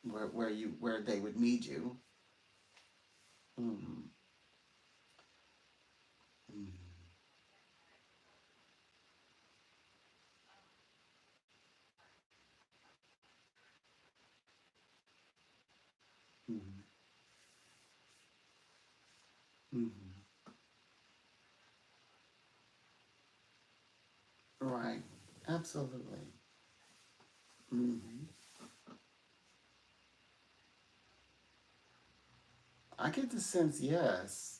where they would need you. Mm-hmm. Mm-hmm. Mm-hmm. Right. Absolutely. Mm-hmm. I get the sense, yes.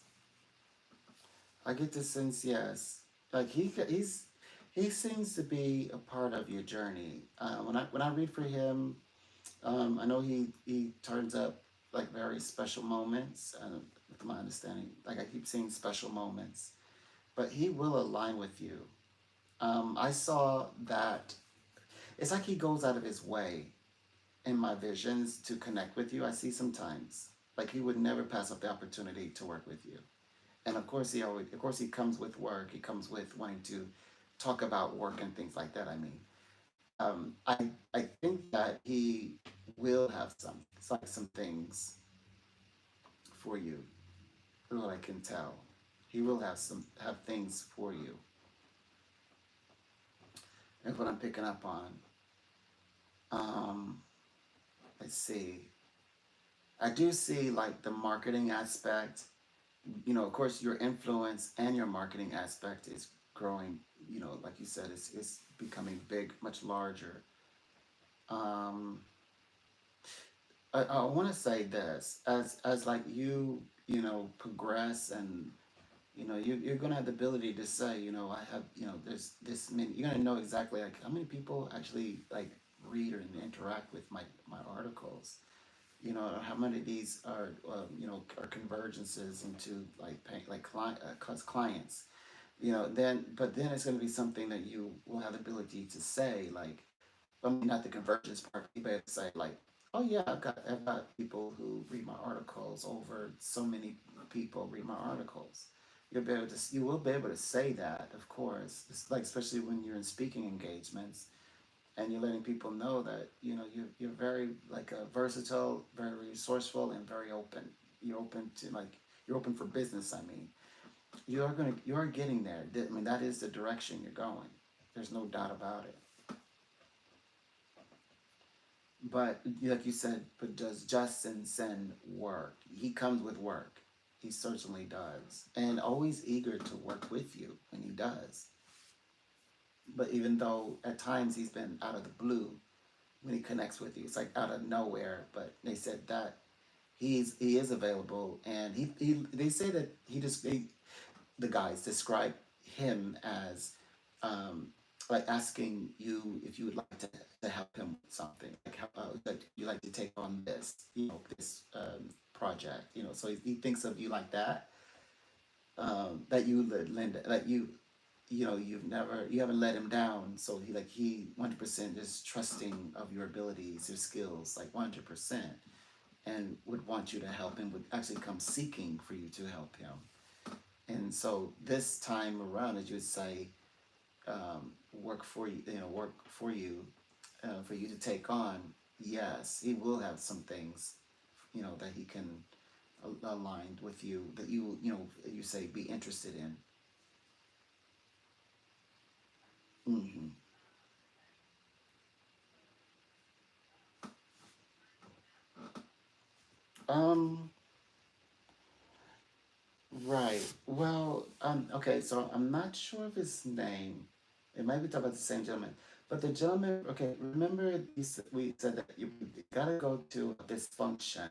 I get the sense, yes. Like he seems to be a part of your journey. When I read for him, I know he turns up like very special moments. With my understanding, like I keep seeing special moments, but he will align with you. I saw that it's like he goes out of his way in my visions to connect with you. I see sometimes like he would never pass up the opportunity to work with you. And of course he comes with work. He comes with wanting to talk about work and things like that. I mean, I think that he will have some things for you. Is what I can tell. He will have things for you. That's what I'm picking up on. Um, let's see. I do see like the marketing aspect. Of course, your influence and your marketing aspect is growing. Like you said, it's becoming big, much larger. Um, I want to say this as like progress, and you're gonna have the ability to say, I have, there's this many. You're gonna know exactly like how many people actually like read or interact with my articles. How many of these are convergences into like clients. Then it's going to be something that you will have the ability to say, like, I mean, not the convergence part, but you say like, oh yeah, I've got people who read my articles. Over so many people read my articles. You will be able to say that, of course. It's like, especially when you're in speaking engagements, and you're letting people know that you're very like versatile, very resourceful, and very open. You're open for business. I mean, you're getting there. I mean, that is the direction you're going. There's no doubt about it. But like you said, but does Justin send work? He comes with work. He certainly does, and always eager to work with you, and he does. But even though at times he's been out of the blue when he connects with you, it's like out of nowhere. But they said that he is available, and they say that the guys describe him as um, like asking you if you would like to help him with something, like that you like to take on this project, so he thinks of you like that, that you lend that you haven't let him down, so he 100% is trusting of your abilities, your skills, like 100%, and would want you to help him, would actually come seeking for you to help him. And so this time around, as you would say, work for you, for you to take on. Yes, he will have some things, that he can align with you, that you say be interested in. Mm-hmm. Um. Right. Well. Okay. So I'm not sure of his name. It might be talking about the same gentleman. But the gentleman. Okay. Remember, we said that you gotta go to a dysfunction.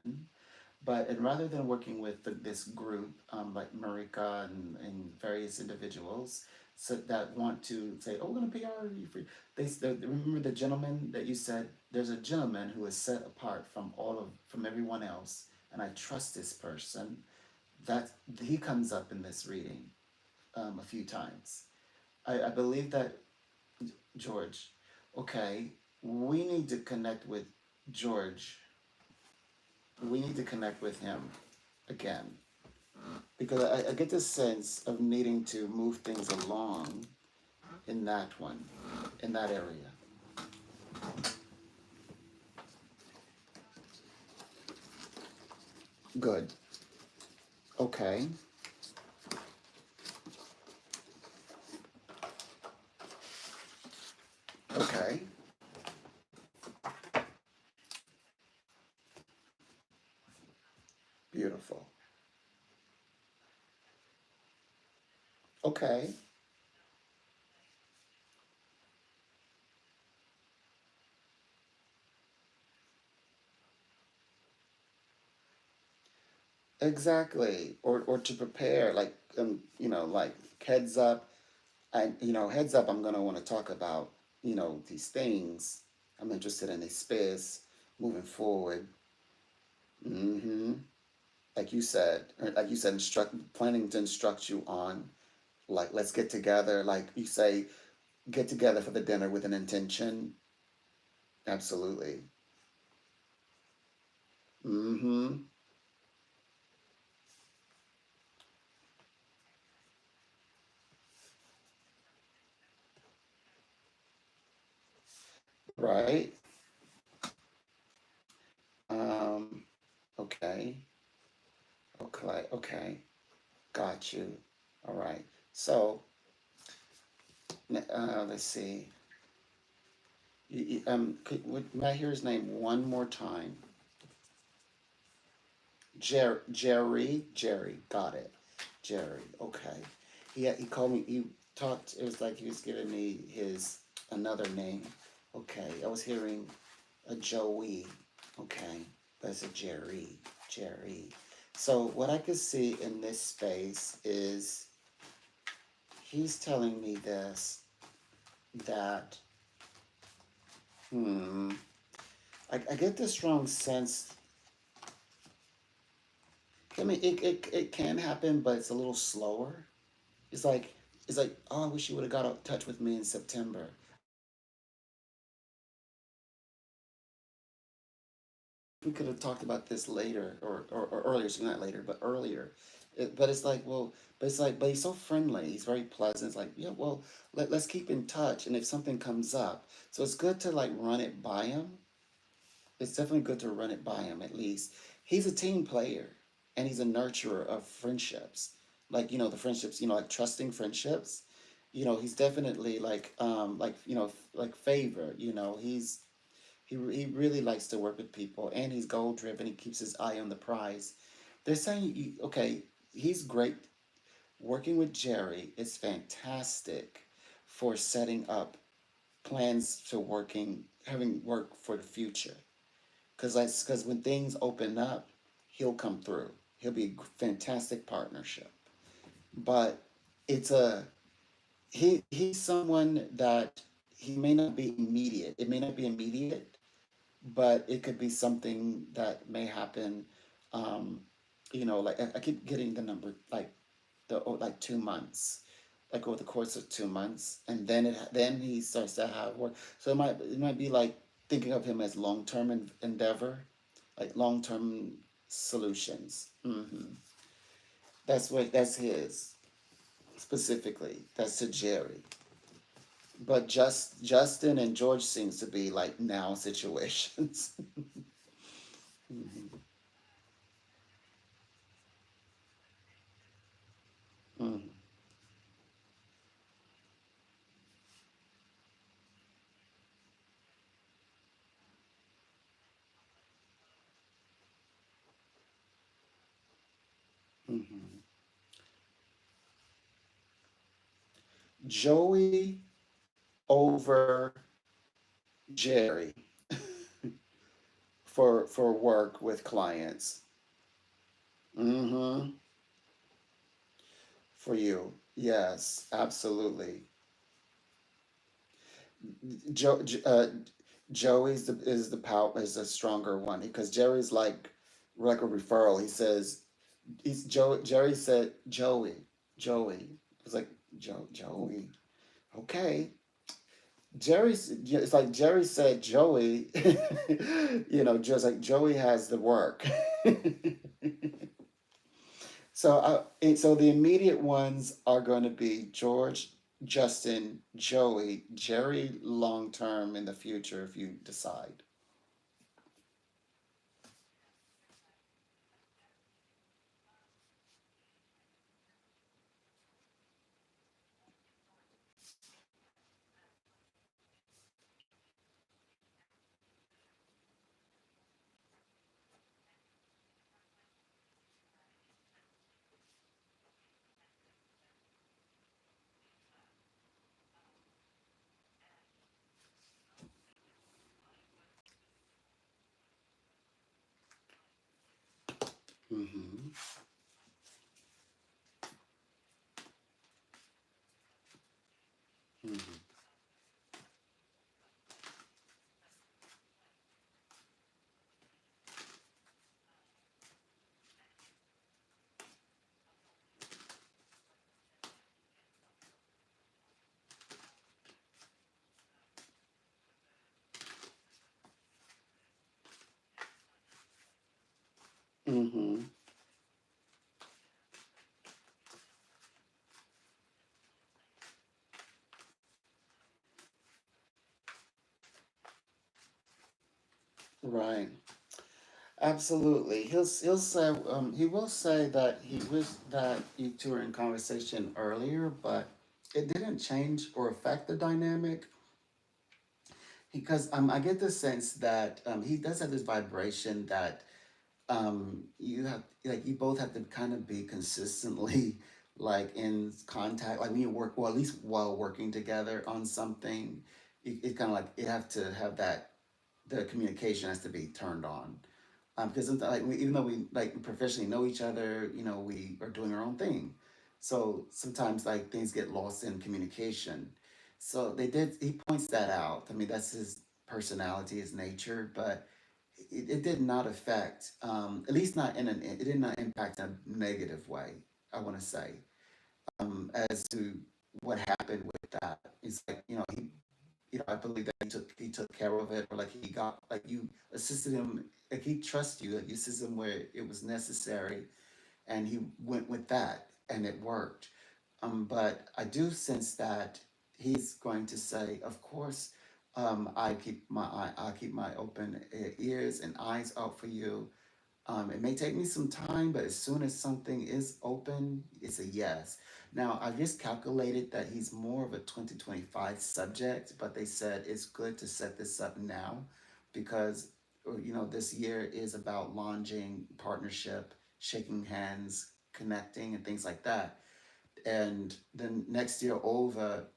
But and rather than working with this group, like Marika and various individuals, so that want to say, "Oh, we're going to PR you for," remember the gentleman that you said. There's a gentleman who is set apart from from everyone else, and I trust this person. That he comes up in this reading a few times. I believe that George. Okay, we need to connect with George. We need to connect with him again because I get this sense of needing to move things along in that one, in that area. Good. Okay. Okay. Beautiful. Okay. Exactly. Or to prepare, like like heads up. And heads up. I'm gonna want to talk about these things. I'm interested in this space moving forward. Mm-hmm. Like you said, planning to instruct you on, like, let's get together. Like you say, get together for the dinner with an intention. Absolutely. Mm-hmm. Right. Um. Okay. Okay. Okay. Got you. All right. So, let's see. May I hear his name one more time? Jerry. Jerry. Got it. Jerry. Okay. He called me. He talked. It was like he was giving me his another name. Okay. I was hearing a Joey. Okay. That's a Jerry. Jerry. So what I could see in this space is he's telling me this that hmm I get this strong sense. I mean, it can happen, but it's a little slower. It's like oh, I wish you would have got in touch with me in September. We could have talked about this later or earlier, so not later, but earlier. But it's like, well, but he's so friendly. He's very pleasant. It's like, yeah, well, let's keep in touch. And if something comes up, so it's good to like run it by him. It's definitely good to run it by him at least. He's a team player and he's a nurturer of friendships. Like, the friendships, like trusting friendships. He's definitely like, like favor, he really likes to work with people and he's goal driven. He keeps his eye on the prize. They're saying, okay, he's great. Working with Jerry is fantastic for setting up plans to having work for the future. Because when things open up, he'll come through. He'll be a fantastic partnership. But it's he's someone that he may not be immediate. It may not be immediate, but it could be something that may happen. Um, like I keep getting the number like 2 months, like over the course of 2 months, and then he starts to have work. So it might be like thinking of him as long-term endeavor, like long-term solutions. That's his specifically. That's to Jerry. But Justin and George seems to be like now situations. Mhm. Mhm. Mhm. Joey over Jerry for work with clients. Mm-hmm. For you. Yes, absolutely. Jo, Joey's is the power is the stronger one because Jerry's like a referral. He says he's Joe. Jerry said Joey. It's like Joey. Okay, Jerry's. It's like Jerry said Joey. Just like Joey has the work. So the immediate ones are going to be George, Justin, Joey, Jerry long term in the future if you decide. Mm-hmm. Mm-hmm. Mm-hmm. Right. Absolutely. He'll say he will say that he wished that you two were in conversation earlier, but it didn't change or affect the dynamic because I get the sense that he does have this vibration that you have like you both have to kind of be consistently like in contact like when you work well at least while working together on something it kind of like you have to have that the communication has to be turned on because sometimes like even though we like professionally know each other we are doing our own thing so sometimes like things get lost in communication so he points that out. I mean that's his personality, his nature, but it did not affect, at least not it did not impact in a negative way, I want to say, as to what happened with that. It's like, I believe that he took care of it, or like he got, like you assisted him, like he trusts you, like you assisted him where it was necessary, and he went with that, and it worked. But I do sense that he's going to say, of course, I keep my open ears and eyes out for you. It may take me some time, but as soon as something is open, it's a yes. Now, I just calculated that he's more of a 2025 subject, but they said it's good to set this up now because, this year is about launching partnership, shaking hands, connecting, and things like that. And then next year over,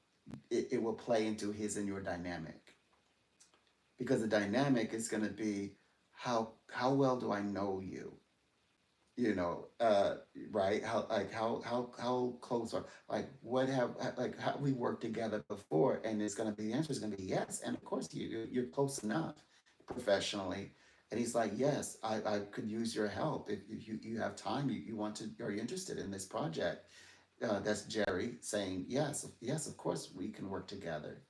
it will play into his and your dynamic because the dynamic is going to be how well do I know you, you know uh right, how close are, like what have like how we worked together before, and it's going to be, the answer is going to be yes, and of course you're close enough professionally. And he's like, yes, I could use your help if you have time, you want to, are you interested in this project. That's Jerry saying yes, yes, of course we can work together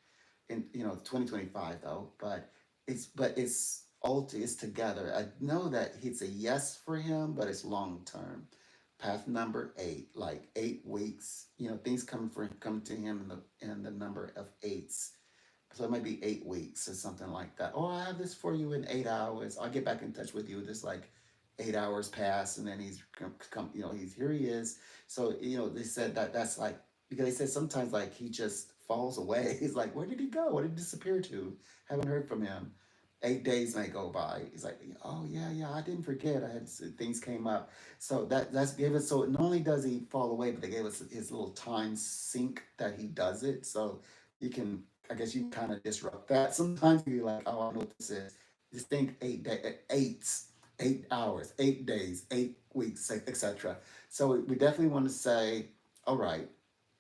in 2025 though, but it's all it's together. I know that it's a yes for him, but it's long term. Path number 8, like 8 weeks. Things come to him in the number of eights. So it might be 8 weeks or something like that. Oh, I have this for you in 8 hours. I'll get back in touch with you. Just like 8 hours pass, and then he's come. He's here. He is. So they said that's like, because they said sometimes like he just falls away. He's like, where did he go? Where did he disappear to? Haven't heard from him. 8 days may go by. He's like, oh yeah, yeah, I didn't forget. I had things came up. So that's gave us. So not only does he fall away, but they gave us his little time sync that he does it. So you can, I guess you kind of disrupt that. Sometimes you're like, oh, I know what this is. Just think 8 eights. 8 hours, 8 days, 8 weeks, etc. So we definitely want to say, all right,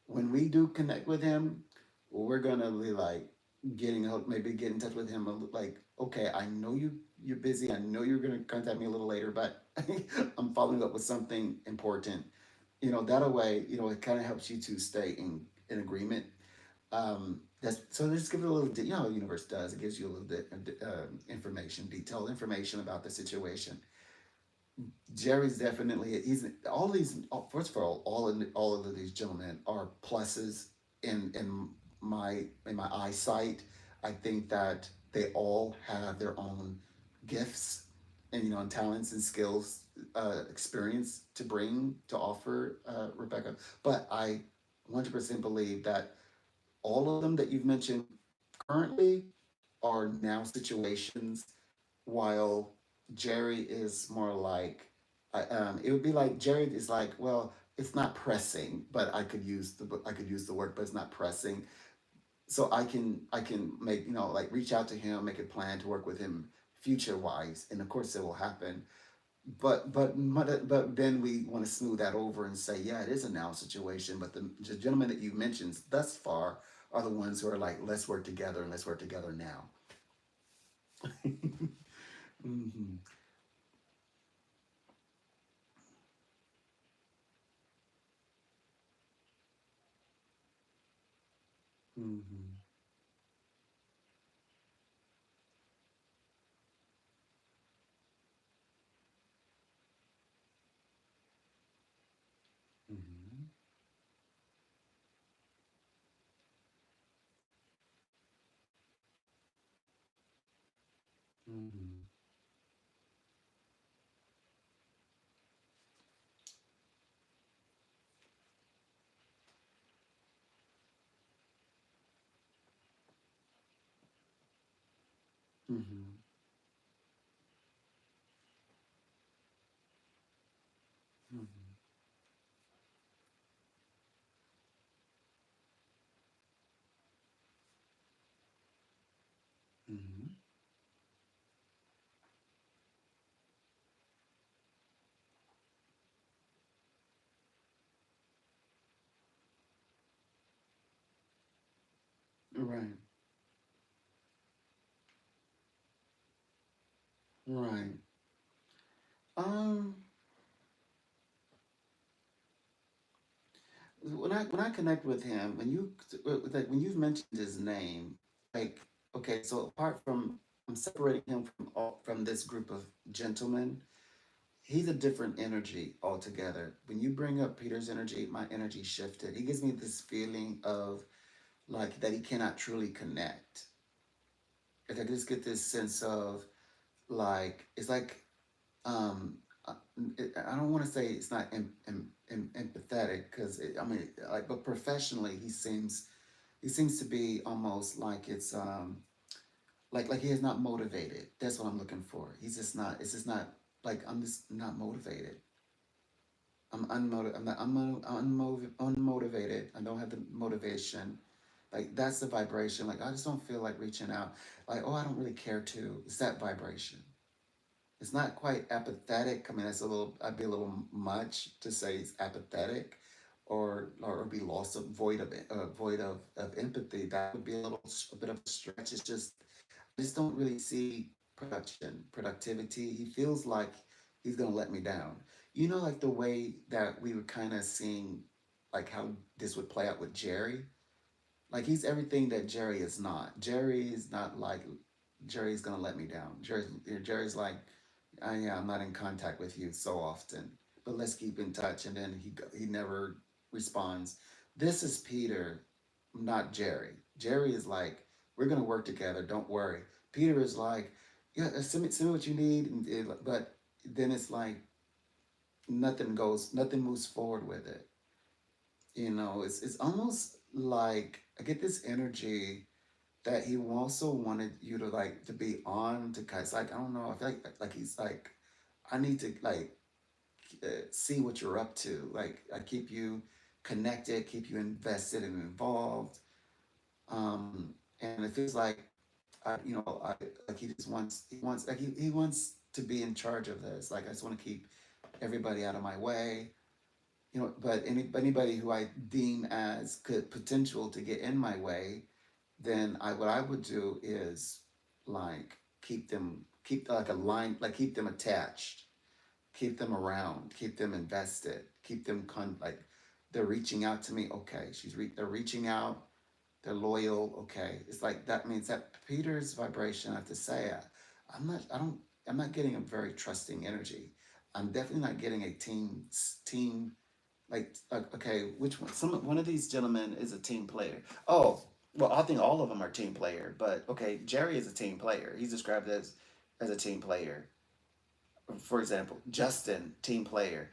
when we do connect with him, we're gonna be like getting out, maybe get in touch with him. Like, okay, I know you're busy. I know you're gonna contact me a little later, but I'm following up with something important. That way, it kind of helps you to stay in agreement. That's so. Just give it a little. How the universe does. It gives you a little bit information, detailed information about the situation. Jerry's definitely he's all these. First of all of these gentlemen are pluses in my eyesight. I think that they all have their own gifts and talents and skills, experience to bring to offer, Rebecca. But I 100% believe that all of them that you've mentioned currently are now situations, while Jerry is more like, it would be like Jerry is like, well, it's not pressing, but I could use the word, but it's not pressing. So I can make like reach out to him, make a plan to work with him future wise, and of course it will happen. But then we want to smooth that over and say, yeah, it is a now situation. But the gentlemen that you mentioned thus far are the ones who are like, let's work together and let's work together now. Hmm. Hmm. Hmm. Hmm. Hmm. Hmm. Hmm. Right. Right. Um. When I connect with him, when you've mentioned his name, like, okay, so apart from I'm separating him from this group of gentlemen, he's a different energy altogether. When you bring up Peter's energy, my energy shifted. He gives me this feeling of like that he cannot truly connect. Like I just get this sense of like it's like um uh, I don't want to say it's not empathetic because I mean like but professionally he seems to be almost like it's like he is not motivated. That's what I'm looking for. He's just not. It's just not like I'm just not motivated. I'm unmotivated. Unmotivated. I don't have the motivation. Like that's the vibration. Like I just don't feel like reaching out. Like oh, I don't really care to. It's that vibration. It's not quite apathetic. I mean, that's a little. I'd be a little much to say it's apathetic, or be lost of void of empathy. That would be a bit of a stretch. It's just I just don't really see productivity. He feels like he's gonna let me down. Like the way that we were kind of seeing, like how this would play out with Jerry. Like he's everything that Jerry is not. Jerry is not like Jerry's gonna let me down. Jerry's like, yeah, I'm not in contact with you so often, but let's keep in touch. And then he never responds. This is Peter, not Jerry. Jerry is like, we're gonna work together. Don't worry. Peter is like, yeah, send me what you need, but then it's like nothing moves forward with it. It's almost like I get this energy that he also wanted you to like to be on to guys like I don't know I feel like he's like I need to like see what you're up to, like I keep you connected, keep you invested and involved, and it feels like I like he just wants he wants like he wants to be in charge of this. Like I just want to keep everybody out of my way. You know, but anybody who I deem as could potential to get in my way, then I what I would do is like keep like a line, like keep them attached, keep them around, keep them invested, keep them like they're reaching out to me. Okay, they're reaching out, they're loyal. Okay, it's like that means that Peter's vibration. I have to say, I'm not. I don't. I'm not getting a very trusting energy. I'm definitely not getting a team. Like okay, which one? One of these gentlemen is a team player. Oh, well, I think all of them are team player. But okay, Jerry is a team player. He's described as a team player. For example, Justin, team player.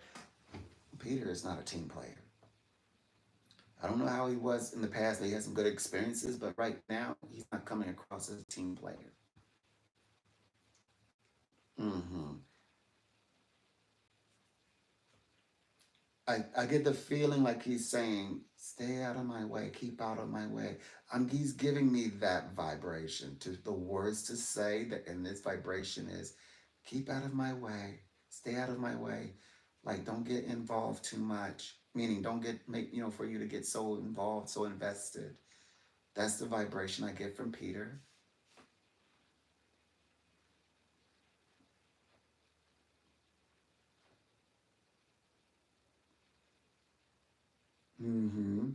Peter is not a team player. I don't know how he was in the past. He had some good experiences, but right now he's not coming across as a team player. Mm-hmm. I get the feeling like he's saying, "Stay out of my way, keep out of my way." He's giving me that vibration. To the words to say that in this vibration is, "Keep out of my way, stay out of my way." Like don't get involved too much. Meaning don't get make for you to get so involved, so invested. That's the vibration I get from Peter. Mm-hmm.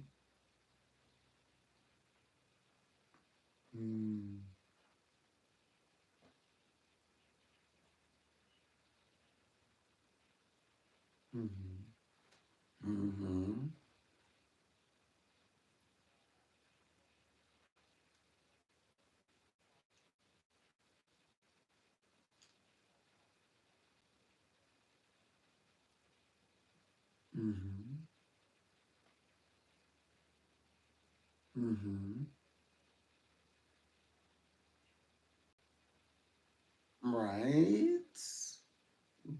Mm-hmm. Mm-hmm. Mm-hmm. Mm-hmm. Right.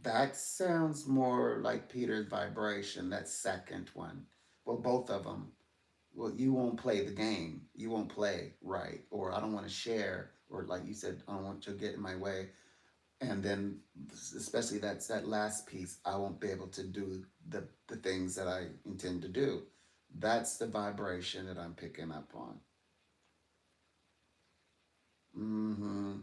That sounds more like Peter's vibration, that second one. Well, both of them. Well, you won't play the game. You won't play right. Or I don't want to share. Or like you said, I don't want to get in my way. And then, especially that last piece, I won't be able to do the things that I intend to do. That's the vibration that I'm picking up on. Mm-hmm.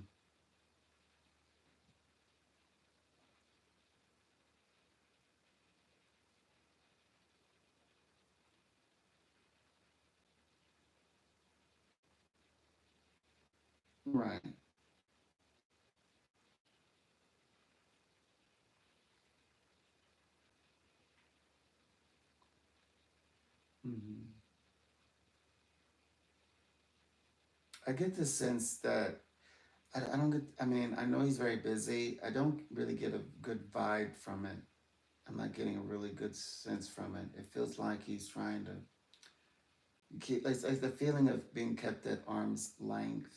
Right. Mm-hmm. I get the sense that I don't get, I mean, I know he's very busy. I don't really get a good vibe from it. I'm not getting a really good sense from it. It feels like he's trying to keep, like the feeling of being kept at arm's length.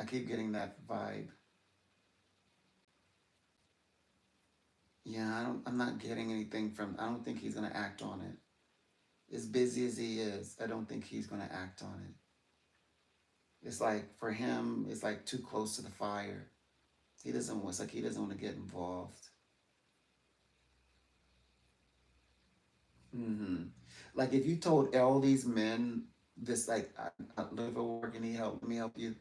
I keep getting that vibe. Yeah, I'm not getting anything from, I don't think he's going to act on it. As busy as he is, I don't think he's going to act on it. It's like, for him, it's like too close to the fire. It's like he doesn't want to get involved. Hmm. Like if you told all these men this, like I live at work and he helped me help you,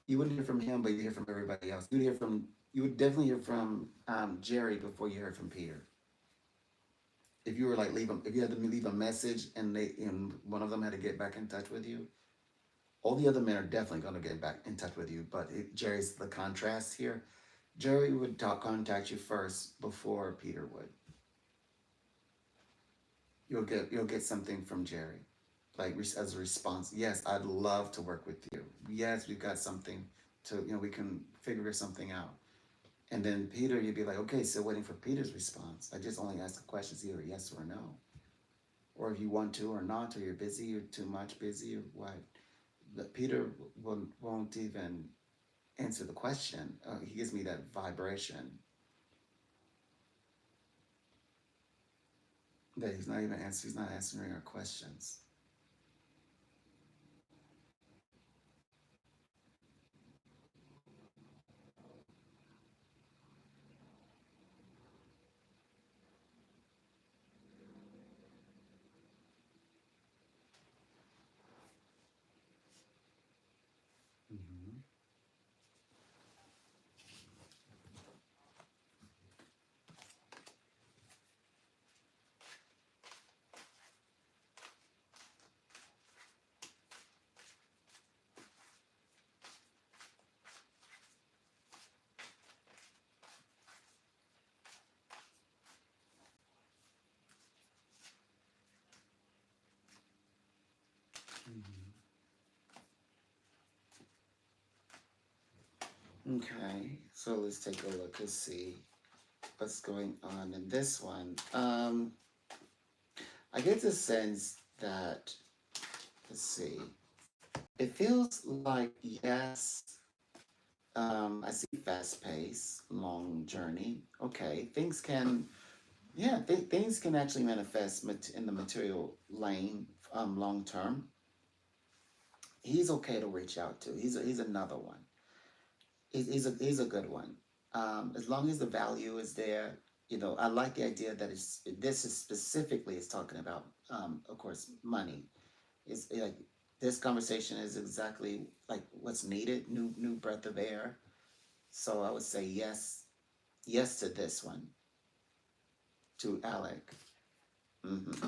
you wouldn't hear from him, but you hear from everybody else. You would definitely hear from Jerry before you heard from Peter. If you were like if you had to leave a message and one of them had to get back in touch with you, all the other men are definitely going to get back in touch with you. But Jerry's the contrast here. Jerry would contact you first before Peter would. You'll get something from Jerry, like as a response. Yes, I'd love to work with you. Yes, we've got something to we can figure something out. And then Peter, you'd be like, okay, so waiting for Peter's response. I just only ask the questions either yes or no, or if you want to or not, or you're busy, or too much busy, or what. But Peter won't even answer the question. He gives me that vibration that he's not answering our questions. Okay, so let's take a look and see what's going on in this one. I get the sense that, let's see, it feels like yes. I see fast pace, long journey. Okay, things can, yeah, things can actually manifest in the material lane, long term. He's okay to reach out to. He's another one. He's a good one. As long as the value is there, I like the idea that this is specifically is talking about, of course, money. It's like this conversation is exactly like what's needed, new breath of air. So I would say yes, yes to this one, to Alec. Mm-hmm.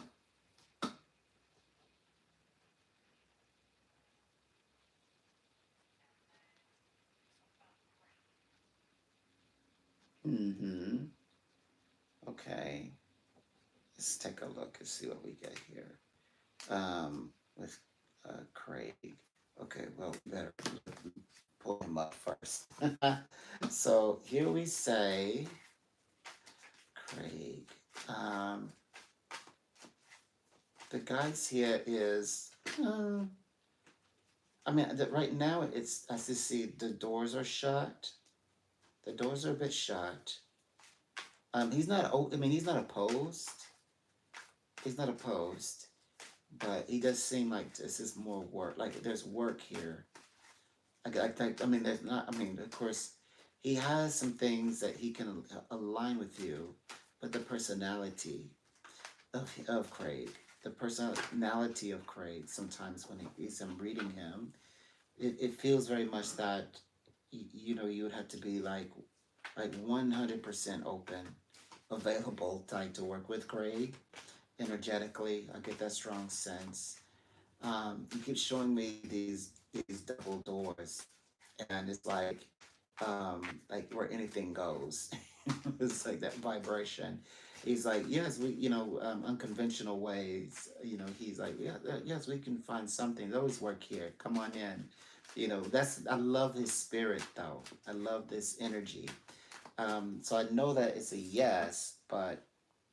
Mm-hmm. Okay. Let's take a look and see what we get here. With Craig. Okay, well, we better pull him up first. So here we say, Craig. Um, the guys here is, I mean, right now it's, as you see, the doors are shut. The doors are a bit shut. He's not, I mean, he's not opposed. He's not opposed, but he does seem like this is more work. Like there's work here. I mean, there's not. I mean, of course, he has some things that he can align with you, but the personality of Craig, the personality of Craig, sometimes when he's I'm reading him, it feels very much that you would have to be like 100% open, available, tied to work with Craig energetically. I get that strong sense. You keep showing me these double doors, and it's like where anything goes. It's like that vibration. He's like, yes, we, unconventional ways. He's like, yeah, yes, we can find something. They always work here. Come on in. That's I love his spirit though. I love this energy. So I know that it's a yes, but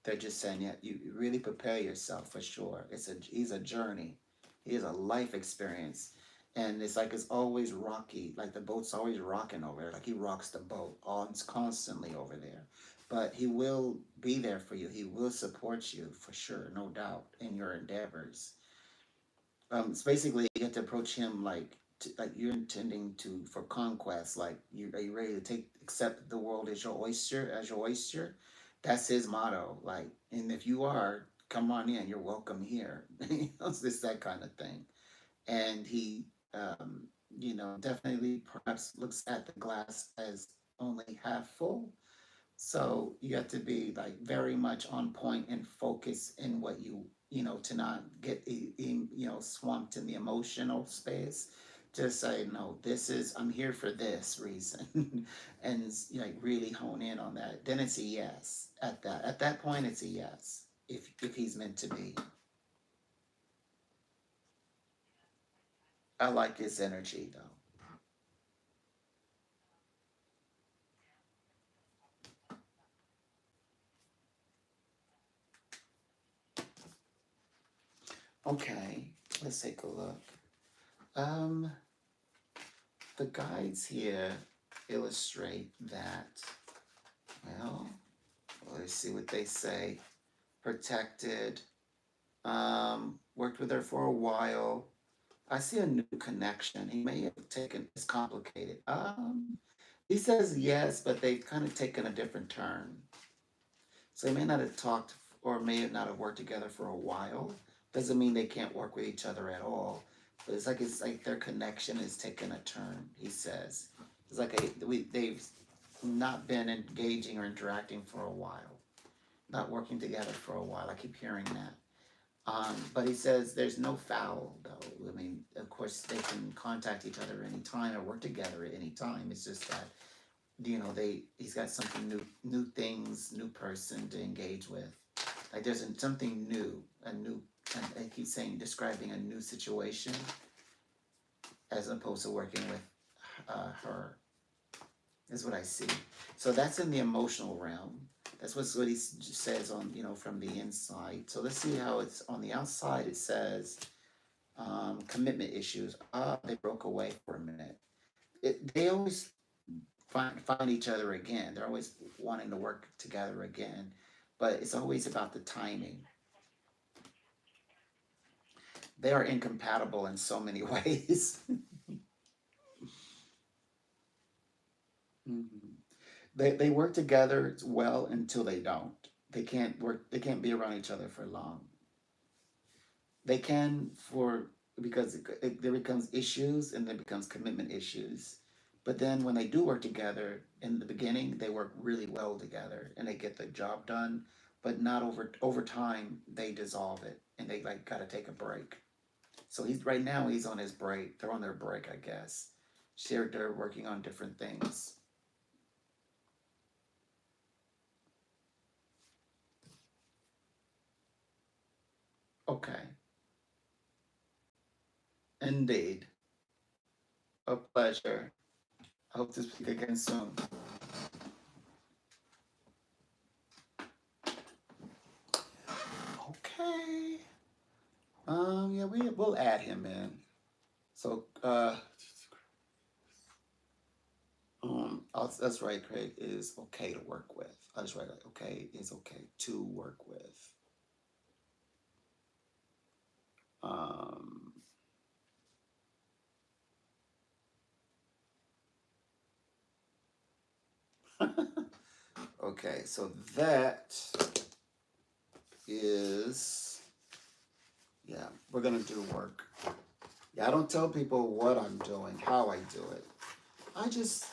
they're just saying, yeah, you really prepare yourself for sure. He's a journey. He is a life experience. And it's like it's always rocky, like the boat's always rocking over there. Like he rocks the boat on constantly over there. But he will be there for you. He will support you for sure, no doubt, in your endeavors. It's basically you have to approach him like you're intending to for conquest. Like are you ready to accept the world as your oyster? That's his motto. Like, and if you are, come on in. You're welcome here. It's just that kind of thing. And he, definitely perhaps looks at the glass as only half full. So you have to be like very much on point and focus in what to not get swamped in the emotional space. Just say no. I'm here for this reason, and like really hone in on that. Then it's a yes. At that point, it's a yes. If he's meant to be, I like his energy though. Okay, let's take a look. Um, the guides here illustrate that. Well, let's see what they say. Protected. Worked with her for a while. I see a new connection. He may have taken it's complicated. He says yes, but they've kind of taken a different turn. So they may not have talked or may not have worked together for a while. Doesn't mean they can't work with each other at all. But it's like their connection is taking a turn. He says it's like they've not been engaging or interacting for a while, not working together for a while. I keep hearing that. But he says there's no foul though. I mean, of course they can contact each other anytime or work together at any time. It's just that he's got something new things, new person to engage with. Like there's something new, a new. And I keep saying describing a new situation as opposed to working with her. Is what I see. So that's in the emotional realm. That's what he says on, from the inside. So let's see how it's on the outside. It says commitment issues. They broke away for a minute. They always find each other again. They're always wanting to work together again, but it's always about the timing. They are incompatible in so many ways. Mhm. They work together well until they don't. They can't work. They can't be around each other for long. They can for because there becomes issues and there becomes commitment issues. But then when they do work together in the beginning, they work really well together and they get the job done. But not over time, they dissolve it and they like got to take a break. So he's right now he's on his break. They're on their break, I guess. They're working on different things. Okay, indeed, a pleasure. I hope to speak again soon. Okay. Yeah, we'll add him in. So, that's right. Craig is okay to work with. I just write like okay is okay to work with. Um, okay, so that is yeah. We're gonna do work. Yeah, I don't tell people what I'm doing, how I do it. I just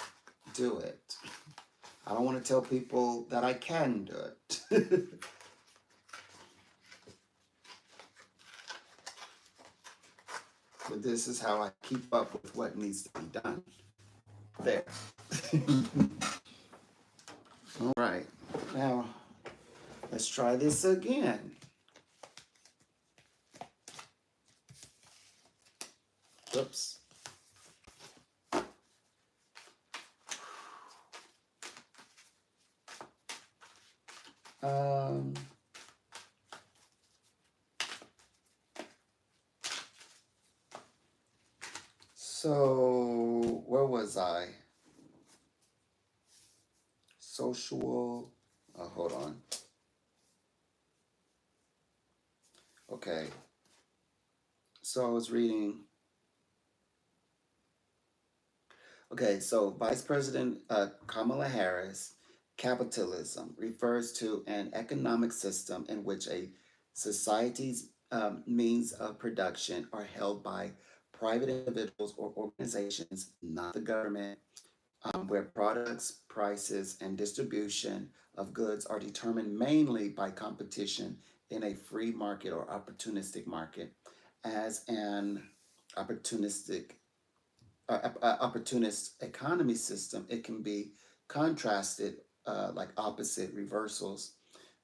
do it. I don't want to tell people that I can do it. But this is how I keep up with what needs to be done. There. All right. Now, let's try this again. Oops. Um, so, where was I? Social. Oh, hold on. Okay. So, I was reading. Okay, so Vice President Kamala Harris, capitalism refers to an economic system in which a society's means of production are held by private individuals or organizations, not the government, where products, prices, and distribution of goods are determined mainly by competition in a free market or opportunistic market as an opportunistic opportunist economy system, it can be contrasted like opposite reversals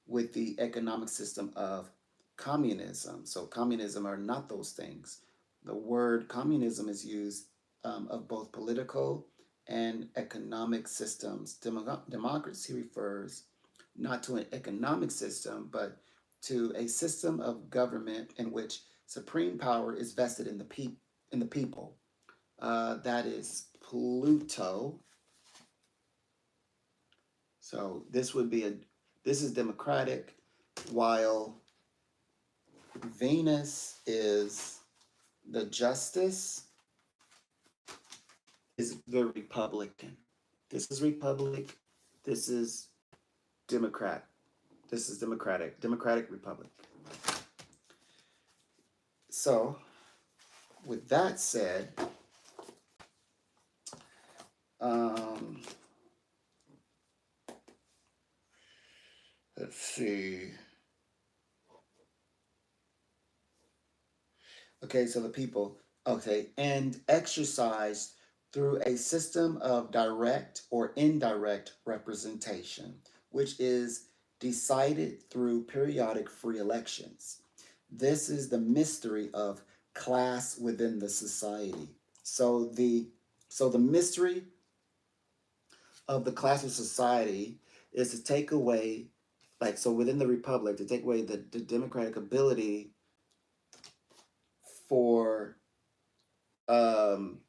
with the economic system of communism. So, communism are not those things. The word communism is used of both political and economic systems. Democracy refers not to an economic system, but to a system of government in which supreme power is vested in the people. That is Pluto. So this is democratic, while Venus is the justice, is the Republican. This is Republic. This is Democrat. This is Democratic Republic. So, with that said, um, let's see. Okay, so the people, okay, and exercised through a system of direct or indirect representation, which is decided through periodic free elections. This is the mystery of class within the society. So the mystery of the class of society is to take away, like, so within the republic, to take away the democratic ability for um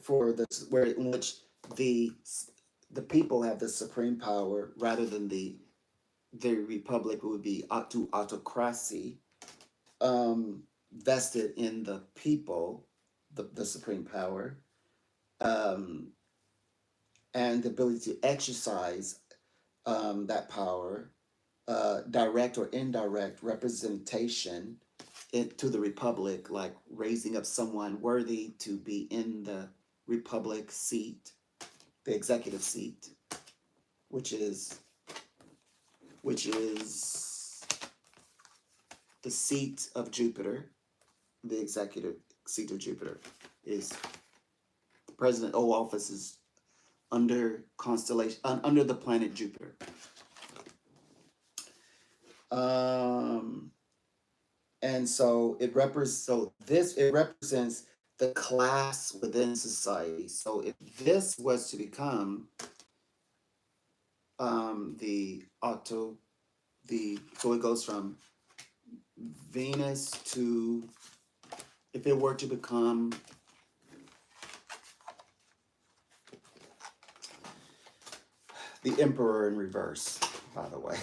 for this, where in which the the people have the supreme power rather than the republic would be to autocracy, vested in the people, the supreme power, um, and the ability to exercise that power, direct or indirect representation to the republic, like raising up someone worthy to be in the republic seat, the executive seat, which is which is the seat of Jupiter. The executive seat of Jupiter is the president. Oh, office is under constellation under the planet Jupiter. Um, and so it represents the class within society. So if this was to become the auto the so it goes from Venus to, if it were to become the Emperor in reverse, by the way.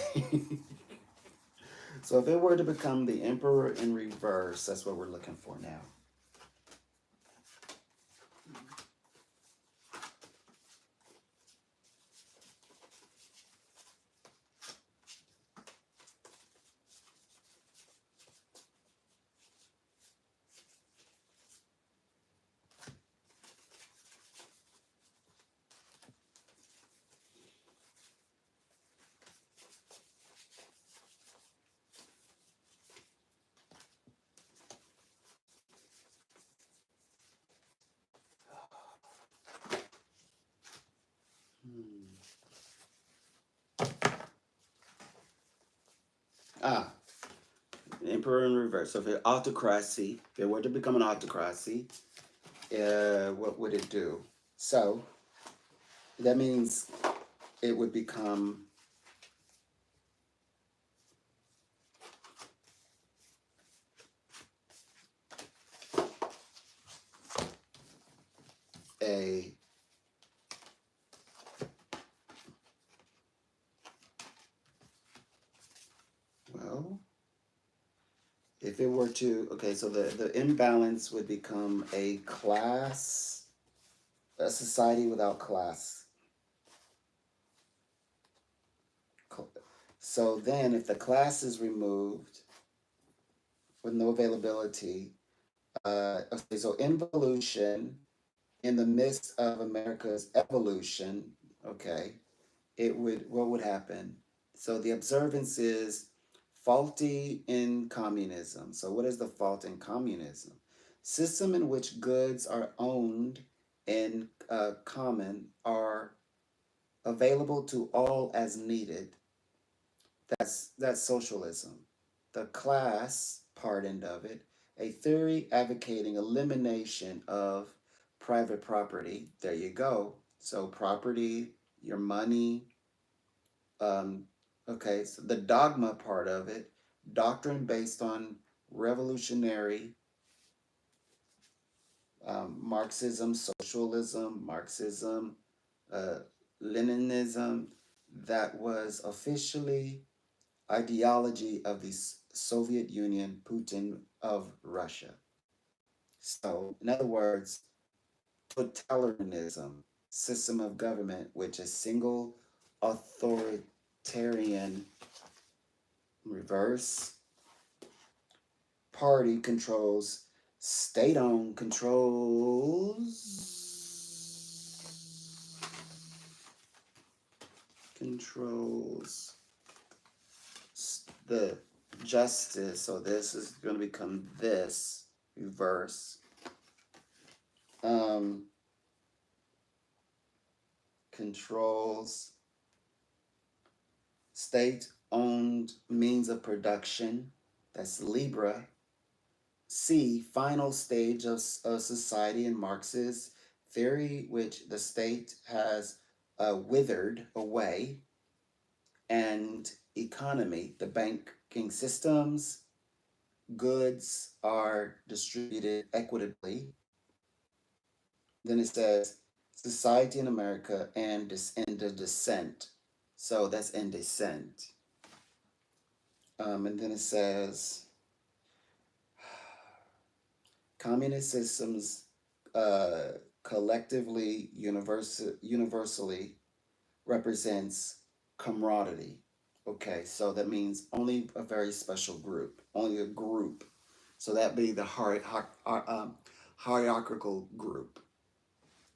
So if it were to become the Emperor in reverse, that's what we're looking for now. Ah, Emperor in reverse. So if it autocracy, if it were to become an autocracy, what would it do? So that means it would become a well, if it were to, okay, so the imbalance would become a class, a society without class. So then if the class is removed with no availability, okay, so involution in the midst of America's evolution, okay, what would happen? So the observance is faulty in communism. So what is the fault in communism? System in which goods are owned in common are available to all as needed. That's socialism. The class part end of it, a theory advocating elimination of private property. There you go. So property, your money, um, okay, so the dogma part of it, doctrine based on revolutionary Marxism, socialism, Marxism, uh, Leninism, that was officially ideology of the Soviet Union, Putin of Russia. So, in other words, totalitarianism, system of government, which a single authoritarian reverse party controls, state-owned controls the justice. So this is going to become this reverse. Um, Controls state-owned means of production. That's Libra. C, final stage of society in Marxist theory which the state has withered away, and economy, the banking systems, goods are distributed equitably. Then it says society in America and in the descent. So that's in descent. And then it says communist systems uh, collectively, universally represents camaraderie. Okay, so that means only a very special group, only a group. So that be the hierarchical group,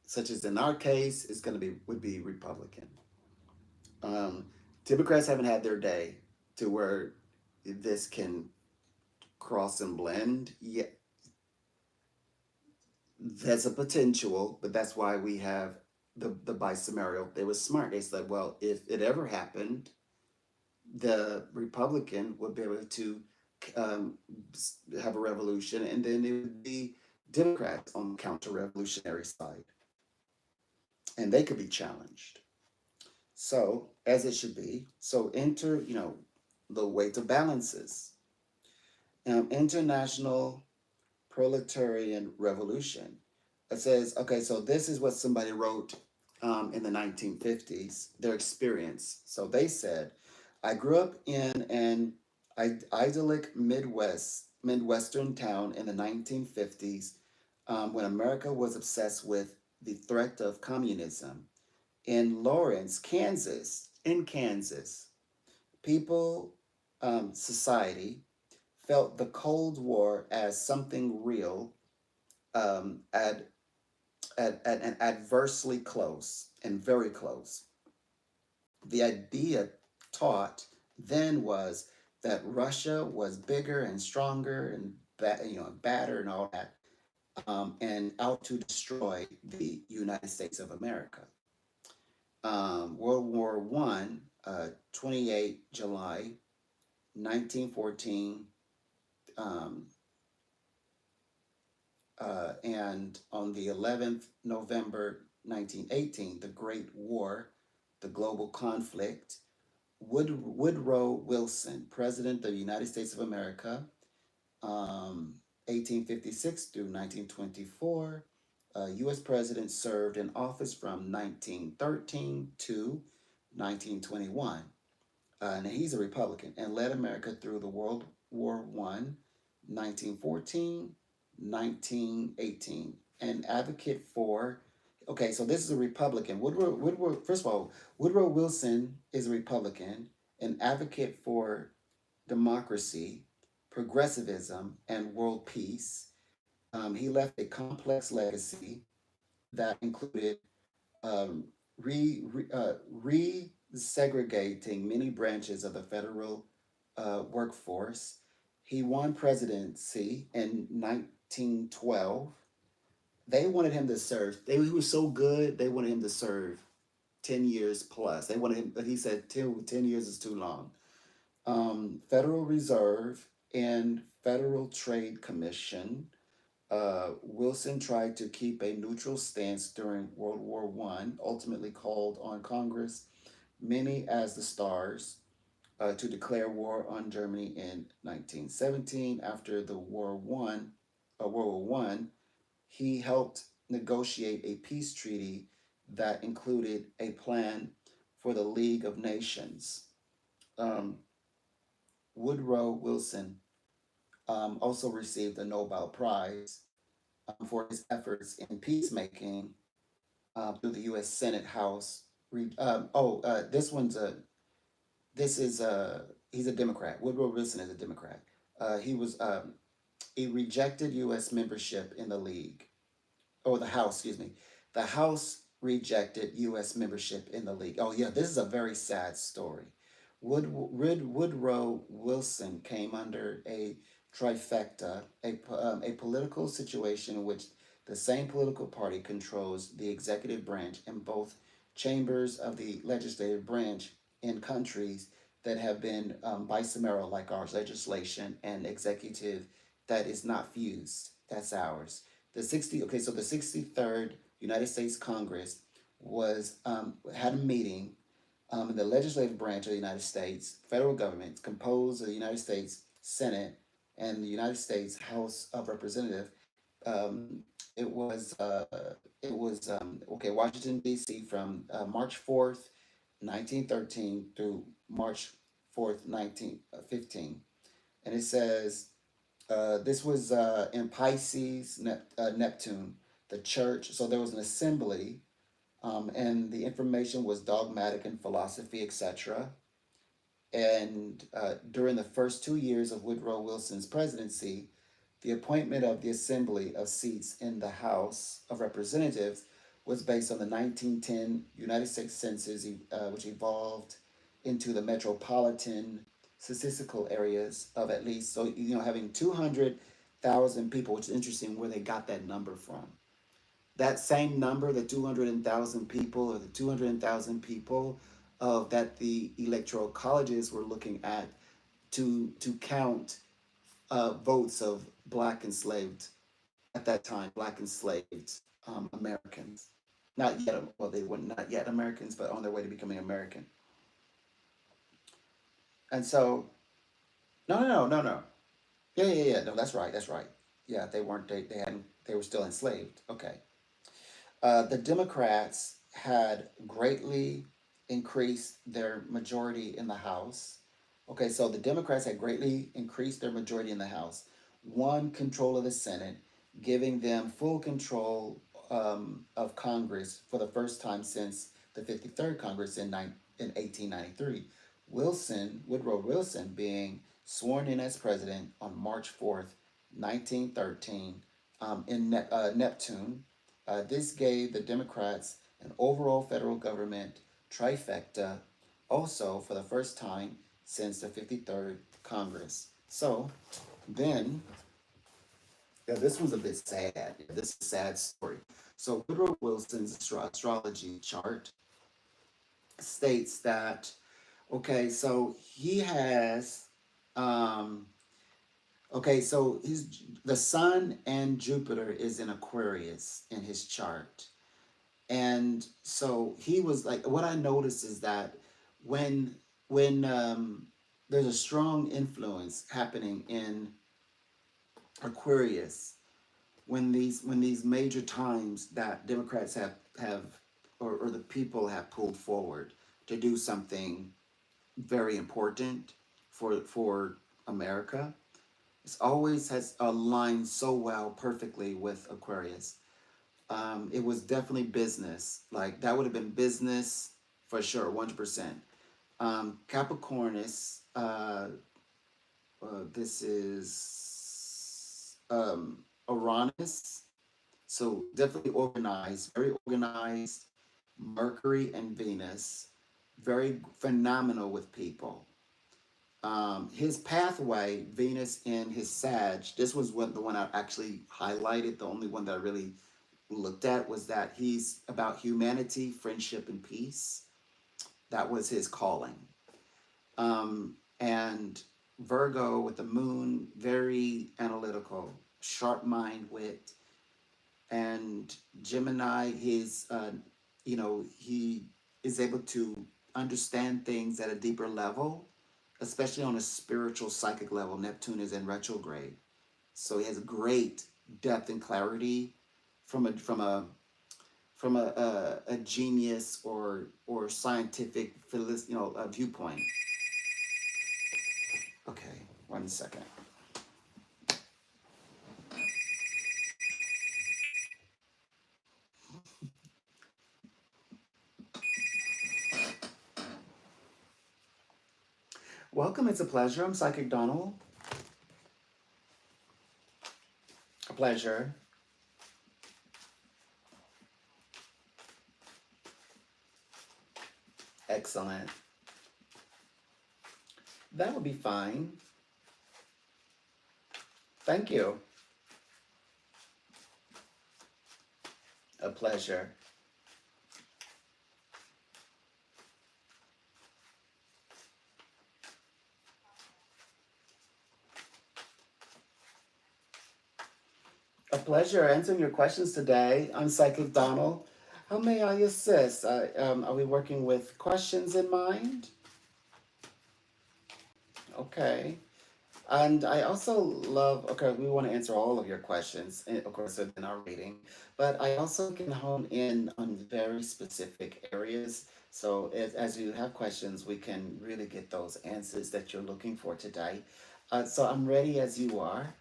such as in our case, is going to be would be Republican. Um, Democrats haven't had their day to where this can cross and blend. Yeah, that's a potential, but that's why we have the biscenario. They were smart. They said, well, if it ever happened, the Republican would be able to um, have a revolution, and then it would be Democrats on the counter-revolutionary side, and they could be challenged. So, as it should be. So, enter, the weight of balances. International Proletarian Revolution. It says, okay, so this is what somebody wrote in the 1950s, their experience. So they said, I grew up in an idyllic Midwestern town in the 1950s when America was obsessed with the threat of communism. In Lawrence, Kansas, people, society felt the Cold War as something real, um, ad, and adversely close and very close. The idea taught then was that Russia was bigger and stronger and badder and all that, and out to destroy the United States of America. World War One, 28 July 1914, um, and on the 11th November 1918, the Great War, the global conflict. Woodrow Wilson, President of the United States of America, 1856 through 1924. U.S. President served in office from 1913 to 1921. And he's a Republican and led America through the World War One, 1914, 1918, and advocate for. Okay, so this is a Republican. First of all, Woodrow Wilson is a Republican, an advocate for democracy, progressivism, and world peace. He left a complex legacy that included um, re-segregating many branches of the federal workforce. He won presidency in 1912. They wanted him to serve. He was so good, they wanted him to serve 10 years plus. They wanted him, but he said 10 years is too long. Federal Reserve and Federal Trade Commission. Wilson tried to keep a neutral stance during World War One, ultimately called on Congress, many as the Stars, to declare war on Germany in 1917. After the World War One, he helped negotiate a peace treaty that included a plan for the League of Nations. Um, Woodrow Wilson also received the Nobel Prize for his efforts in peacemaking through the U.S. Senate House. This one's a this is a he's a Democrat. Woodrow Wilson is a Democrat. He rejected U.S. membership in the League, or the House, excuse me. The House rejected U.S. membership in the League. Oh yeah, this is a very sad story. Woodrow Wilson came under a trifecta, a political situation in which the same political party controls the executive branch and both chambers of the legislative branch in countries that have been bicameral, like ours, legislation and executive that is not fused. That's ours. The 63rd United States Congress was had a meeting in the legislative branch of the United States federal government, composed of the United States Senate and the United States House of Representatives. Um, it was okay, Washington D.C. from March 4th, 1913 through March 4th, 1915, and it says this was in Pisces, Neptune, the church. So there was an assembly, and the information was dogmatic and philosophy, etc. And during the first 2 years of Woodrow Wilson's presidency, the appointment of the assembly of seats in the House of Representatives was based on the 1910 United States Census, which evolved into the metropolitan statistical areas of at least, so, having 200,000 people, which is interesting where they got that number from. That same number, the 200,000 people, or the 200,000 people that the electoral colleges were looking at to count votes of black enslaved, at that time, black enslaved Americans. Not yet, well, they were not yet Americans, but on their way to becoming American. And so, no. Yeah. No, that's right. That's right. Yeah, they weren't. They hadn't. They were still enslaved. Okay. The Democrats had greatly increased their majority in the House. Okay, so the Democrats had greatly increased their majority in the House, won control of the Senate, giving them full control of Congress for the first time since the 53rd Congress in 1893. Woodrow Wilson, being sworn in as president on March 4th, 1913, in Neptune. This gave the Democrats an overall federal government trifecta, also for the first time since the 53rd Congress. So then, yeah, this one's a bit sad. Yeah, this is a sad story. So Woodrow Wilson's astrology chart states that, okay, so he has, um, okay, so the sun and Jupiter is in Aquarius in his chart. And so he was like, what I noticed is that when there's a strong influence happening in Aquarius, when these major times that Democrats have or the people have pulled forward to do something very important for America, it always has aligned so well perfectly with Aquarius. It was definitely business. Like that would have been business for sure, 100%. Capricornus, this is Uranus. So definitely organized, very organized. Mercury and Venus, very phenomenal with people. His pathway, Venus in his Sag, this was the one I actually highlighted. The only one that I really looked at was that he's about humanity, friendship, and peace. That was his calling. And Virgo with the moon, very analytical, sharp mind, wit. And Gemini, he is able to understand things at a deeper level, especially on a spiritual, psychic level. Neptune is in retrograde. So he has great depth and clarity from a genius or scientific viewpoint. Okay, 1 second. Welcome, it's a pleasure. I'm Psychic Donald. A pleasure. Excellent. That would be fine. Thank you. A pleasure. A pleasure answering your questions today. I'm Psychic Donald. How may I assist? Are we working with questions in mind? Okay. And I also love, okay, we want to answer all of your questions, of course, in our reading, but I also can hone in on very specific areas. So as you have questions, we can really get those answers that you're looking for today. So I'm ready as you are.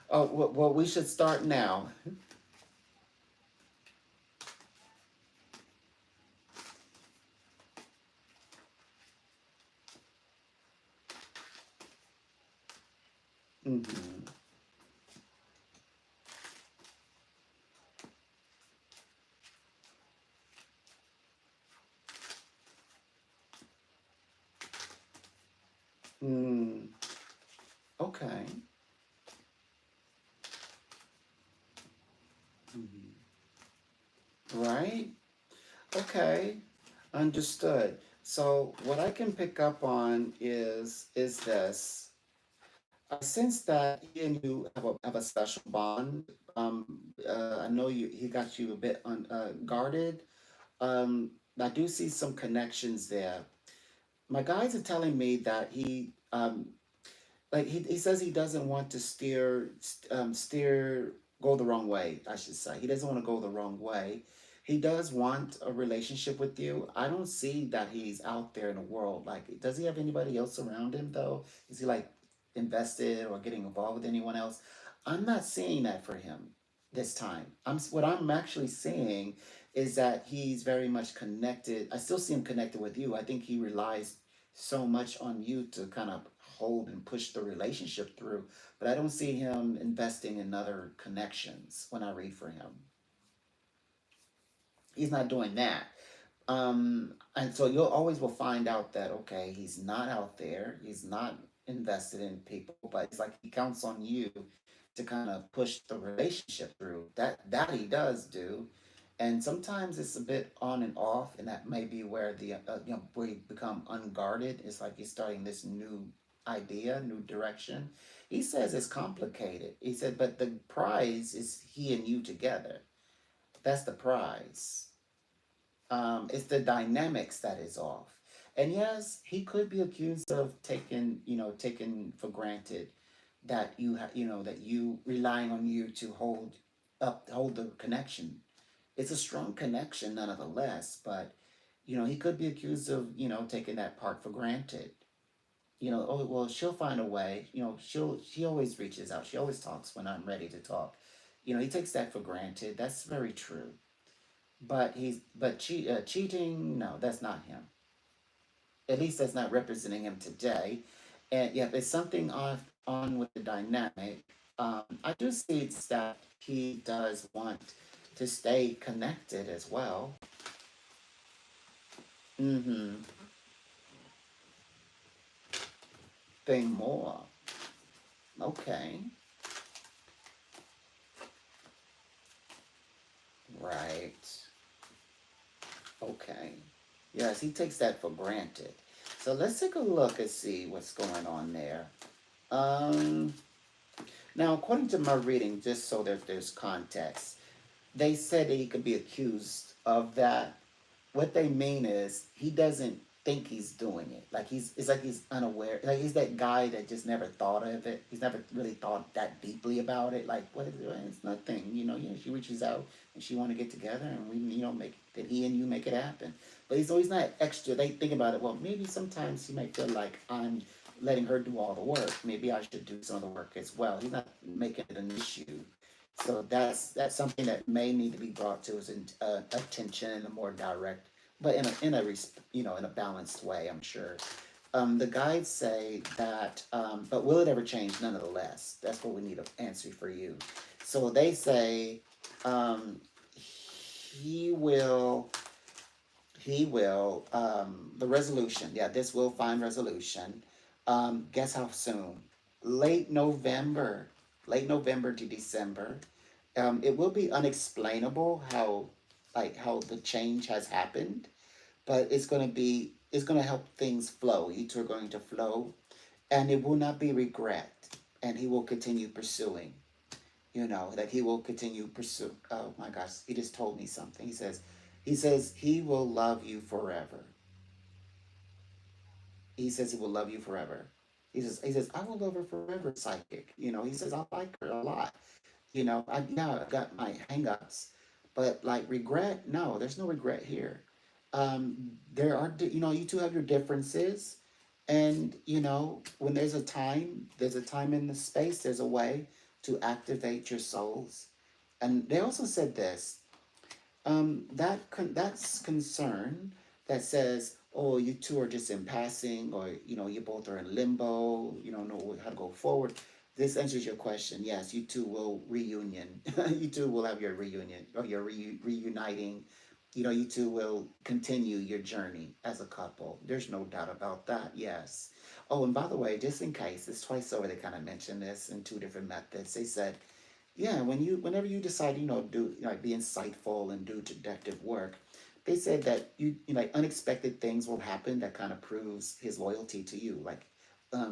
Oh, well, we should start now. Mm-hmm. Mm, okay. Mhm. Right? Okay. Understood. So what I can pick up on is this. I sense that he and you have a special bond. I know he got you a bit guarded. I do see some connections there. My guides are telling me that he says he doesn't want to steer go the wrong way, I should say. He doesn't want to go the wrong way. He does want a relationship with you. I don't see that he's out there in the world. Like, does he have anybody else around him though? Is he like invested or getting involved with anyone else? I'm not seeing that for him this time. What I'm actually seeing is that he's very much connected. I still see him connected with you. I think he relies so much on you to kind of hold and push the relationship through. But I don't see him investing in other connections when I read for him. He's not doing that. And so you'll always will find out that okay, he's not out there, he's not invested in people, but it's like he counts on you to kind of push the relationship through. That he does do, and sometimes it's a bit on and off, and that may be where the where you become unguarded. It's like you're starting this new idea, new direction. He says it's complicated. He said, but the prize is he and you together. That's the prize. It's the dynamics that is off. And yes, he could be accused of taking for granted that that you relying on you to hold the connection. It's a strong connection nonetheless, but he could be accused of, taking that part for granted. Oh well, she'll find a way. She always reaches out. She always talks when I'm ready to talk. He takes that for granted. That's very true. Cheating, no, that's not him. At least that's not representing him today. And yeah, there's something on with the dynamic. I do see it's that he does want to stay connected as well. Mm-hmm. Thing more. Okay. Right. Okay. Yes, he takes that for granted. So let's take a look and see what's going on there. Um, Now, according to my reading, just so that there's context, they said that he could be accused of that. What they mean is he doesn't think he's doing it. Like it's like he's unaware. Like he's that guy that just never thought of it. He's never really thought that deeply about it. Like what is it? It's nothing. She reaches out and she want to get together and we make that he and you make it happen. But he's always not extra. They think about it. Well, maybe sometimes he might feel like I'm letting her do all the work. Maybe I should do some of the work as well. He's not making it an issue. So that's something that may need to be brought to his attention in a more direct, but in a balanced way. I'm sure. The guides say that, but will it ever change? Nonetheless, that's what we need to answer for you. So they say he will. He will. The resolution. Yeah, this will find resolution. Guess how soon? Late November. Late November to December. It will be unexplainable how the change has happened, but it's going to help things flow. You two are going to flow, and it will not be regret, and he will continue pursuing. That he will continue pursue. Oh my gosh, he just told me something. He says he will love you forever. He says he will love you forever. He says I will love her forever, psychic. He says I like her a lot. I got my hangups, but like regret, no, there's no regret here. There are, you two have your differences, and when there's a time in the space, there's a way to activate your souls. And they also said this, that's concern that says, oh, you two are just in passing, or you both are in limbo, you don't know how to go forward. This answers your question. Yes, you two will reunion. You two will have your reunion, or your reuniting. You two will continue your journey as a couple. There's no doubt about that. Yes. Oh, and by the way, just in case, it's twice over they kind of mentioned this in two different methods. They said, yeah, whenever you decide, do be insightful and do detective work, they said that like unexpected things will happen that kind of proves his loyalty to you, like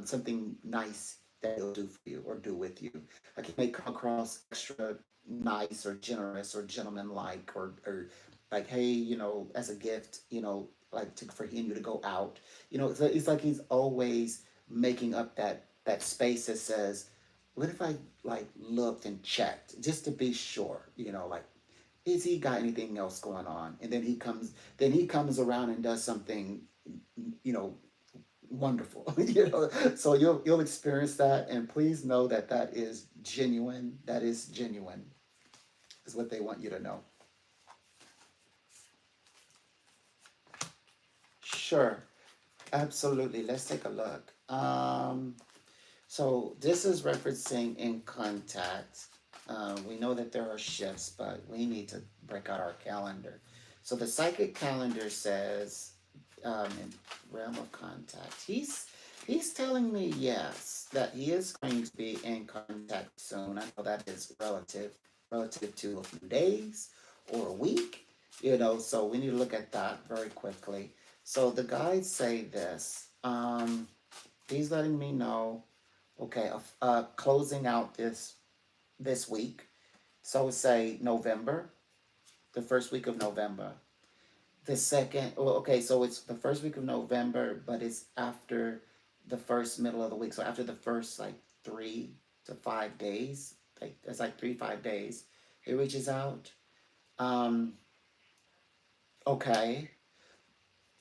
something nice that he'll do for you or do with you. Like he may come across extra nice or generous or gentlemanlike, or like, hey, as a gift, like for him you to go out. It's like he's always making up that space that says, what if I like looked and checked just to be sure, like, is he got anything else going on? And then he comes around and does something, you know, wonderful. So you'll experience that, and please know that that is genuine. That is genuine, is what they want you to know. Sure, absolutely. Let's take a look. So this is referencing in contact. We know that there are shifts, but we need to break out our calendar. So the psychic calendar says, in realm of contact, he's telling me, yes, that he is going to be in contact soon. I know that is relative to a few days or a week. So we need to look at that very quickly. So the guides say this. He's letting me know. Okay, closing out this week. So say November, the first week of November. The second, well, okay, so it's the first week of November, but it's after the first middle of the week. So after the first like 3 to 5 days, like it's like 3 5 days, he reaches out. Um, okay.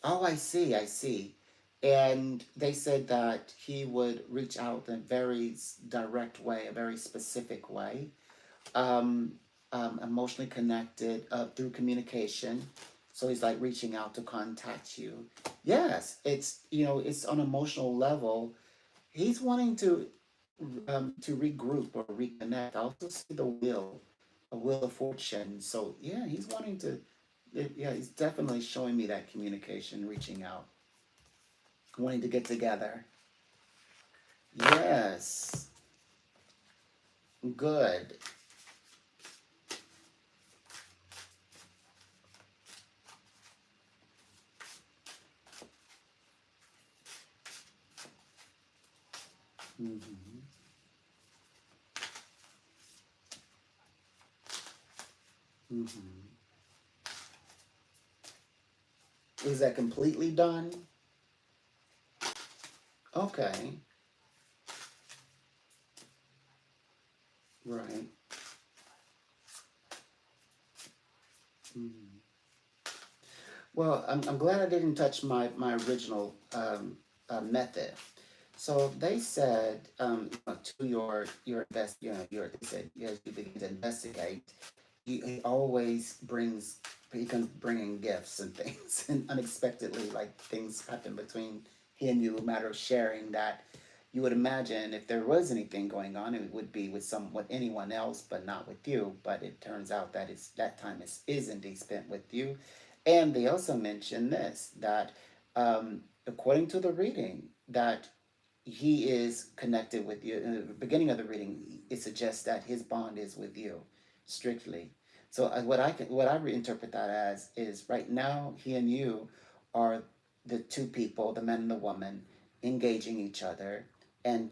Oh, I see. And they said that he would reach out in a very direct way, a very specific way, um, emotionally connected through communication. So he's like reaching out to contact you. Yes, it's on an emotional level. He's wanting to regroup or reconnect. I also see a wheel of fortune. So yeah, he's wanting to. Yeah, he's definitely showing me that communication, reaching out, wanting to get together. Yes, good. Hmm. Hmm. Is that completely done? Okay, right. Mhm. Well, I'm glad I didn't touch my original method. So they said, to your invest, they said, as you begin to investigate, he always brings, he comes bringing gifts and things, and unexpectedly, like things happen between he and you, a matter of sharing that you would imagine if there was anything going on, it would be with anyone else, but not with you. But it turns out that that time is indeed spent with you. And they also mentioned this, that according to the reading, that he is connected with you. In the beginning of the reading, it suggests that his bond is with you, strictly. So what I reinterpret that as is, right now he and you are the two people, the man and the woman, engaging each other. and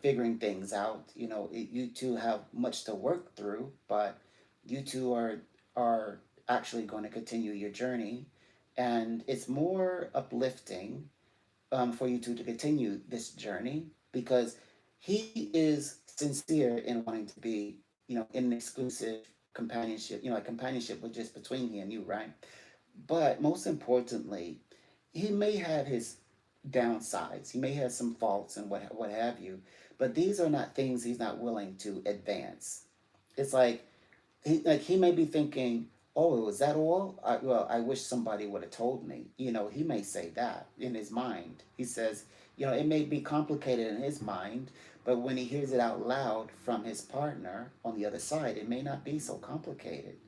figuring things out. You two have much to work through, but you two are actually going to continue your journey, and it's more uplifting for you two to continue this journey because he is sincere in wanting to be, in an exclusive companionship, like companionship with just between he and you, right? But most importantly, he may have his downsides. He may have some faults and what have you. But these are not things he's not willing to advance. It's like he may be thinking, "Oh, was that all? Well, I wish somebody would have told me." He may say that in his mind. He says, it may be complicated in his mind, but when he hears it out loud from his partner on the other side, it may not be so complicated.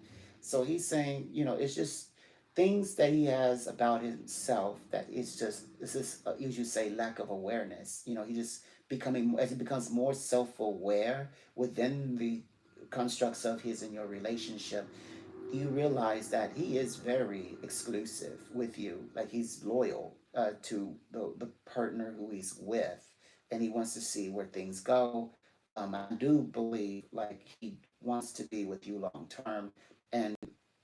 So he's saying, it's just things that he has about himself that it's just as you say, lack of awareness. He just becoming as he becomes more self-aware within the constructs of his and your relationship, you realize that he is very exclusive with you. Like he's loyal to the partner who he's with, and he wants to see where things go. I do believe like he wants to be with you long term, and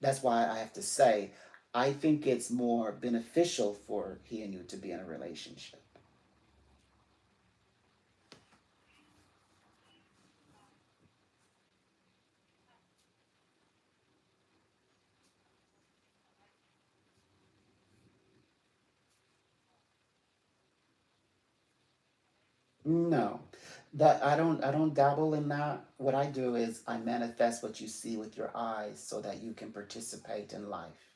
that's why I have to say, I think it's more beneficial for he and you to be in a relationship. No, that I don't dabble in that. What I do is I manifest what you see with your eyes so that you can participate in life.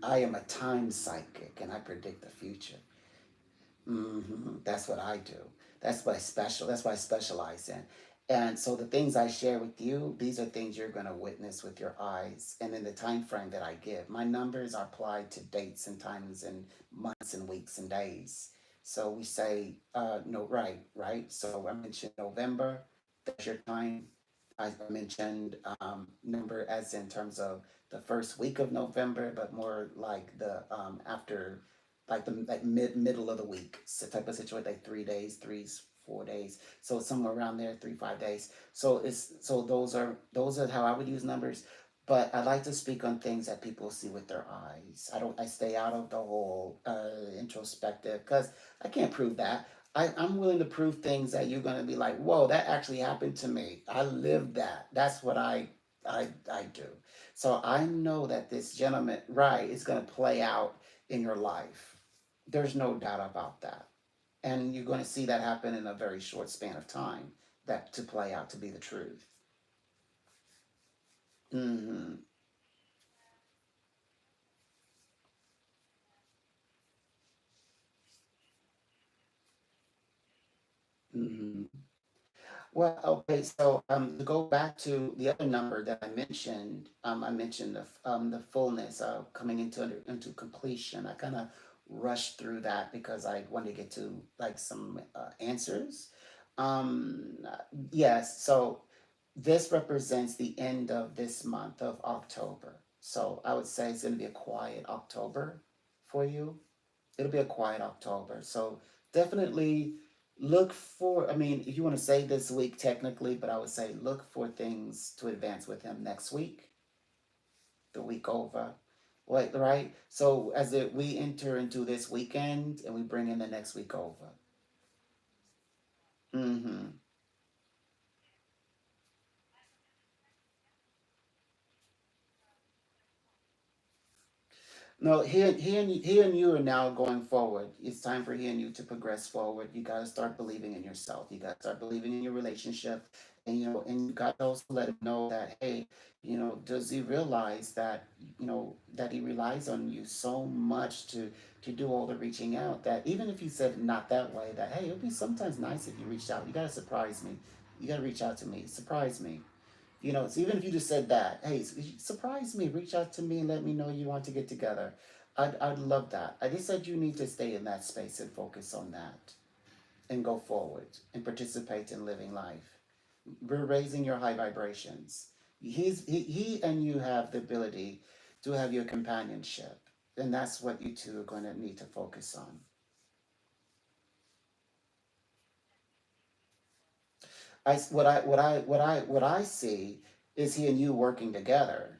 I am a time psychic and I predict the future. That's what I do. That's what I specialize in. And so the things I share with you, these are things you're going to witness with your eyes and in the time frame that I give. My numbers are applied to dates and times and months and weeks and days. So we say, no, right, right. So I mentioned November, that's your time. I mentioned number as in terms of the first week of November, but more like the after like the like middle of the week type of situation, like 3 days, 4 days. So somewhere around there, 3 5 days. So those are how I would use numbers. But I like to speak on things that people see with their eyes. I stay out of the whole introspective because I can't prove that. I'm willing to prove things that you're gonna be like, whoa, that actually happened to me. I lived that. That's what I do. So I know that this gentleman, right, is gonna play out in your life. There's no doubt about that. And you're going to see that happen in a very short span of time, that to play out to be the truth. Mm-hmm. Mm-hmm. Well, okay, so to go back to the other number that I mentioned the fullness coming into completion. I kind of rushed through that because I wanted to get to like some answers. Um, yes, so this represents the end of this month of October. So I would say it's going to be a quiet October for you. It'll be a quiet October. So definitely look for, I mean, if you want to say this week technically, but I would say look for things to advance with him next week, the week over. Like, right? So we enter into this weekend and we bring in the next week over. Mm-hmm. No, he and you are now going forward. It's time for he and you to progress forward. You got to start believing in yourself. You got to start believing in your relationship, and and you got to also let him know that, hey, does he realize that that he relies on you so much to do all the reaching out, that even if you said not that way, that hey, it'd be sometimes nice if you reached out. You got to surprise me. You got to reach out to me. Surprise me. So even if you just said that, hey, surprise me, reach out to me and let me know you want to get together. I'd love that. I just said you need to stay in that space and focus on that and go forward and participate in living life. We're raising your high vibrations. He and you have the ability to have your companionship. And that's what you two are going to need to focus on. what I see is he and you working together.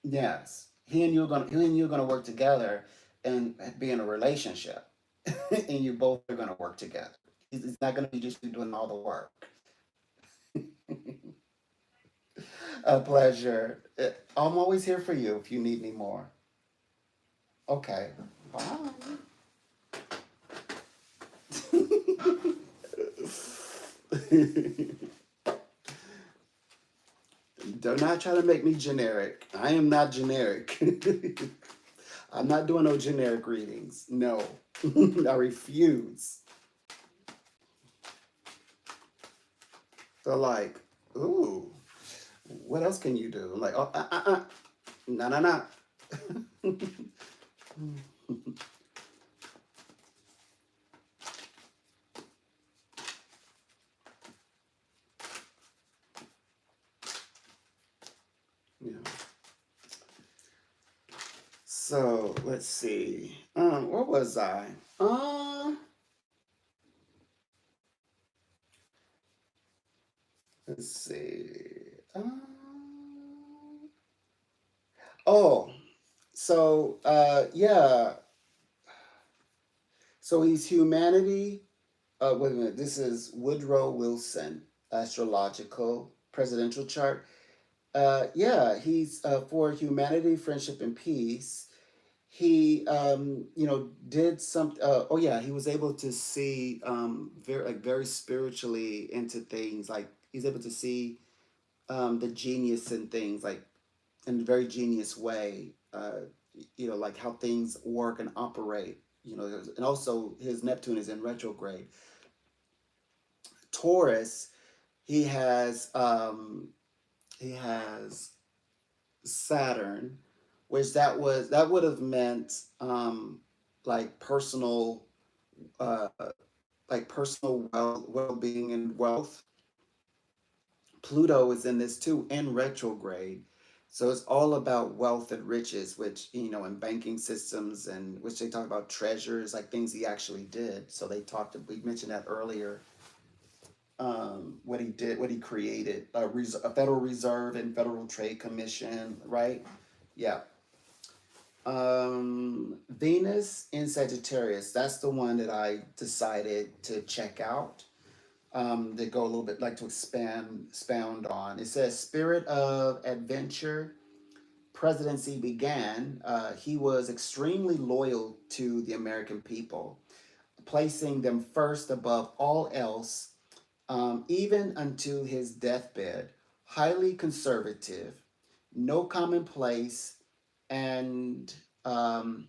Yes, he and you are gonna work together and be in a relationship, and you both are gonna work together. It's not gonna be just you doing all the work. A pleasure. I'm always here for you if you need me more. Okay. Bye. Do not try to make me generic. I am not generic. I'm not doing no generic readings. No. I refuse. They're like, ooh, what else can you do? I'm like, oh, no, no, no. Yeah. So let's see. Where was I? Let's see. Oh, yeah. So he's humanity. Wait a minute. This is Woodrow Wilson, astrological presidential chart. Yeah, he's for humanity, friendship, and peace. He, did some. Oh yeah, he was able to see very spiritually into things. Like he's able to see the genius in things, like in a very genius way. Like how things work and operate. And also his Neptune is in retrograde. Taurus, he has um, he has Saturn, which that would have meant like personal uh, personal well being and wealth. Pluto is in this too in retrograde. So it's all about wealth and riches, which, in banking systems, and which they talk about treasures, like things he actually did. So we mentioned that earlier, what he did, what he created, a Federal Reserve and Federal Trade Commission, right? Yeah. Venus in Sagittarius, that's the one that I decided to check out. They go a little bit, like to expound on. It says, spirit of adventure, presidency began. He was extremely loyal to the American people, placing them first above all else, even unto his deathbed. Highly conservative, no commonplace, and and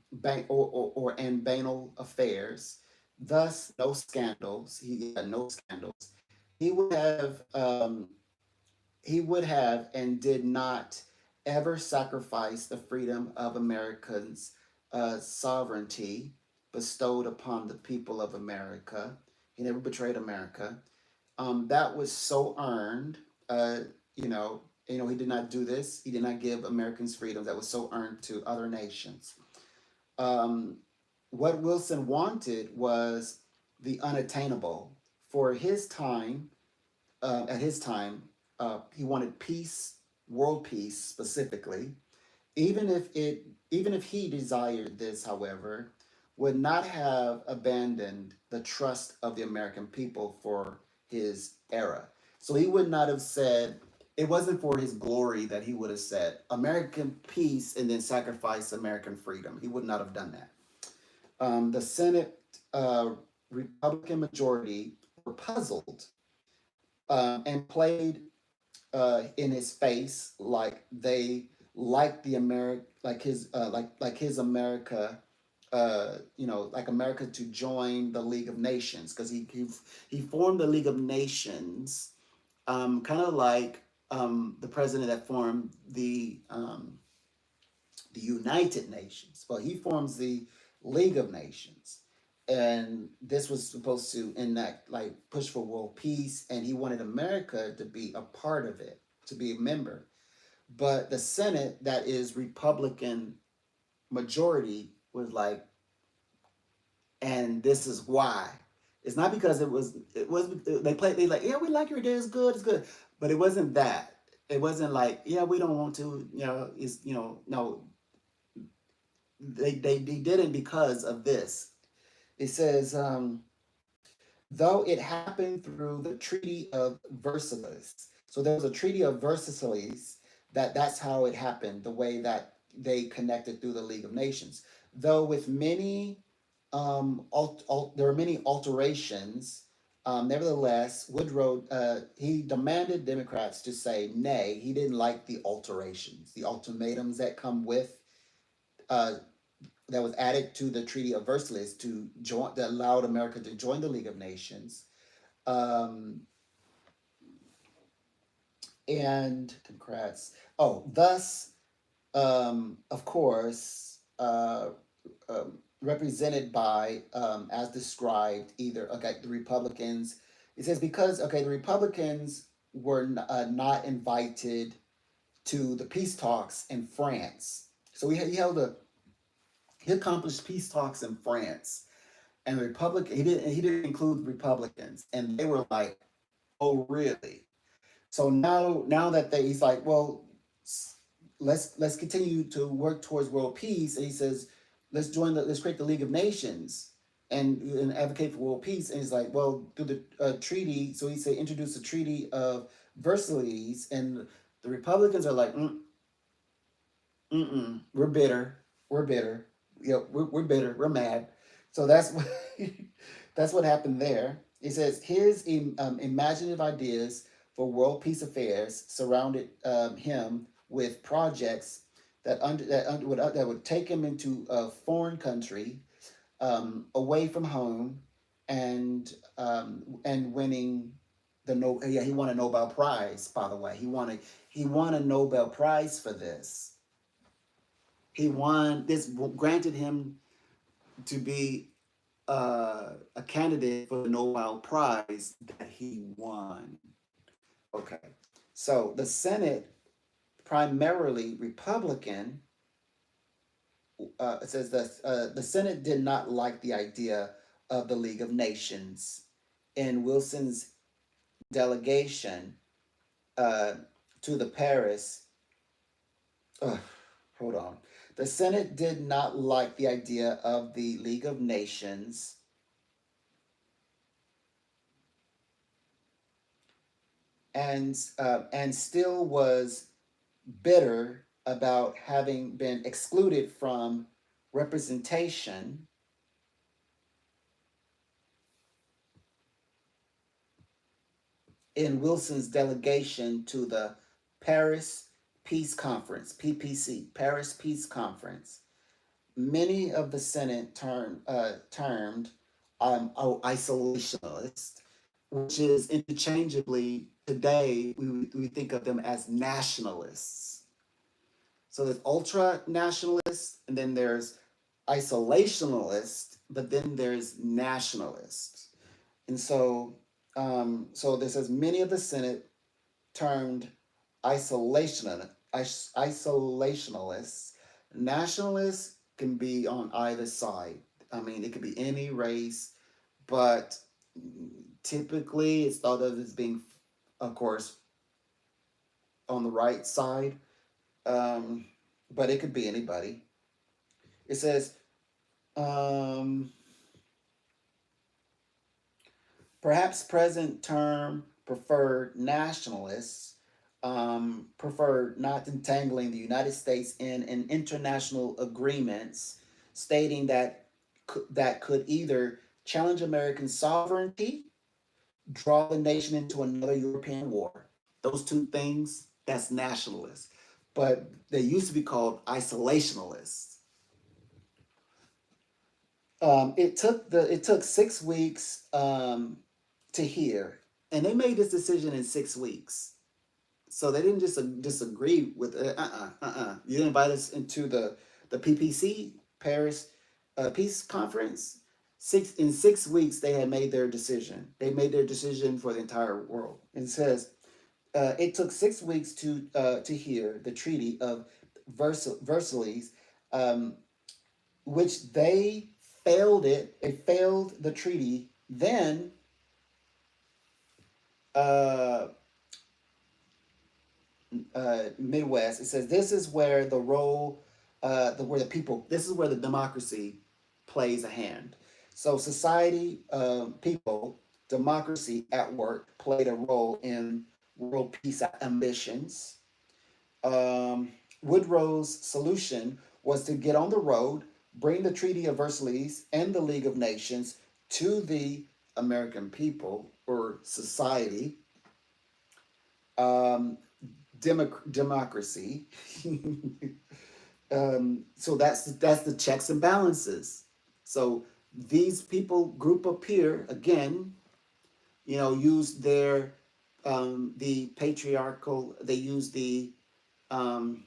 banal affairs. Thus, no scandals. He had no scandals. He would have and did not ever sacrifice the freedom of Americans' sovereignty bestowed upon the people of America. He never betrayed America. That was so earned. Uh, he did not do this. He did not give Americans freedom that was so earned to other nations. Um, what Wilson wanted was the unattainable. For his time, at his time, he wanted peace, world peace specifically. Even if it, even if he desired this, however, would not have abandoned the trust of the American people for his era. So he would not have said, it wasn't for his glory that he would have said American peace and then sacrifice American freedom. He would not have done that. The Senate Republican majority were puzzled, and played in his face like they like the America, like his his America, like America to join the League of Nations, because he formed the League of Nations, kind of like the president that formed the United Nations. Well, he forms the League of Nations. And this was supposed to enact, like, push for world peace, and he wanted America to be a part of it, to be a member. But the Senate, that is Republican majority, was like, and this is why. It's not because it was they played they like, yeah, we like your idea, it's good, but it wasn't that. It wasn't like, yeah, we don't want to, is no, they did it because of this. It says, though it happened through the Treaty of Versailles. So there was a Treaty of Versailles that's how it happened, the way that they connected through the League of Nations. Though with many, there were many alterations. Nevertheless, Woodrow he demanded Democrats to say nay. He didn't like the alterations, the ultimatums that come with uh, that was added to the Treaty of Versailles to join that allowed America to join the League of Nations. Um, and Democrats. Oh, thus, of course, represented by, as described, either okay, the Republicans. It says because okay, the Republicans were not invited to the peace talks in France. So he accomplished peace talks in France, and the Republic he didn't include Republicans, and they were like, oh really? So now that he's like, well, let's continue to work towards world peace. And he says, let's create the League of Nations and advocate for world peace. And he's like, well, through the treaty. So he said, introduce the Treaty of Versailles, and the Republicans are like, we're bitter, we're bitter, we're bitter, we're mad. So that's what that's what happened there. It says his imaginative ideas for world peace affairs surrounded him with projects that would take him into a foreign country, away from home, and winning the no yeah he won a Nobel Prize, by the way. He won a Nobel Prize for this. He won this, granted him to be a candidate for the Nobel Prize that he won. Okay, so the Senate, primarily Republican, it says that the Senate did not like the idea of the League of Nations, and Wilson's delegation uh, to the Paris. Uh, hold on. The Senate did not like the idea of the League of Nations, and still was bitter about having been excluded from representation in Wilson's delegation to the Paris Peace Conference, PPC, Paris Peace Conference. Many of the Senate termed isolationist, which is interchangeably today we think of them as nationalists. So there's ultra nationalists, and then there's isolationalists, but then there's nationalists. And so this says many of the Senate termed isolationalists. Nationalists can be on either side. I mean, it could be any race, but typically it's thought of as being, of course, on the right side. Um, but it could be anybody. It says, um, perhaps present term preferred nationalists preferred not entangling the United States in international agreements, stating that could either challenge American sovereignty, draw the nation into another European war. Those two things, that's nationalists. But they used to be called isolationists. It took 6 weeks to hear, and they made this decision in 6 weeks. So they didn't just disagree with You didn't invite us into the PPC Paris Peace Conference. 6 weeks they had made their decision. They made their decision for the entire world. And it says it took 6 weeks to hear the Treaty of Versailles, um, which they failed it. They failed the treaty Then uh, Midwest, it says this is where the role, where the people, this is where the democracy plays a hand. So society, people, democracy at work played a role in world peace ambitions. um, Woodrow's solution was to get on the road, bring the Treaty of Versailles and the League of Nations to the American people or society, um, democracy. So that's the checks and balances. So these people group up here again, use their the patriarchal. They use um,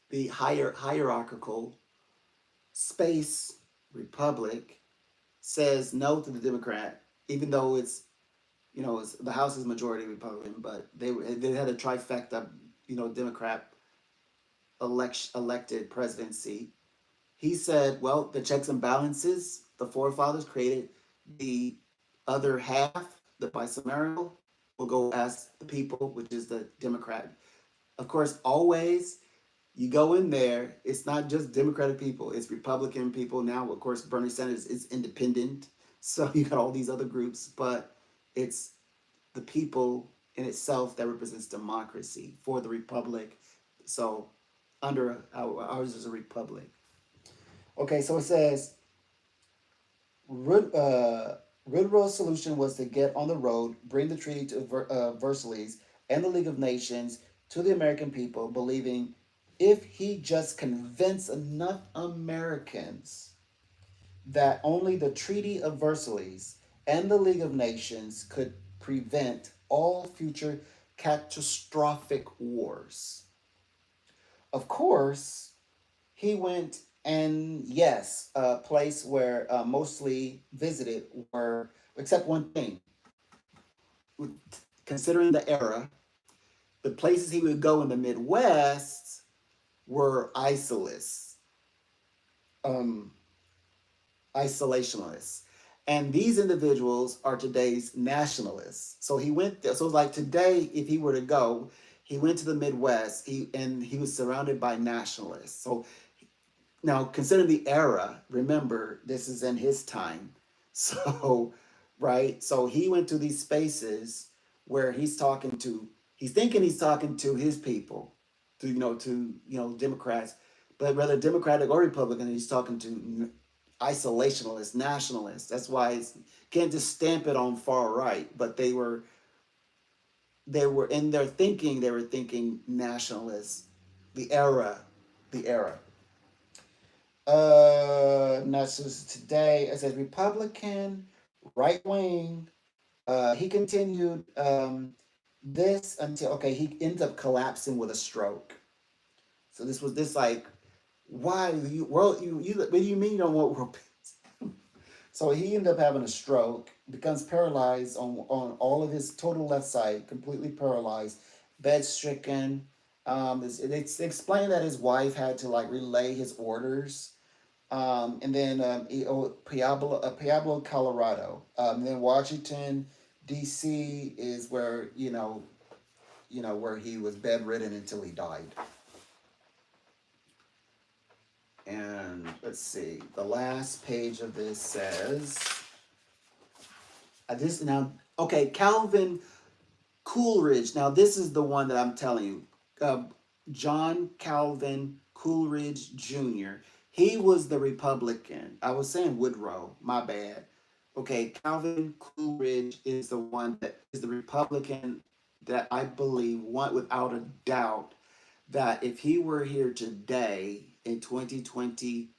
the hierarchical space republic says no to the Democrat, even though the House is majority Republican, but they had a trifecta, Democrat elected presidency. He said, well, the checks and balances the forefathers created, the other half, the bicameral, will go as the people, which is the Democrat. Of course, always you go in there, it's not just Democratic people, it's Republican people. Now, of course, Bernie Sanders is independent. So you got all these other groups, but it's the people in itself that represents democracy for the republic. So under ours is a republic. Okay, so it says Woodrow's solution was to get on the road, bring the treaty to Versailles and the League of Nations to the American people, believing if he just convinced enough Americans that only the Treaty of Versailles and the League of Nations could prevent all future catastrophic wars. Of course, he went, and yes, a place where mostly visited were, except one thing, considering the era, the places he would go in the Midwest were um, isolationists. And these individuals are today's nationalists. So he went there. So like today, if he were to go, he went to the Midwest, and he was surrounded by nationalists. So now, considering the era, remember, this is in his time. So, right? So he went to these spaces where he's thinking he's talking to his people, Democrats, but whether Democratic or Republican, he's talking to isolationists, nationalists. That's why can't just stamp it on far right, but they were in their thinking, they were thinking nationalists, the era, the era. Not since today. It says Republican, right wing. He continued this until he ends up collapsing with a stroke. So this like, why you world you what do you mean you don't want world peace? So he ended up having a stroke, becomes paralyzed on all of his total left side, completely paralyzed, bed stricken. It's explained that his wife had to like relay his orders, and then Pueblo, Colorado. Then Washington, D.C. is where where he was bedridden until he died. And let's see, the last page of this says, this now, okay, Calvin Coolidge. Now this is the one that I'm telling you, John Calvin Coolidge Jr. He was the Republican. I was saying Woodrow, my bad. Okay, Calvin Coolidge is the one that is the Republican that I believe, one without a doubt, that if he were here today in 2020,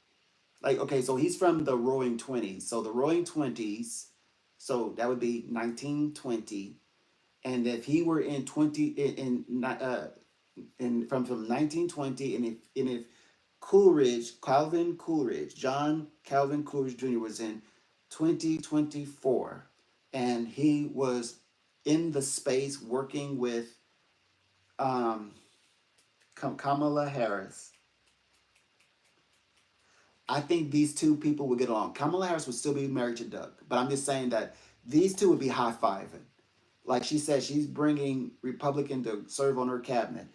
like, okay, so he's from the Roaring Twenties. So the Roaring Twenties, so that would be 1920. And if he were in 20 in from 1920, and if Calvin Coolidge, John Calvin Coolidge Jr. was in 2024, and he was in the space working with um, Kamala Harris. I think these two people would get along. Kamala Harris would still be married to Doug, but I'm just saying that these two would be high fiving. Like she said, she's bringing Republican to serve on her cabinet.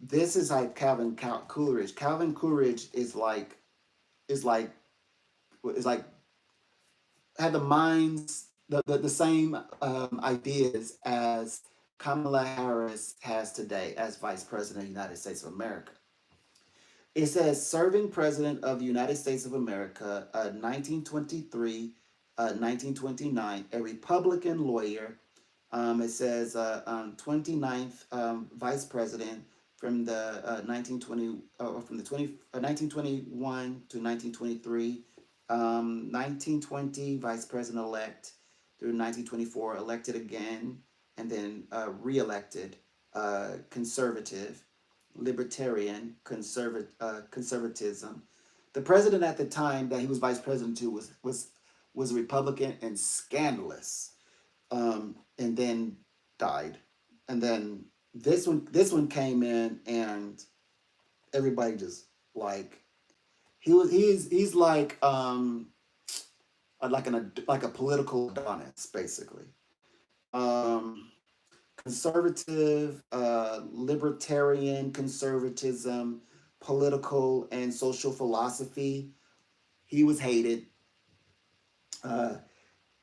This is like Coolidge. Calvin Coolidge is like is like had the minds the same ideas as Kamala Harris has today as Vice President of the United States of America. It says serving President of the United States of America, 1923, 1929, a Republican lawyer. It says 29th Vice President from the 1920 from the 1921 to 1923, 1920 Vice President elect through 1924, elected again, and then re-elected, conservative, libertarian, conservatism. The president at the time that he was vice president to was a Republican and scandalous, and then died. And then this one came in, and everybody just like he's like a political Adonis basically. Um, Conservative, libertarian conservatism, political and social philosophy. He was hated. Uh,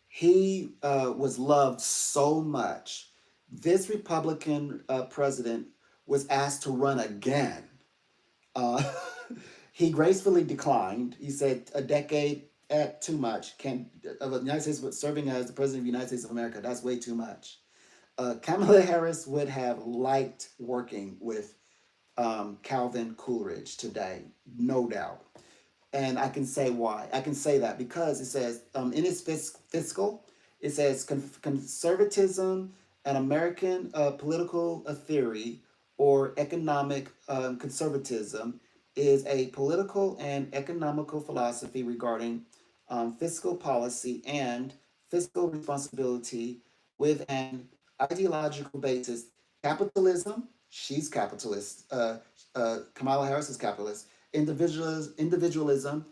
he was loved so much. This Republican president was asked to run again. Uh, he gracefully declined. He said, "A decade at too much. Can't of the United States, but serving as the president of the United States of America, that's way too much." Kamala Harris would have liked working with Calvin Coolidge today, no doubt. And I can say why. I can say that because it says in its fiscal, it says conservatism, an American political theory or economic conservatism is a political and economical philosophy regarding fiscal policy and fiscal responsibility with an ideological basis. Capitalism, she's capitalist. Kamala Harris is capitalist. Individualism,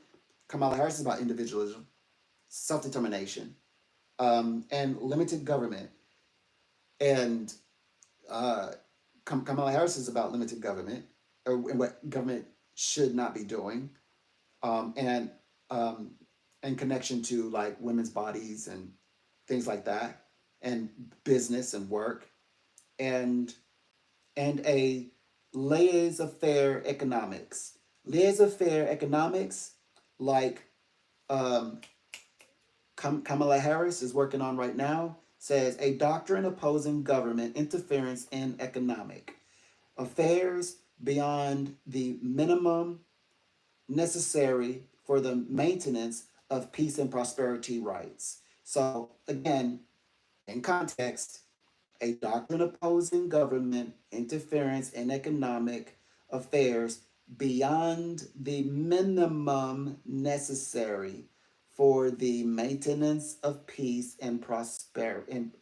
Kamala Harris is about individualism, self determination, and limited government. And uh, Kamala Harris is about limited government, and what government should not be doing, and um, in connection to like women's bodies and things like that, and business and work, and a laissez-faire economics. Laissez-faire economics, like um, Kamala Harris is working on right now, says a doctrine opposing government interference in economic affairs beyond the minimum necessary for the maintenance of peace and prosperity rights. So, again, in context, a doctrine opposing government interference in economic affairs beyond the minimum necessary for the maintenance of peace and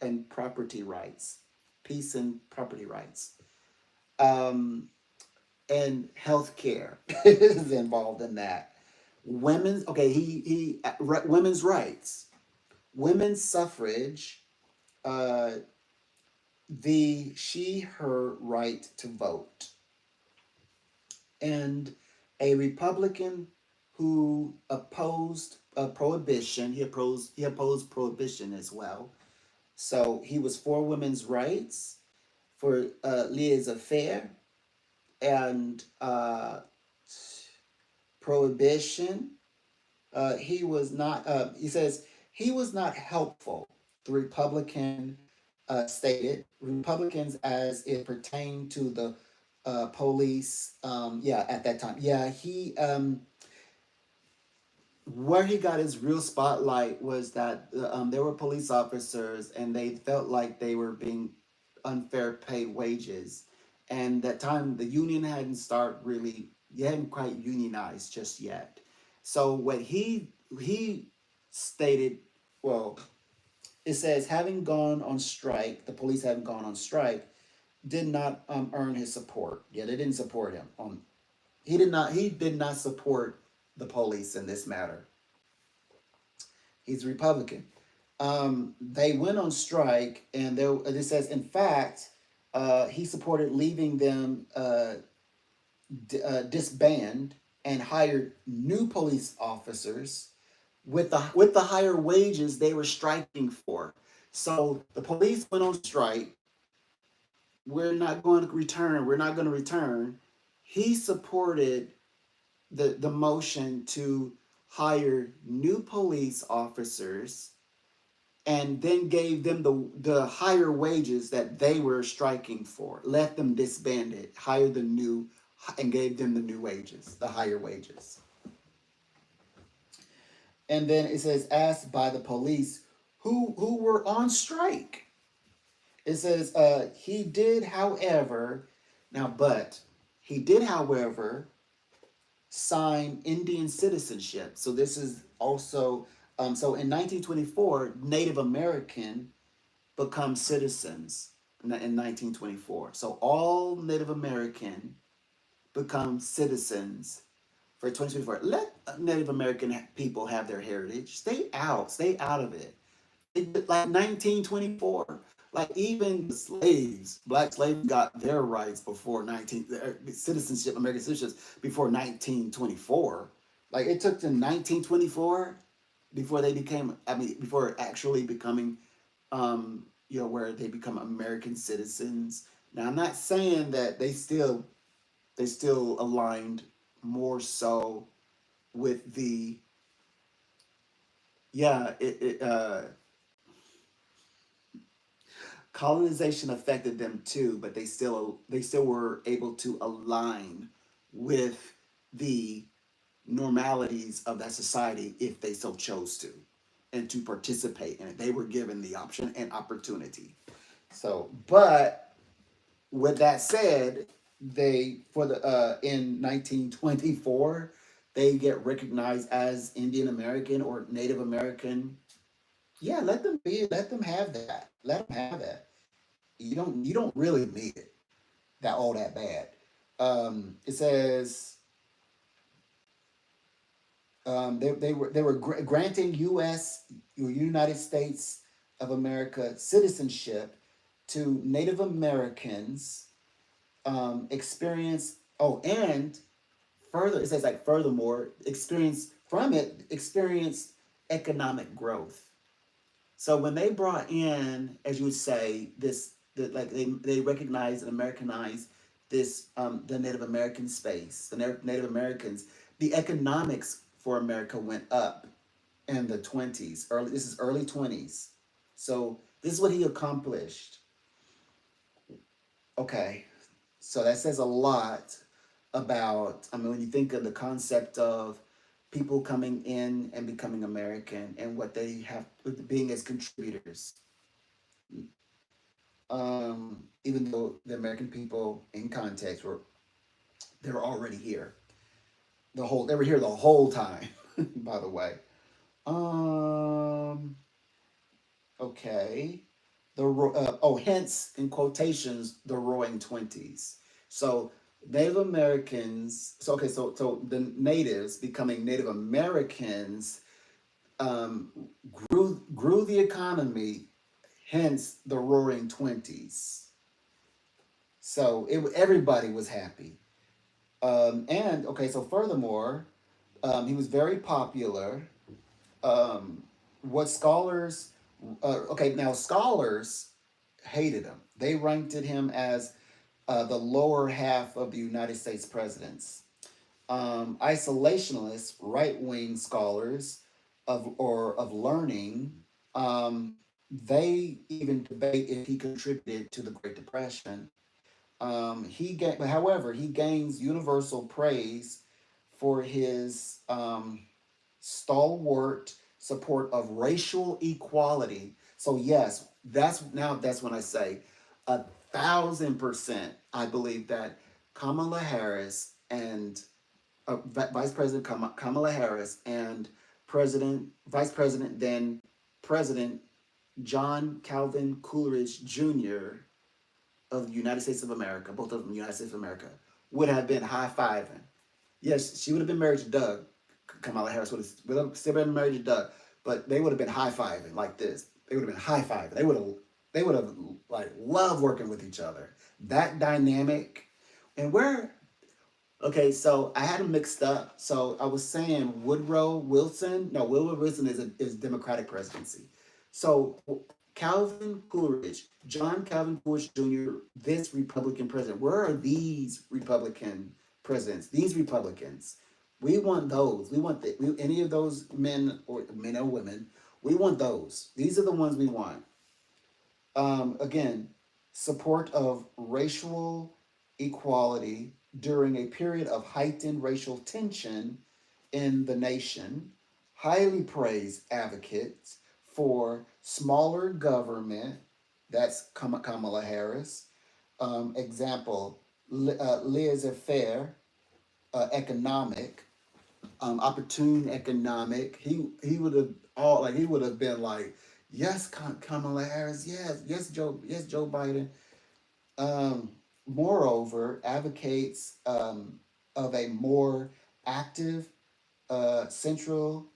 and property rights. Peace and property rights. Um, and healthcare is involved in that. Women's okay, women's rights, women's suffrage, uh, the she her right to vote, and a Republican who opposed prohibition. He opposed prohibition as well. So he was for women's rights, for laissez-faire, and prohibition. He was not. He says he was not helpful. The Republican stated Republicans as it pertained to the police. Yeah, at that time. Yeah, he where he got his real spotlight was that there were police officers and they felt like they were being unfair paid wages, and that time the union hadn't start really, you hadn't quite unionized just yet. So what he stated, well, it says having gone on strike, the police having gone on strike, did not earn his support. Yeah, they didn't support him. He did not support the police in this matter. He's a Republican. They went on strike, and there it says, in fact, he supported leaving them disband and hired new police officers with the higher wages they were striking for. So the police went on strike. We're not going to return. We're not going to return. He supported the motion to hire new police officers and then gave them the higher wages that they were striking for. Let them disband it, hire the new, and gave them the new wages, the higher wages. And then it says, asked by the police who were on strike. It says, he did, however, now, but he did, however, sign Indian citizenship. So this is also, so in 1924, Native American become citizens in 1924. So all Native American become citizens for 2024. Let Native American people have their heritage. Stay out of it. Like 1924, like even the slaves, black slaves got their rights before 19 citizenship, American citizens before 1924. Like it took them 1924 before they became, I mean, before actually becoming, where they become American citizens. Now I'm not saying that they still aligned more so with the, yeah, colonization affected them too, but they still were able to align with the normalities of that society if they so chose to, and to participate in it. They were given the option and opportunity. So, but with that said, they for the in 1924 they get recognized as Indian American or Native American. Yeah, let them be. Let them have that. Let them have that. You don't really need it that all that bad. It says they were granting U.S. United States of America citizenship to Native Americans. Experience. Oh, and further, it says like furthermore, experience economic growth. So when they brought in, as you would say, like they recognized and Americanized this the Native American space, the Native Americans, the economics for America went up in the 20s. This is early 20s. So this is what he accomplished. Okay, so that says a lot about. I mean, when you think of the concept of people coming in and becoming American and what they have being as contributors. Even though the American people in context they were already here. They were here the whole time, by the way. Um okay. Hence in quotations the roaring 20s. So Native Americans, so the natives becoming Native Americans grew the economy, hence the roaring 20s. So everybody was happy. And okay, so furthermore, he was very popular. What scholars, okay, now scholars hated him. They ranked him as the lower half of the United States presidents. Isolationists, right wing scholars of learning, they even debate if he contributed to the Great Depression. However, he gains universal praise for his stalwart support of racial equality. So yes, that's when I say 1,000%. I believe that Kamala Harris and Vice President Kamala Harris and Vice President then President John Calvin Coolidge Jr. of the United States of America, both of them United States of America, would have been high fiving. Yes, she would have been married to Doug. Kamala Harris would have still been married to Doug, but they would have been high fiving like this. They would have been high fiving. They would have like loved working with each other. That dynamic, and where okay, so I had them mixed up. So I was saying Woodrow Wilson. No, Woodrow Wilson is Democratic presidency. So Calvin Coolidge, John Calvin Coolidge Jr., this Republican president. Where are these Republican presidents? These Republicans. We want those. We want any of those men or women. We want those. These are the ones we want. Again, support of racial equality during a period of heightened racial tension in the nation, highly praised advocates for smaller government, that's Kamala Harris. Example, laissez-faire economic, opportune economic. He would have he would have been like, yes, Kamala Harris, yes, Joe Biden. Um, Moreover, advocates of a more active central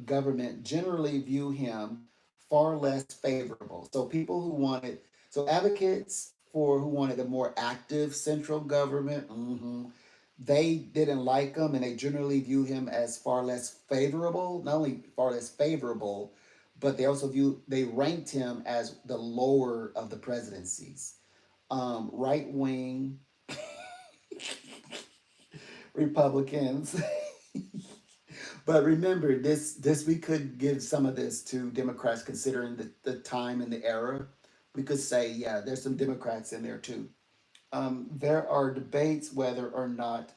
government generally view him far less favorable. So people who wanted, so advocates for who wanted a more active central government, they didn't like him, and they generally view him as far less favorable. Not only far less favorable, but they ranked him as the lower of the presidencies. Right wing Republicans. But remember, this we could give some of this to Democrats considering the time and the era. We could say, yeah, there's some Democrats in there too. There are debates whether or not,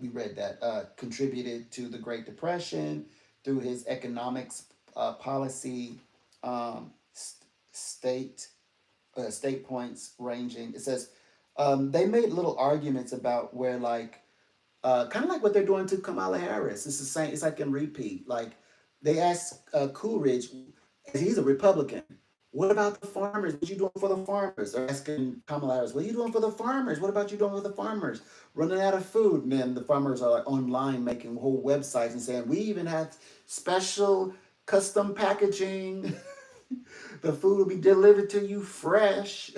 we read that, contributed to the Great Depression through his economics policy, state state points ranging. It says they made little arguments about where like kind of like what they're doing to Kamala Harris. It's the same. It's like in repeat. Like they asked Coolidge, he's a Republican. What about the farmers? What you doing for the farmers? They're asking Kamala Harris, what are you doing for the farmers? What about you doing for the farmers? Running out of food. And then the farmers are like online making whole websites and saying, we even have special custom packaging. The food will be delivered to you fresh.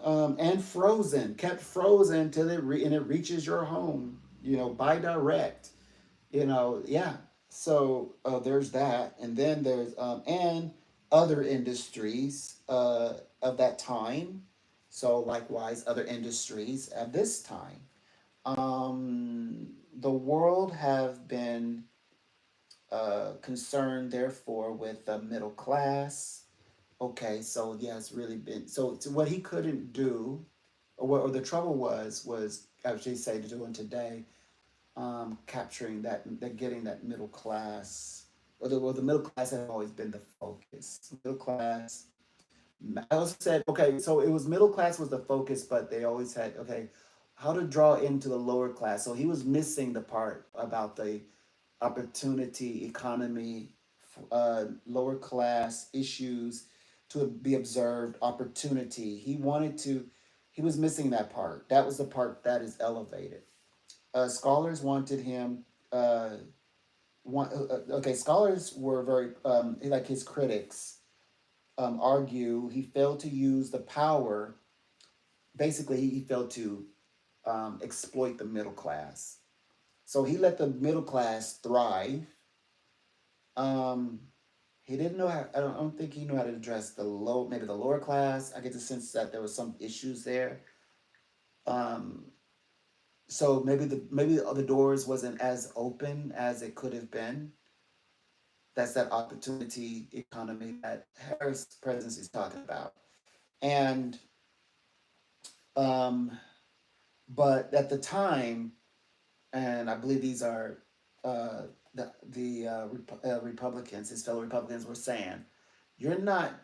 And frozen, kept frozen till and it reaches your home. By direct. Yeah. So there's that, and then there's and other industries of that time. So likewise, other industries at this time. The world have been concerned, therefore, with the middle class. Okay, so yeah, it's really been so what he couldn't do, or the trouble was I would say doing today, capturing that getting that middle class, or the middle class has always been the focus. Middle class. I also said okay, so it was middle class was the focus, but they always had okay, how to draw into the lower class. So he was missing the part about the opportunity economy, lower class issues to be observed, opportunity. He was missing that part. That was the part that is elevated. Scholars wanted him. Scholars were very like his critics argue he failed to use the power. Basically, he failed to exploit the middle class. So he let the middle class thrive. Um, he didn't know how. I don't think he knew how to address maybe the lower class. I get the sense that there was some issues there. Um, so maybe the doors wasn't as open as it could have been. That's that opportunity economy that Harris presidency is talking about. And um, but at the time, and I believe these are uh, the Republicans, his fellow Republicans were saying, you're not,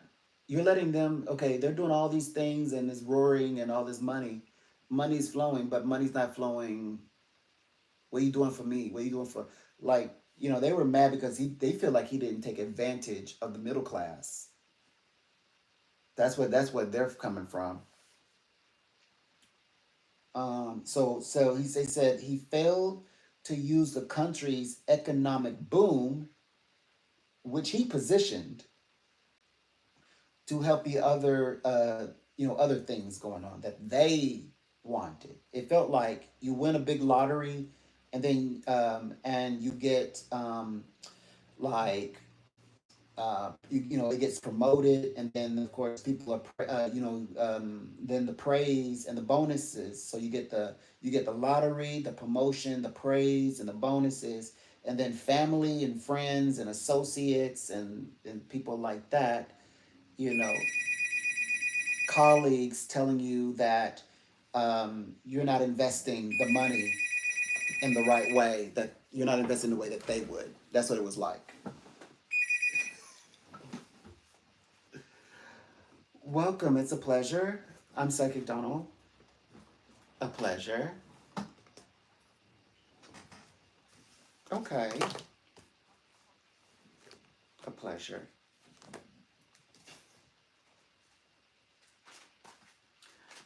you're letting them, okay, they're doing all these things and it's roaring and all this money's flowing, but money's not flowing. What are you doing for me? What are you doing for, like, they were mad because they feel like he didn't take advantage of the middle class. That's what they're coming from. So they said he failed to use the country's economic boom, which he positioned to help the other, other things going on that they wanted. It felt like you win a big lottery, and then and you get like it gets promoted, and then of course people are then the praise and the bonuses. So you get the lottery, the promotion, the praise, and the bonuses, and then family and friends and associates and people like that, you know, colleagues telling you that you're not investing the money in the right way, that you're not investing the way that they would. That's what it was like. Welcome, it's a pleasure. I'm Psychic Donald. A pleasure. Okay, a pleasure.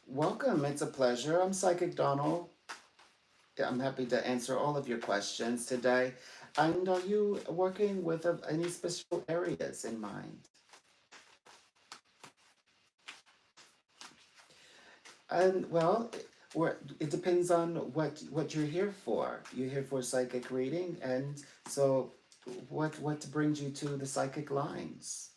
Welcome, it's a pleasure. I'm Psychic Donald. I'm happy to answer all of your questions today. And are you working with any special areas in mind? And well, it depends on what you're here for. You're here for a psychic reading, and so what brings you to the psychic lines?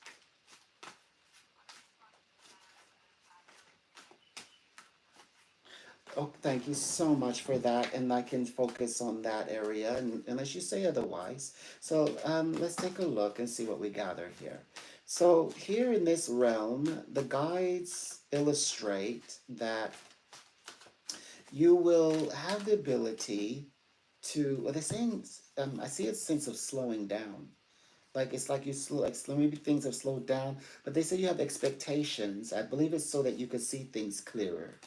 Oh, thank you so much for that, and I can focus on that area, unless you say otherwise. So let's take a look and see what we gather here. So here in this realm, the guides illustrate that you will have the ability to. Well, they're saying I see a sense of slowing down. Like it's like you slow, maybe things have slowed down, but they say you have expectations. I believe it's so that you can see things clearer.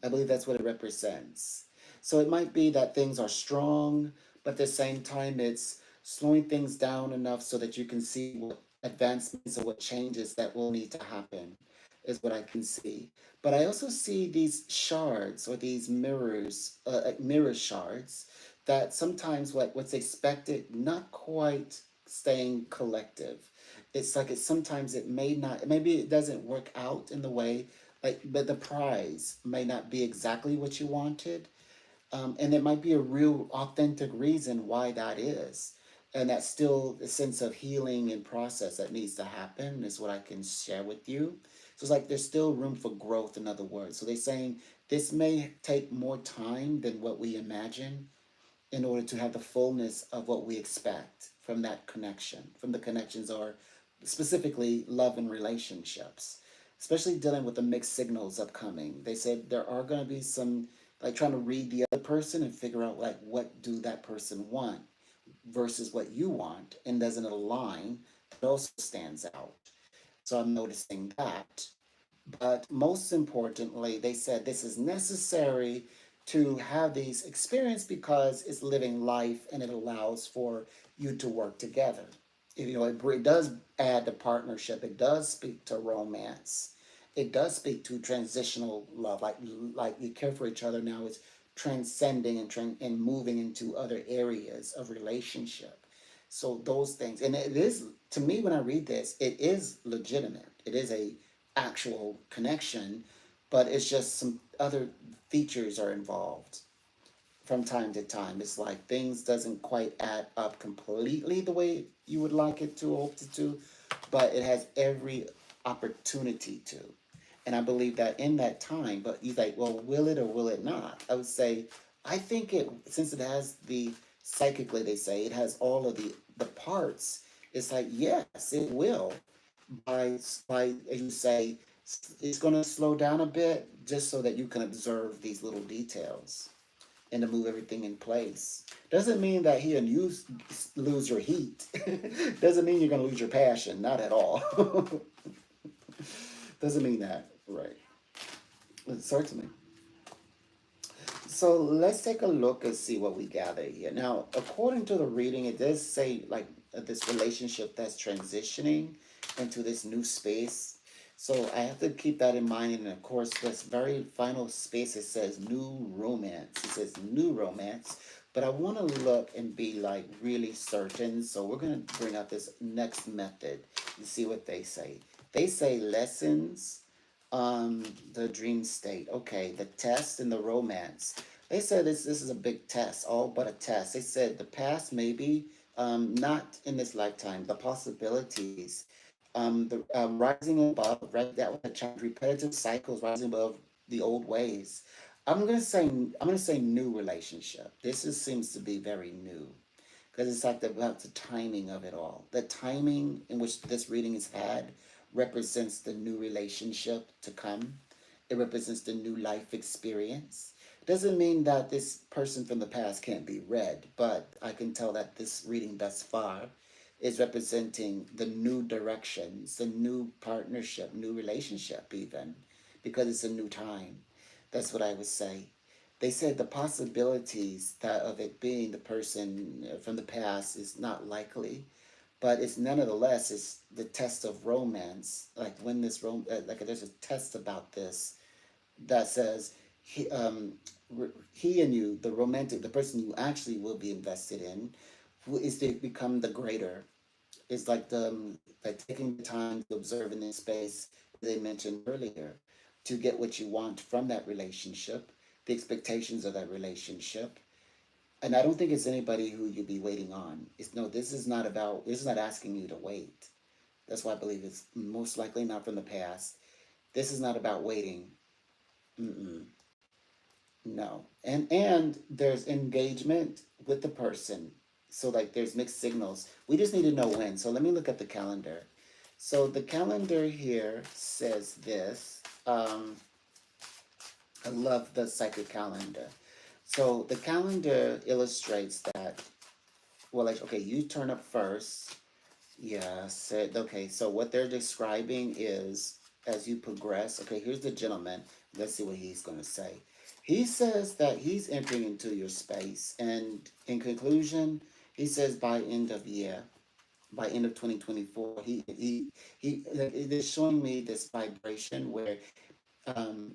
I believe that's what it represents. So it might be that things are strong, but at the same time, it's slowing things down enough so that you can see what advancements or what changes that will need to happen, is what I can see. But I also see these shards or these mirrors, mirror shards, that sometimes what's expected not quite staying collective. It's like sometimes it may not, maybe it doesn't work out in the way, like, but the prize may not be exactly what you wanted, and it might be a real authentic reason why that is, and that's still a sense of healing and process that needs to happen, is what I can share with you. So it's like there's still room for growth, in other words. So they're saying this may take more time than what we imagine, in order to have the fullness of what we expect from that connection, from the connections, or specifically love and relationships, especially dealing with the mixed signals upcoming. They said there are going to be some, like, trying to read the other person and figure out like what do that person want versus what you want, and doesn't align. That also stands out. So I'm noticing that. But most importantly, they said this is necessary to have these experience because it's living life and it allows for you to work together. It does add to partnership. It does speak to romance. It does speak to transitional love, like you care for each other now. It's transcending and moving into other areas of relationship. So those things, and it is, to me, when I read this, it is legitimate. It is a actual connection, but it's just some other features are involved from time to time. It's like things doesn't quite add up completely the way you would like it to, hope it to, but it has every opportunity to. And I believe that in that time, but you like, well, will it or will it not? I would say, I think it, since it has the, psychically they say, it has all of the parts, it's like, yes, it will. By as you say, it's going to slow down a bit just so that you can observe these little details and to move everything in place. Doesn't mean that here and you lose your heat. Doesn't mean you're going to lose your passion. Not at all. Doesn't mean that. Right. Certainly. So let's take a look and see what we gather here. Now, according to the reading, it does say like this relationship that's transitioning into this new space. So I have to keep that in mind. And of course, this very final space, it says new romance. It says new romance. But I want to look and be like really certain. So we're going to bring out this next method and see what they say. They say lessons on the dream state. Okay, the test and the romance. They said this is a big test, all but a test. They said the past maybe not in this lifetime, the possibilities, the rising above, right? That was a challenge, repetitive cycles, rising above the old ways. I'm gonna say new relationship. Seems to be very new because it's like about the timing of it all. The timing in which this reading is had represents the new relationship to come. It represents the new life experience. Doesn't mean that this person from the past can't be read, but I can tell that this reading thus far is representing the new directions, the new partnership, new relationship, even because it's a new time. That's what I would say. They said the possibilities that of it being the person from the past is not likely, but it's nonetheless it's the test of romance. Like when like there's a test about this that says he and you, the romantic, the person you actually will be invested in, who is to become the greater. It's like like taking the time to observe in this space they mentioned earlier, to get what you want from that relationship, the expectations of that relationship. And I don't think it's anybody who you'd be waiting on. It's no, this is not asking you to wait. That's why I believe it's most likely not from the past. This is not about waiting. Mm-mm. No. And there's engagement with the person. So like there's mixed signals. We just need to know when. So let me look at the calendar. So the calendar here says this. I love the psychic calendar. So the calendar illustrates that, well, like, okay, you turn up first. Yeah, said okay. So what they're describing is as you progress. Okay, here's the gentleman. Let's see what he's going to say. He says that he's entering into your space, and in conclusion, he says by end of year, by end of 2024, he like, it is showing me this vibration where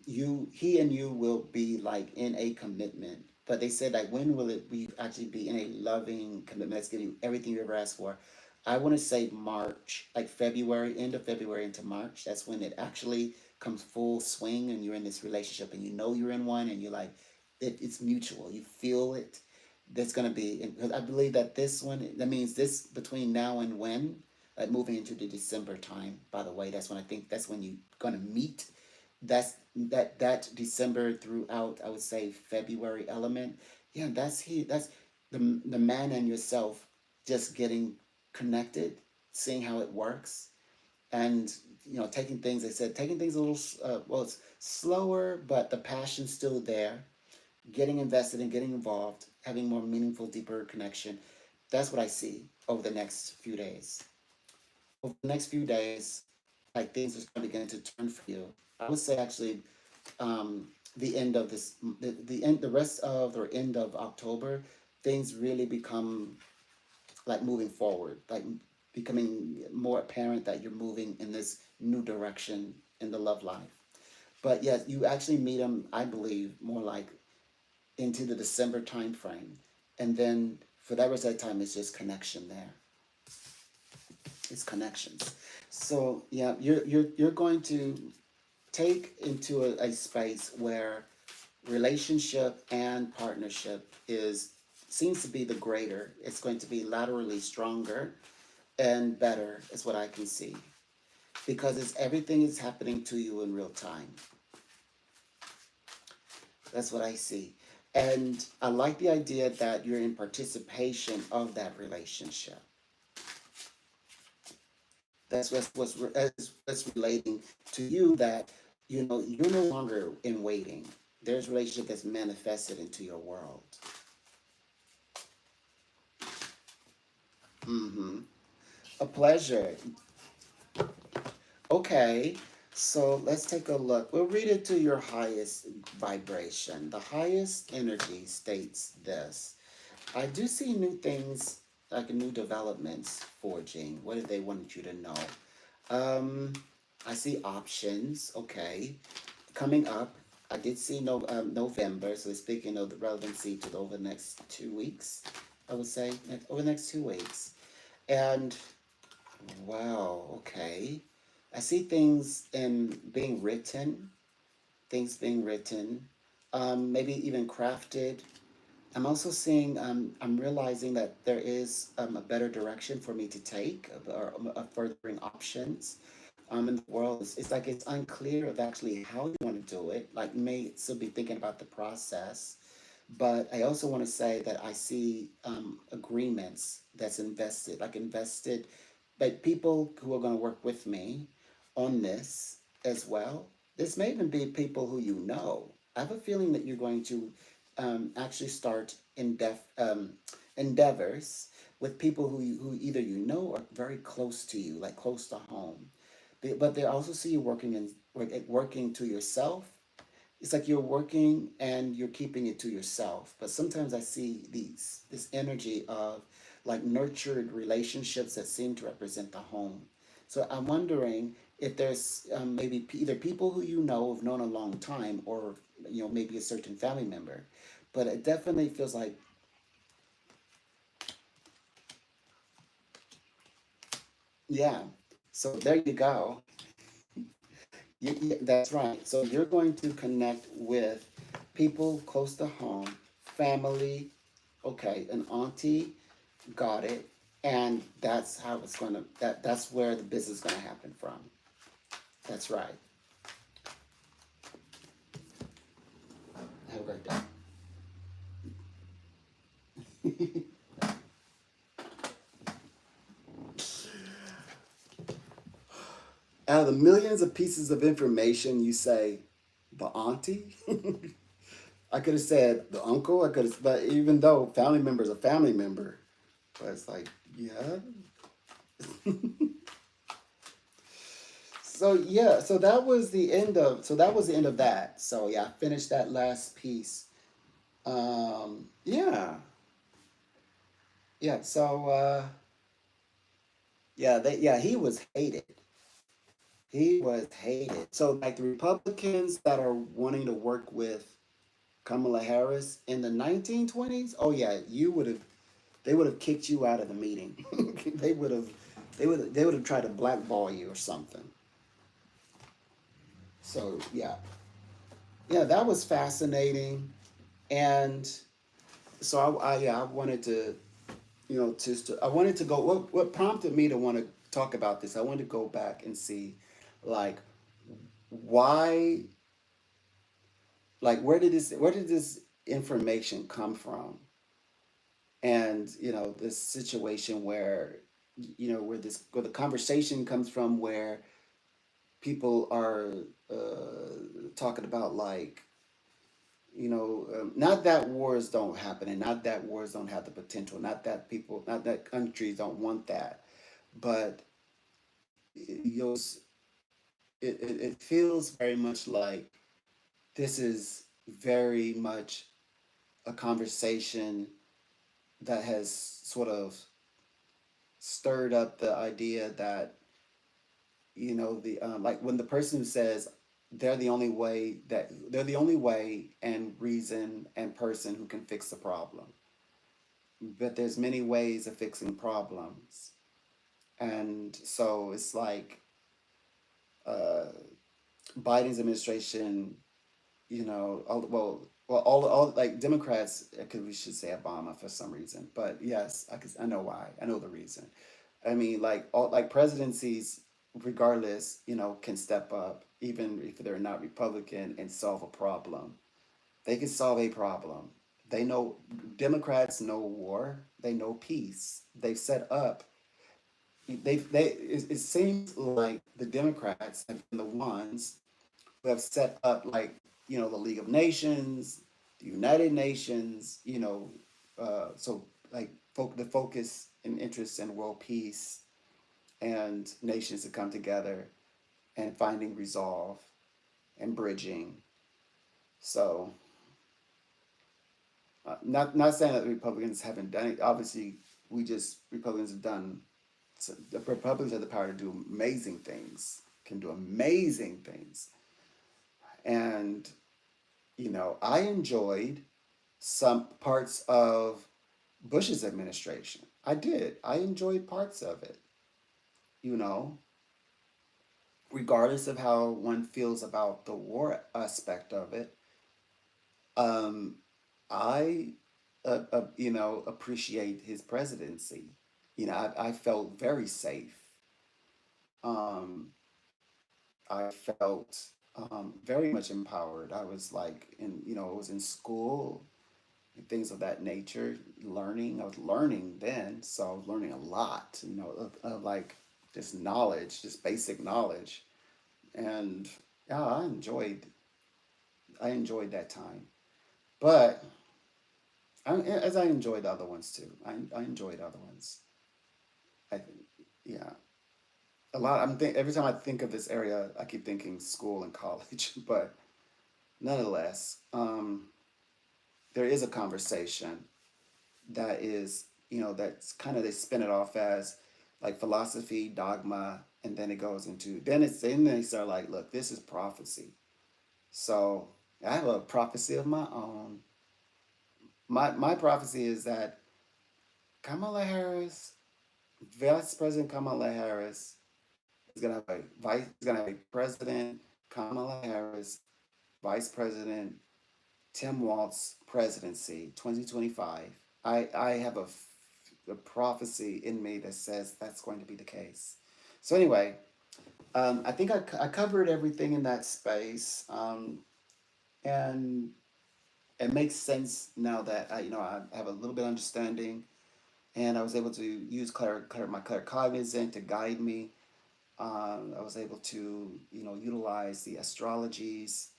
he and you will be like in a commitment. But they said like when will it be actually be in a loving commitment that's giving you everything you ever asked for? I want to say March, like February, end of February into March. That's when it actually comes full swing and you're in this relationship and you know you're in one and you're like it's mutual. You feel it. That's gonna be because I believe that this one that means this between now and when, like moving into the December time, by the way, that's when I think that's when you're gonna meet. That December throughout, I would say February element. Yeah, that's the man and yourself just getting connected, seeing how it works, and taking things. They said taking things a little well, it's slower, but the passion's still there. Getting invested and getting involved, having more meaningful, deeper connection. That's what I see over the next few days. Over the next few days, like things are going to begin to turn for you. I would say actually the end of the rest of or end of October, things really become like moving forward, like becoming more apparent that you're moving in this new direction in the love life. But yes, you actually meet them, I believe, more like into the December time frame, and then for that rest of that time, it's just connection there. It's connections. So yeah, you're going to take into a space where relationship and partnership is seems to be the greater. It's going to be laterally stronger and better is what I can see because it's everything is happening to you in real time. That's what I see. And I like the idea that you're in participation of that relationship. That's relating to you that you're no longer in waiting. There's a relationship that's manifested into your world. Mm-hmm. A pleasure. Okay, so let's take a look. We'll read it to your highest vibration. The highest energy states this. I do see new things, like new developments forging. What do they want you to know? I see options. Okay, coming up. I did see no November, so speaking of the relevancy to the, over the next 2 weeks, I would say over the next 2 weeks. And wow, okay, I see things in being written, things being written, maybe even crafted. I'm also seeing, I'm realizing that there is a better direction for me to take, or furthering options in the world. It's like it's unclear of actually how you want to do it. Like, you may still be thinking about the process, but I also want to say that I see agreements that's invested, like invested, but people who are going to work with me on this as well. This may even be people who you know. I have a feeling that you're going to actually start endeavors with people who either you know or very close to you, like close to home. But they also see you working to yourself. It's like you're working and you're keeping it to yourself. But sometimes I see this energy of like nurtured relationships that seem to represent the home. So I'm wondering if there's maybe either people who you know have known a long time, or maybe a certain family member. But it definitely feels like, yeah. So there you go. That's right. So you're going to connect with people close to home, family, okay, an auntie, got it. And that's how it's gonna that's where the business is gonna happen from. That's right. Have a great day. Out of the millions of pieces of information, you say the auntie. I could have said the uncle. I could have, but even though family member is a family member, but it's like, yeah. So yeah, so that was the end of that. So yeah, I finished that last piece. Yeah, yeah. So yeah, he was hated. He was hated. So like the Republicans that are wanting to work with Kamala Harris in the 1920s, oh yeah, you would have they would have kicked you out of the meeting. they would have they would have tried to blackball you or something. So yeah. Yeah, that was fascinating. And so I wanted to, I wanted to go. What prompted me to want to talk about this? I wanted to go back and see, like, why, like, where did this information come from? And this situation where, where the conversation comes from, where people are talking about, like, not that wars don't happen, and not that wars don't have the potential, not that countries don't want that, but you know, it feels very much like this is very much a conversation that has sort of stirred up the idea that the like when the person says they're the only way and reason and person who can fix the problem, but there's many ways of fixing problems. And so it's like uh, Biden's administration, all like Democrats, because we should say Obama for some reason, but yes, I know why. I know the reason. I mean, like all like presidencies, regardless, can step up even if they're not Republican and solve a problem. They can solve a problem. They know Democrats know war. They know peace. They've set up. It seems like the Democrats have been the ones who have set up, like, the League of Nations, the United Nations. So like the focus and interest in world peace and nations to come together and finding resolve and bridging. So not saying that the Republicans haven't done it. Obviously, Republicans have done. So the Republicans have the power to do amazing things. can do amazing things. And, I enjoyed some parts of Bush's administration. I did. I enjoyed parts of it, you know, regardless of how one feels about the war aspect of it. Um, I, appreciate his presidency. I felt very safe. Um, I felt very much empowered. I was like I was in school and things of that nature, learning. I was learning then, so I was learning a lot, of like just knowledge, just basic knowledge. And yeah, I enjoyed that time. But as I enjoyed the other ones too. I enjoyed other ones. I yeah. A lot. Every time I think of this area, I keep thinking school and college, but nonetheless, there is a conversation that is, that's kind of, they spin it off as like philosophy, dogma, and then it goes into, then they start like, look, this is prophecy. So I have a prophecy of my own. My prophecy is that Kamala Harris, Vice President Kamala Harris, is gonna have a President Kamala Harris, Vice President Tim Walz presidency 2025. I have a prophecy in me that says that's going to be the case. So anyway, I think I covered everything in that space, and it makes sense now that I have a little bit of understanding, and I was able to use my claircognizant to guide me. I was able to utilize the astrologies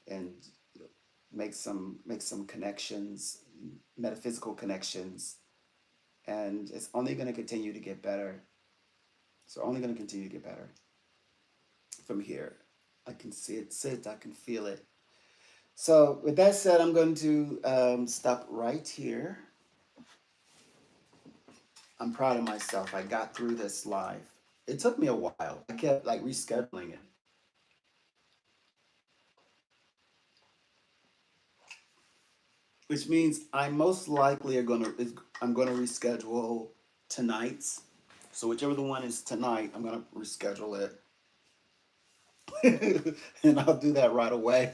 and make some connections, metaphysical connections, and it's only going to continue to get better. So only going to continue to get better from here. I can see it sit. I can feel it. So with that said, I'm going to stop right here. I'm proud of myself. I got through this live. It took me a while. I kept like rescheduling it, which means I most likely I'm gonna reschedule tonight's. So whichever the one is tonight, I'm gonna reschedule it, and I'll do that right away.